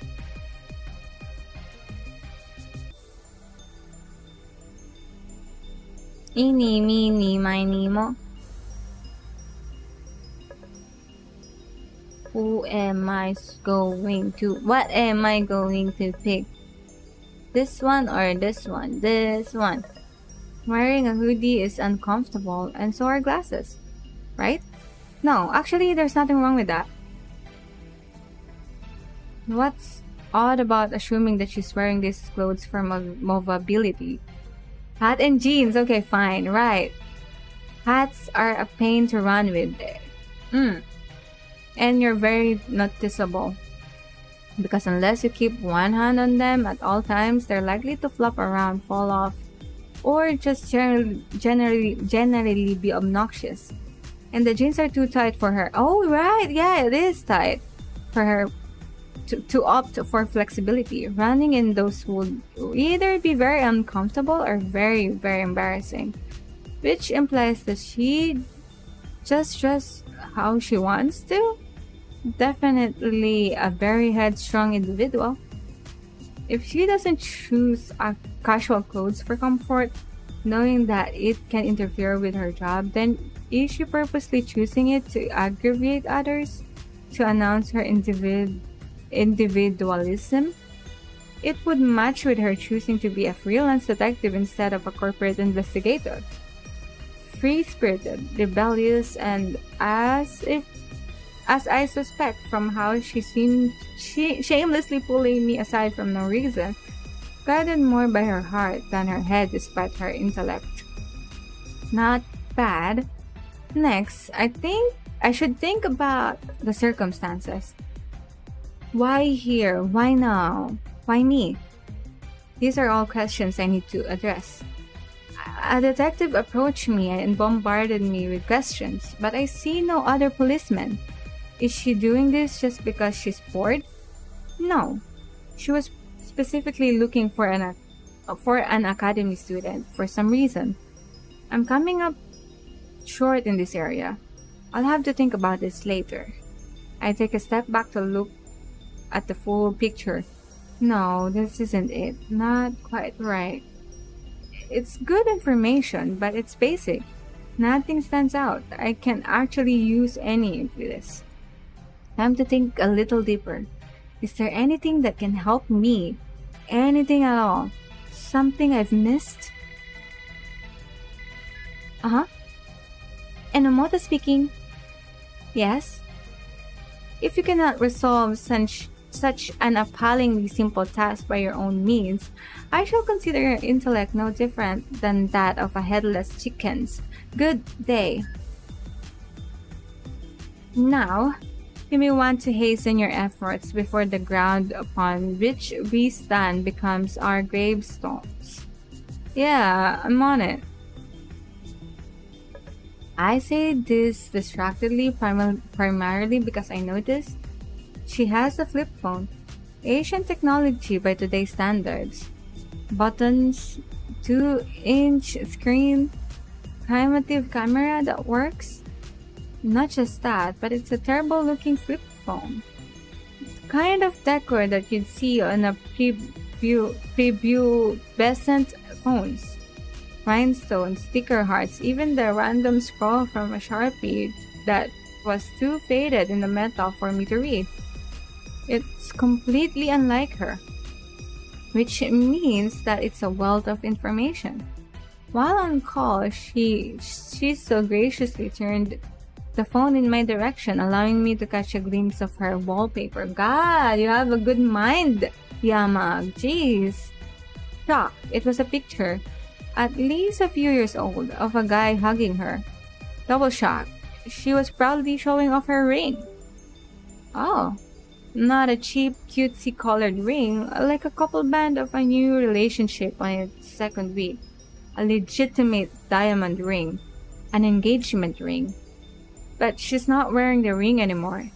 Eeny, meeny, miny, mo. What am I going to pick? This one or this one? This one. Wearing a hoodie is uncomfortable, and so are glasses, right? No, actually, there's nothing wrong with that. What's odd about assuming that she's wearing these clothes for movability? Hat and jeans, okay, fine, right. Hats are a pain to run with. Mm. And you're very noticeable. Because unless you keep one hand on them at all times, they're likely to flop around, fall off, or just generally be obnoxious. And the jeans are too tight for her. Oh, right, yeah, it is tight for her to opt for flexibility. Running in those would either be very uncomfortable or very, very embarrassing, which implies that she just dress how she wants to. Definitely a very headstrong individual. If she doesn't choose casual clothes for comfort, knowing that it can interfere with her job, then is she purposely choosing it to aggravate others? To announce her individualism? It would match with her choosing to be a freelance detective instead of a corporate investigator. Free-spirited, rebellious, and as I suspect from how she seemed shamelessly pulling me aside for no reason, guided more by her heart than her head despite her intellect. Not bad. Next, I think I should think about the circumstances. Why here? Why now? Why me? These are all questions I need to address. A detective approached me and bombarded me with questions, but I see no other policemen. Is she doing this just because she's bored? No. She was specifically looking for an academy student for some reason. I'm coming up short in this area. I'll have to think about this later. I take a step back to look at the full picture. No, this isn't it. Not quite right. It's good information, but it's basic. Nothing stands out. I can actually use any of this. Time to think a little deeper. Is there anything that can help me? Anything at all? Something I've missed? Uh-huh. Enomoto speaking. Yes? If you cannot resolve such an appallingly simple task by your own means, I shall consider your intellect no different than that of a headless chicken's. Good day. Now, you may want to hasten your efforts before the ground upon which we stand becomes our gravestones. Yeah, I'm on it. I say this distractedly primarily because I noticed she has a flip phone. Asian technology by today's standards. Buttons, 2-inch screen, primitive camera that works. Not just that, but it's a terrible looking flip phone. Kind of decor that you'd see on a prepubescent phones. Rhinestones, sticker hearts, even the random scroll from a Sharpie that was too faded in the metal for me to read. It's completely unlike her, which means that it's a wealth of information. While on call, she so graciously turned the phone in my direction, allowing me to catch a glimpse of her wallpaper. God, you have a good mind, Yamag. Jeez. Shock. It was a picture, at least a few years old, of a guy hugging her. Double shock. She was proudly showing off her ring. Oh, not a cheap, cutesy colored ring, like a couple band of a new relationship on its second week. A legitimate diamond ring. An engagement ring. But she's not wearing the ring anymore.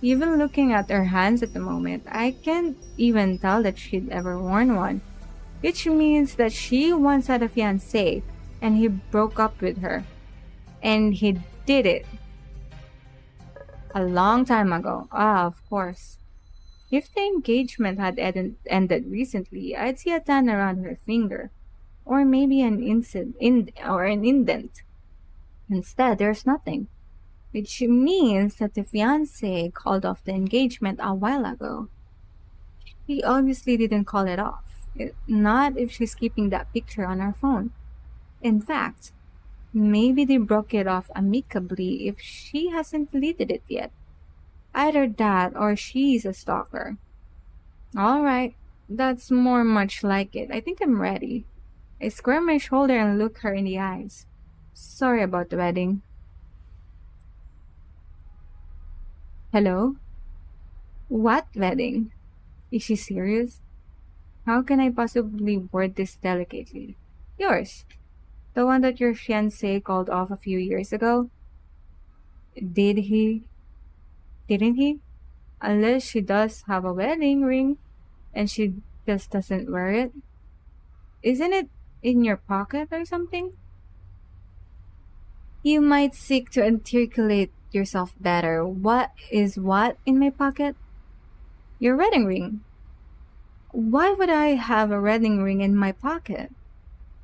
Even looking at her hands at the moment, I can't even tell that she'd ever worn one. Which means that she once had a fiancé, and he broke up with her. And he did it. A long time ago. Ah, of course. If the engagement had ended recently, I'd see a tan around her finger. Or maybe an indent. Instead, there's nothing. Which means that the fiancé called off the engagement a while ago. He obviously didn't call it off. Not if she's keeping that picture on her phone. In fact, maybe they broke it off amicably if she hasn't deleted it yet. Either that or she's a stalker. Alright, that's more much like it. I think I'm ready. I square my shoulder and look her in the eyes. Sorry about the wedding. Hello? What wedding? Is she serious? How can I possibly word this delicately? Yours. The one that your fiancé called off a few years ago? Did he? Didn't he? Unless she does have a wedding ring and she just doesn't wear it. Isn't it in your pocket or something? You might seek to articulate yourself better. What is what in my pocket? Your wedding ring. Why would I have a wedding ring in my pocket?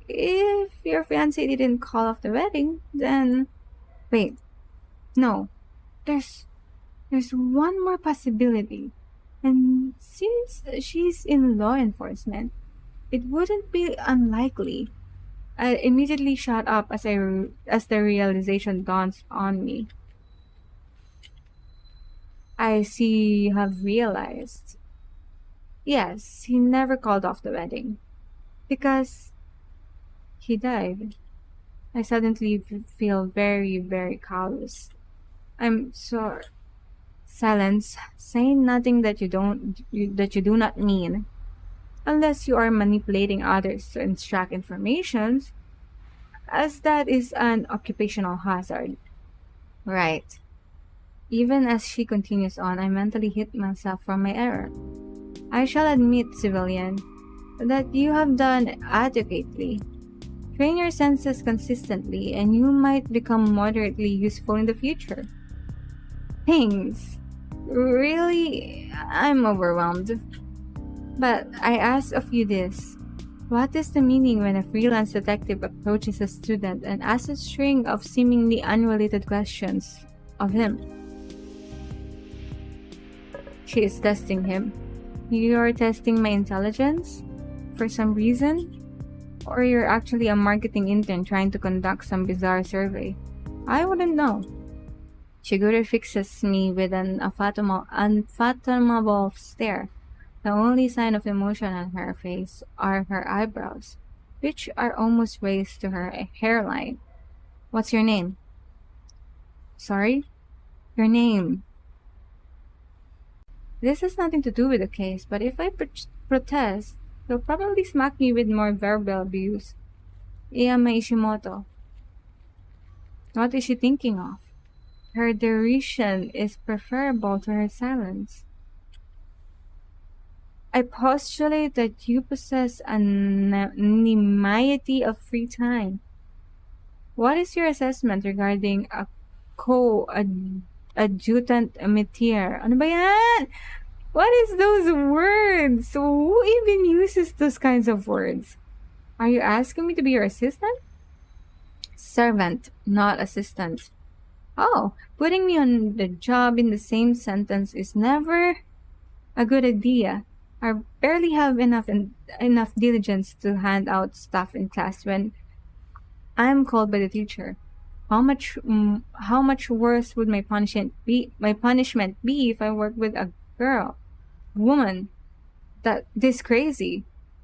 If your fiancé didn't call off the wedding, then wait. No. There's there's one more possibility. And since she's in law enforcement, it wouldn't be unlikely. I immediately shut up as the realization dawns on me. I see you have realized. Yes, he never called off the wedding. Because he died. I suddenly feel very, very callous. I'm sorry. Silence, saying nothing that that you do not mean, unless you are manipulating others to extract information, as that is an occupational hazard. Right. Even as she continues on, I mentally hit myself for my error. I shall admit, civilian, that you have done adequately. Train your senses consistently, and you might become moderately useful in the future. Thanks. Really, I'm overwhelmed. But I ask of you this. What is the meaning when a freelance detective approaches a student and asks a string of seemingly unrelated questions of him? She is testing him. You're testing my intelligence? For some reason? Or you're actually a marketing intern trying to conduct some bizarre survey? I wouldn't know. Shigure fixes me with an unfathomable stare. The only sign of emotion on her face are her eyebrows, which are almost raised to her hairline. What's your name? Sorry? Your name. This has nothing to do with the case, but if I protest, he'll probably smack me with more verbal abuse. Iyama Ishimoto. What is she thinking of? Her derision is preferable to her silence. I postulate that you possess anonymity of free time. What is your assessment regarding a co-adjutant métier? Ano ba yan? What is those words? Who even uses those kinds of words? Are you asking me to be your assistant? Servant, not assistant. Oh, putting me on the job in the same sentence is never a good idea. I barely have enough diligence to hand out stuff in class when I'm called by the teacher. How much worse would my punishment be? My punishment be if I worked with a girl, woman, that this crazy,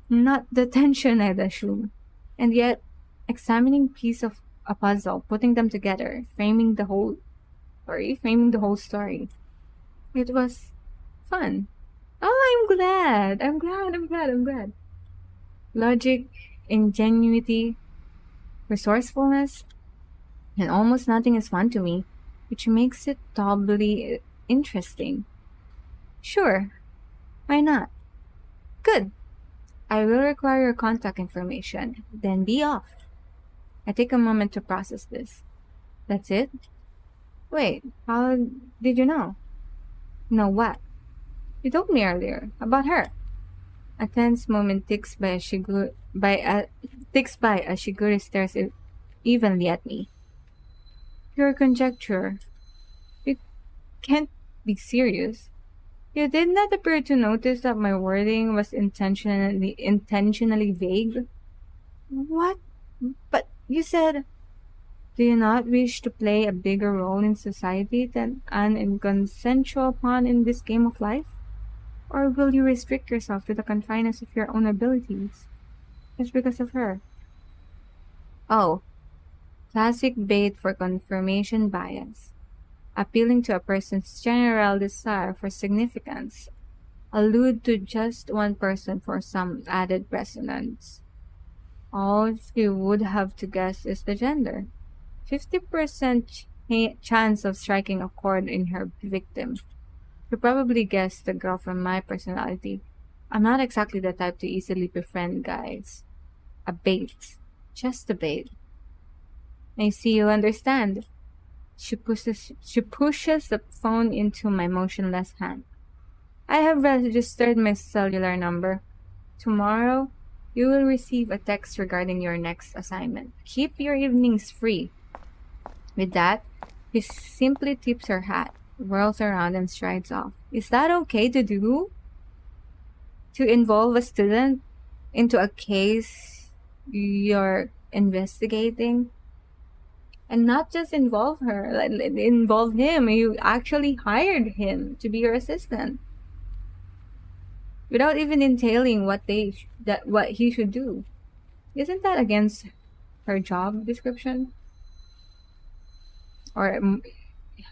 not the tension I'd assume, and yet examining piece of a puzzle, putting them together, framing the whole story. It was fun. Oh, I'm glad. I'm glad. Logic, ingenuity, resourcefulness, and almost nothing is fun to me, which makes it doubly interesting. Sure, why not? Good. I will require your contact information. Then be off. I take a moment to process this. That's it? Wait, how did you know? Know what? You told me earlier about her. A tense moment ticks by as Shigure stares evenly at me. Pure conjecture. You can't be serious. You did not appear to notice that my wording was intentionally vague. What? But You said, do you not wish to play a bigger role in society than an inconsensual pawn in this game of life? Or will you restrict yourself to the confines of your own abilities just because of her? Oh, classic bait for confirmation bias. Appealing to a person's general desire for significance. Allude to just one person for some added resonance. All you would have to guess is the gender. 50% chance of striking a chord in her victim. You probably guessed the girl from my personality. I'm not exactly the type to easily befriend guys. A bait. Just a bait. I see you understand. She pushes the phone into my motionless hand. I have registered my cellular number. Tomorrow, you will receive a text regarding your next assignment. Keep your evenings free. With that, she simply tips her hat, whirls around, and strides off. Is that okay to do? To involve a student into a case you're investigating? And not just involve her, involve him. You actually hired him to be your assistant without even entailing what he should do. Isn't that against her job description or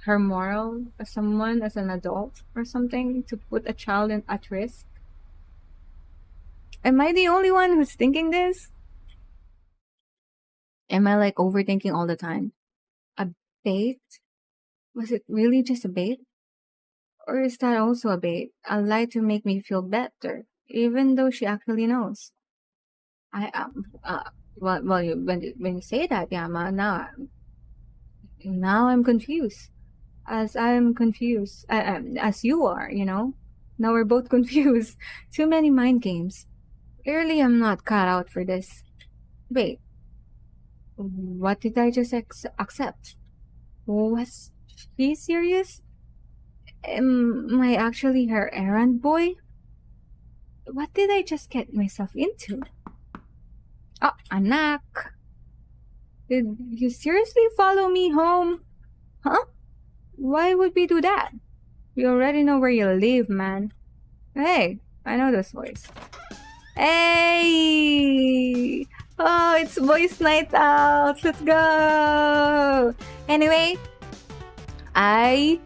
her moral as someone, as an adult or something, to put a child at risk? Am I the only one who's thinking this? Am I like overthinking all the time? A bait? Was it really just a bait? Or is that also a bait? A lie to make me feel better, even though she actually knows. I well, when you say that, yeah, now I'm confused. As I'm confused, as you are, you know. Now we're both confused. Too many mind games. Clearly, I'm not cut out for this. Wait, what did I just accept? Was she serious? Am I actually her errand boy? What did I just get myself into? Oh, anak. Did you seriously follow me home? Huh? Why would we do that? We already know where you live, man. Hey, I know this voice. Hey! Oh, it's boys' night out. Let's go! Anyway, I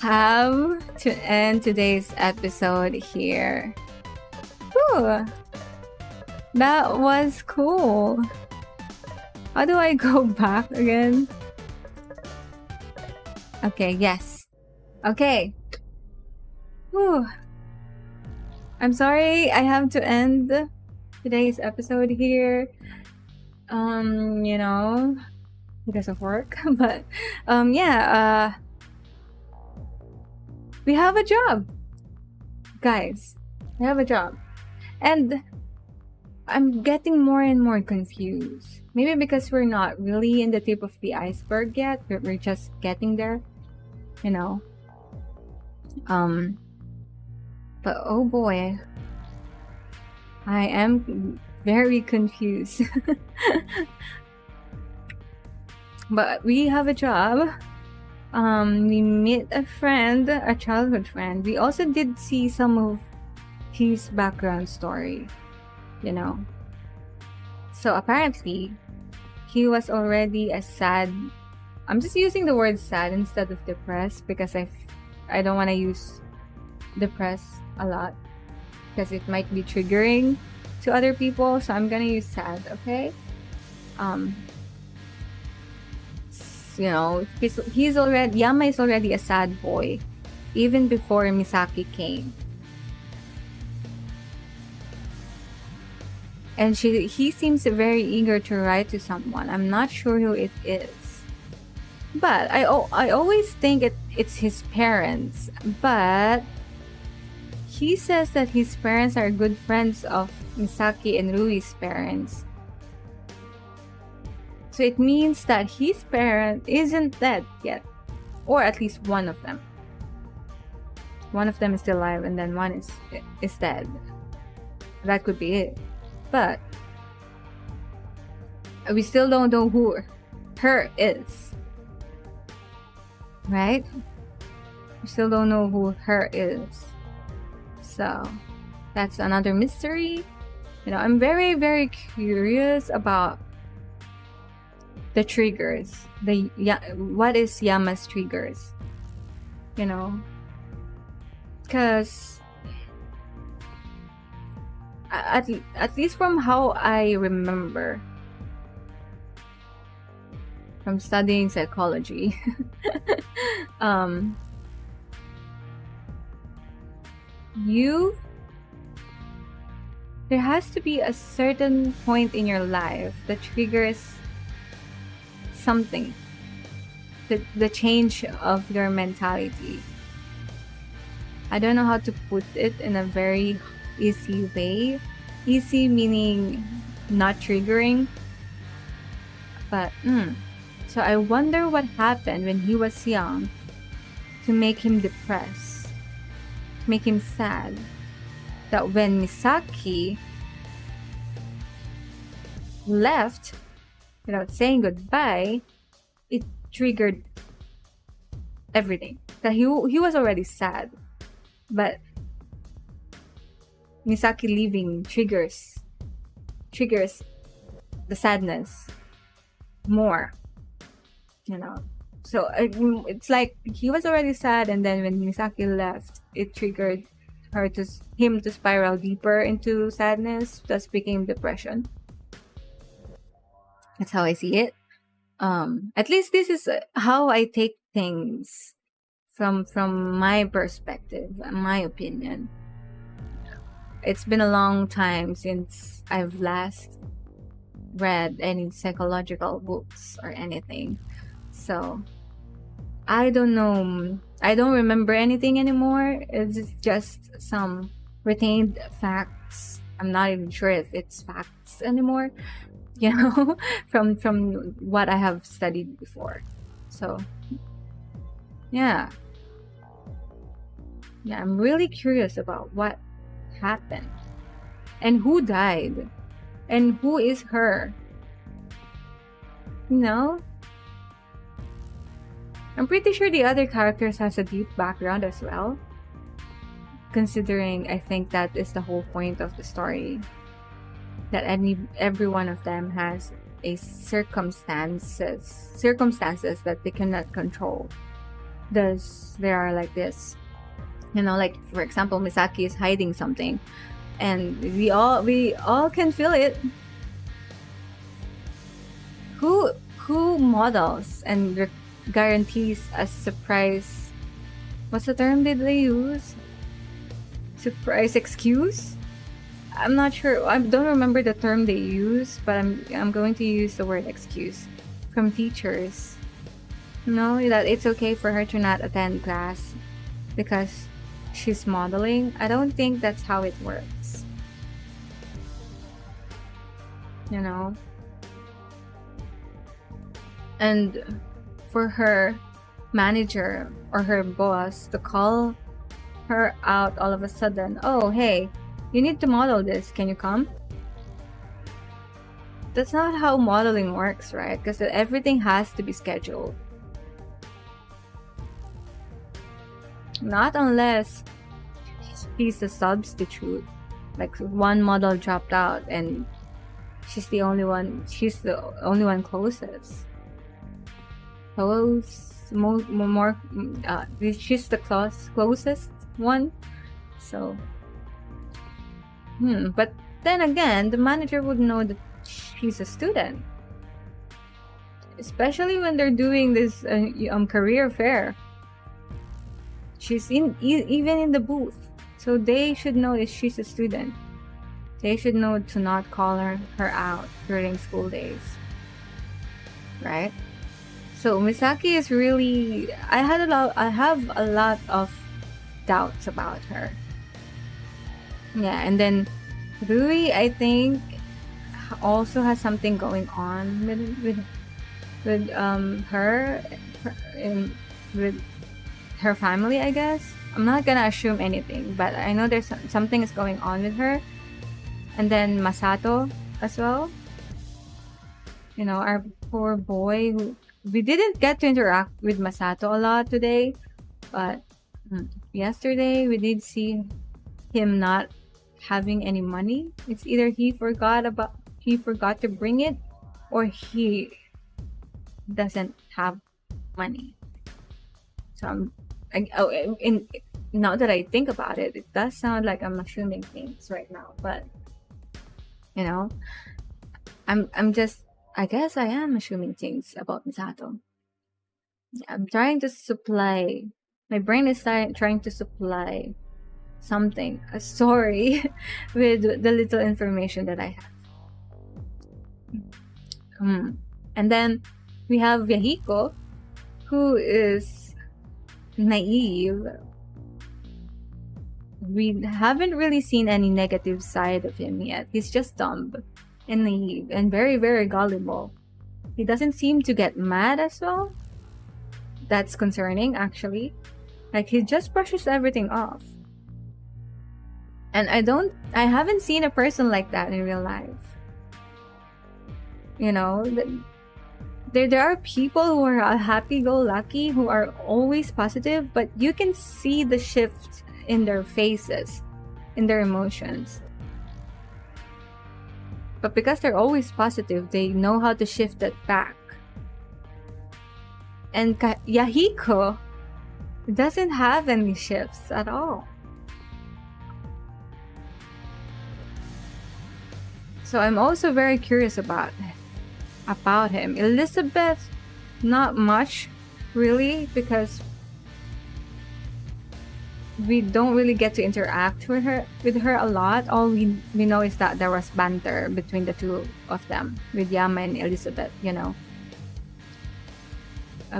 have to end today's episode here. Whew. That was cool. How do I go back again? Okay, yes. Okay. Whew. I'm sorry I have to end today's episode here. You know, because of work. But yeah, we have a job. Guys, we have a job. And I'm getting more and more confused. Maybe because we're not really in the tip of the iceberg yet. We're just getting there, you know. But oh boy, I am very confused. But we have a job. We meet a friend, a childhood friend. We also did see some of his background story, you know. So apparently, he was already a sad. I'm just using the word sad instead of depressed because I don't want to use depressed a lot because it might be triggering to other people. So I'm gonna use sad, okay? You know, he's already Yama is already a sad boy, even before Misaki came. And he seems very eager to write to someone. I'm not sure who it is. But I always think it's his parents. But he says that his parents are good friends of Misaki and Rui's parents. So it means that his parent isn't dead yet. Or at least one of them. One of them is still alive and then one is dead. That could be it. But We still don't know who her is, right? We still don't know who her is. So that's another mystery. I'm very, very curious about the triggers. What is Yama's triggers? Because at least from how I remember from studying psychology, there has to be a certain point in your life that triggers something, the change of your mentality. I don't know how to put it in a very easy way. Easy meaning not triggering. But, so I wonder what happened when he was young to make him depressed, make him sad. That when Misaki left without saying goodbye, it triggered everything. That he was already sad, but Misaki leaving triggers the sadness more. So it's like he was already sad, and then when Misaki left, it triggered him to spiral deeper into sadness, thus became depression. That's how I see it. At least this is how I take things from my perspective, my opinion. It's been a long time since I've last read any psychological books or anything, so I don't know. I don't remember anything anymore. It's just some retained facts. I'm not even sure if it's facts anymore, from what I have studied before. So, yeah, I'm really curious about what happened and who died and who is her. I'm pretty sure the other characters has a deep background as well, considering I think that is the whole point of the story, that every one of them has a circumstances that they cannot control. Thus they are like this, like for example, Misaki is hiding something, and we all can feel it. Who models and guarantees a surprise? What's the term did they use? Surprise excuse? I'm not sure. I don't remember the term they use, but I'm going to use the word excuse from teachers. That it's okay for her to not attend class because she's modeling. I don't think that's how it works. And for her manager or her boss to call her out all of a sudden, oh hey, you need to model this, can you come? That's not how modeling works, right? Because everything has to be scheduled. Not unless she's a substitute, like one model dropped out and she's the only one closest. She's the closest one. So but then again, the manager would know that she's a student, especially when they're doing this career fair. She's even in the booth, so they should know that she's a student. They should know to not call her out during school days, right? So Misaki is really, I have a lot of doubts about her. Yeah, and then Rui, I think, also has something going on with her with her family, I guess. I'm not gonna assume anything, but I know there's something is going on with her. And then Masato as well. Our poor boy who we didn't get to interact with Masato a lot today, but yesterday we did see him not having any money. It's either he forgot to bring it, or he doesn't have money. So now that I think about it, it does sound like I'm assuming things right now, but you know, I'm just, I guess I am assuming things about Misato. I'm trying to supply, my brain is trying to supply something, a story, with the little information that I have. And then we have Yahiko, who is naive. We haven't really seen any negative side of him yet. He's just dumb and naive and very, very gullible. He doesn't seem to get mad as well. That's concerning, actually. Like, he just brushes everything off. And I haven't seen a person like that in real life. There are people who are happy-go-lucky, who are always positive, but you can see the shift in their faces, in their emotions. But because they're always positive, they know how to shift it back. And Yahiko doesn't have any shifts at all. So I'm also very curious about him. Elizabeth, not much, really, because we don't really get to interact with her a lot. All we know is that there was banter between the two of them, with Yama and Elizabeth,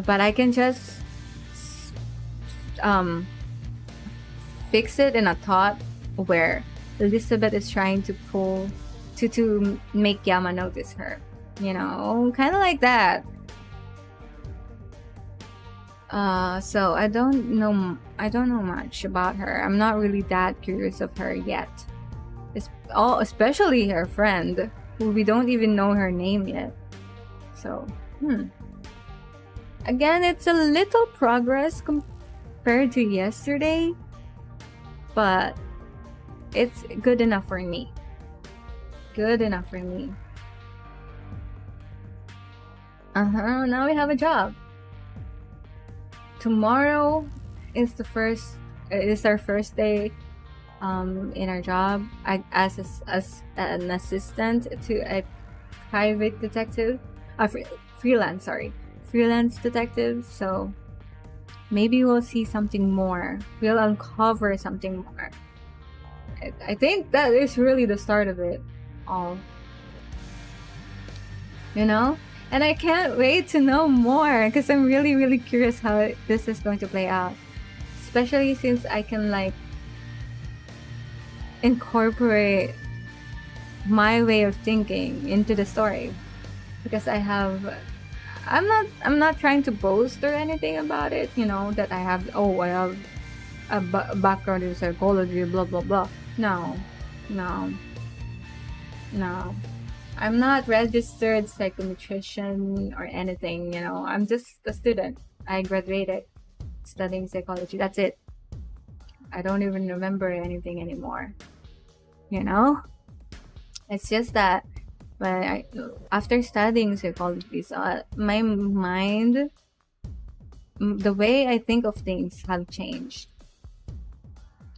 But I can just fix it in a thought where Elizabeth is trying to to make Yama notice her. Kind of like that. So I don't know much about her. I'm not really that curious of her yet. Especially her friend, who we don't even know her name yet. So, Again, it's a little progress compared to yesterday, but it's good enough for me. Now we have a job. Tomorrow is our first day in our job as an assistant to a private detective, freelance detective. So maybe we'll see something more. We'll uncover something more. I think that is really the start of it all. And I can't wait to know more, because I'm really, really curious how this is going to play out. Especially since I can incorporate my way of thinking into the story. Because I'm not trying to boast or anything about it, that I have a background in psychology, blah, blah, blah. No. I'm not registered psychometrician or anything, I'm just a student. I graduated studying psychology. That's it. I don't even remember anything anymore. It's just that after studying psychology, my mind, the way I think of things have changed.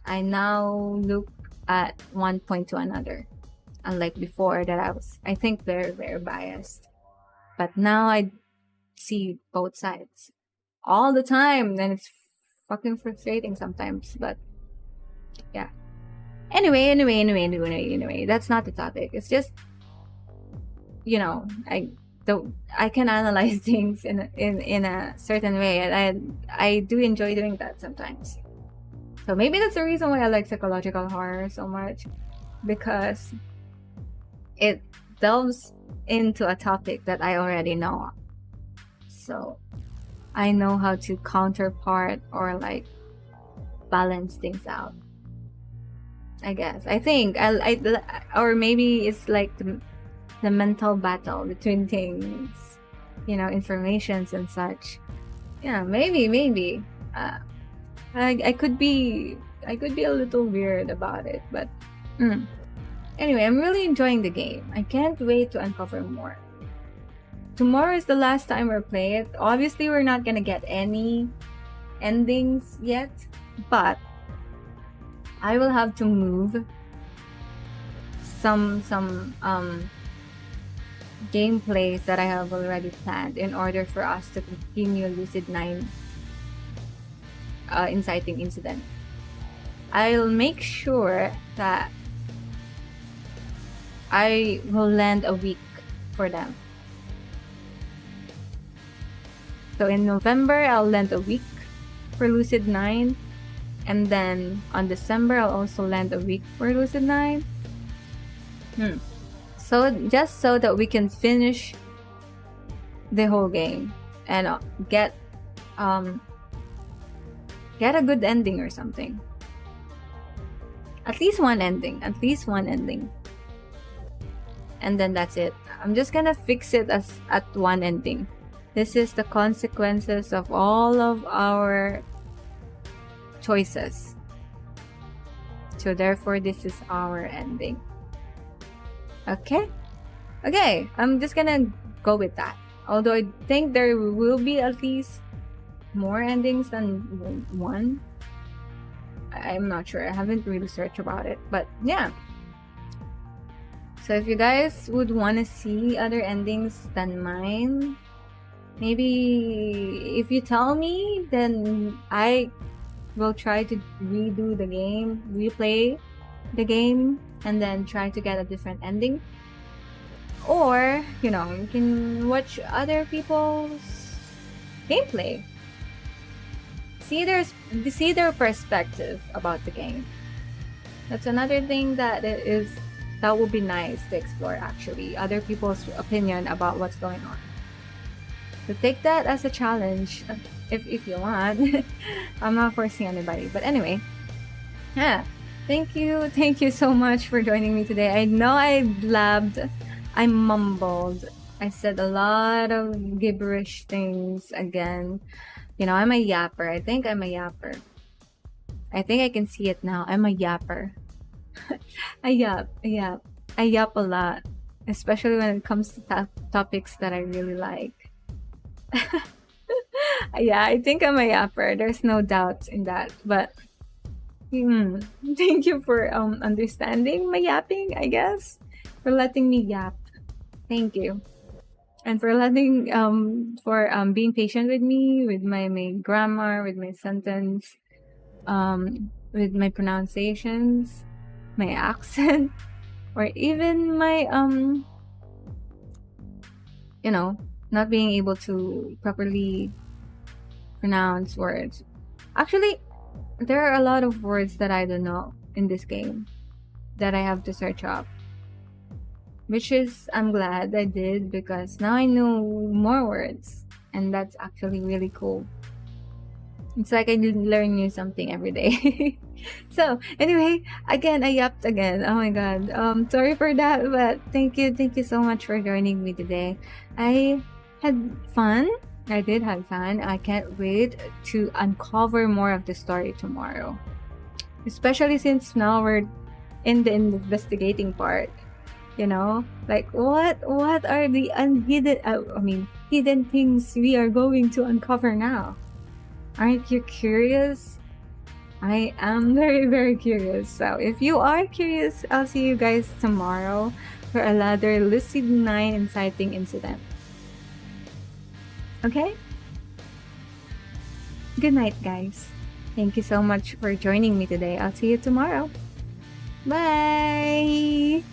I now look at one point to another. Unlike before, that I think, very, very biased. But now I see both sides all the time, and it's fucking frustrating sometimes. But yeah. Anyway, that's not the topic. It's just, I can analyze things in a certain way, and I do enjoy doing that sometimes. So maybe that's the reason why I like psychological horror so much, because it delves into a topic that I already know. So I know how to counterpart or balance things out. I guess. I think or maybe it's the mental battle between things, informations and such. Yeah, maybe. I could be a little weird about it, but anyway, I'm really enjoying the game. I can't wait to uncover more. Tomorrow is the last time we'll play it. Obviously, we're not gonna get any endings yet, but I will have to move some gameplays that I have already planned in order for us to continue Lucid9 Inciting Incident. I'll make sure that I will land a week for them. So in November, I'll land a week for Lucid9. And then on December, I'll also land a week for Lucid9. So just so that we can finish the whole game and get a good ending or something. At least one ending. And then that's it. I'm just gonna fix it at one ending. This is the consequences of all of our choices. So therefore, this is our ending. Okay, I'm just gonna go with that. Although I think there will be at least more endings than one. I'm not sure. I haven't really searched about it, but yeah. So if you guys would want to see other endings than mine, maybe if you tell me, then I will try to redo the game, replay the game, and then try to get a different ending. Or, you can watch other people's gameplay. See their perspective about the game. That's another thing that would be nice to explore, actually. Other people's opinion about what's going on. So take that as a challenge if you want. I'm not forcing anybody. But anyway, yeah. Thank you so much for joining me today. I know I blabbed, I mumbled, I said a lot of gibberish things again. I'm a yapper. I think I'm a yapper. I think I can see it now. I'm a yapper. I yap a lot, especially when it comes to topics that I really like. Yeah, I think I'm a yapper. There's no doubt in that. But thank you for understanding my yapping, I guess. For letting me yap. Thank you. And for being patient with me, with my grammar, with my sentence, with my pronunciations, my accent, or even my not being able to properly pronounce words. Actually, there are a lot of words that I don't know in this game that I have to search up. Which is, I'm glad I did, because now I know more words. And that's actually really cool. It's like I learn new something every day. So, anyway, again, I yapped again. Oh my god. Sorry for that, but thank you so much for joining me today. I had fun. I did have fun. I can't wait to uncover more of the story tomorrow. Especially since now we're in the investigating part. Like what are the hidden things we are going to uncover now? Aren't you curious? I am very, very curious. So if you are curious, I'll see you guys tomorrow for another Lucid9 Inciting Incident. Okay? Good night, guys. Thank you so much for joining me today. I'll see you tomorrow. Bye!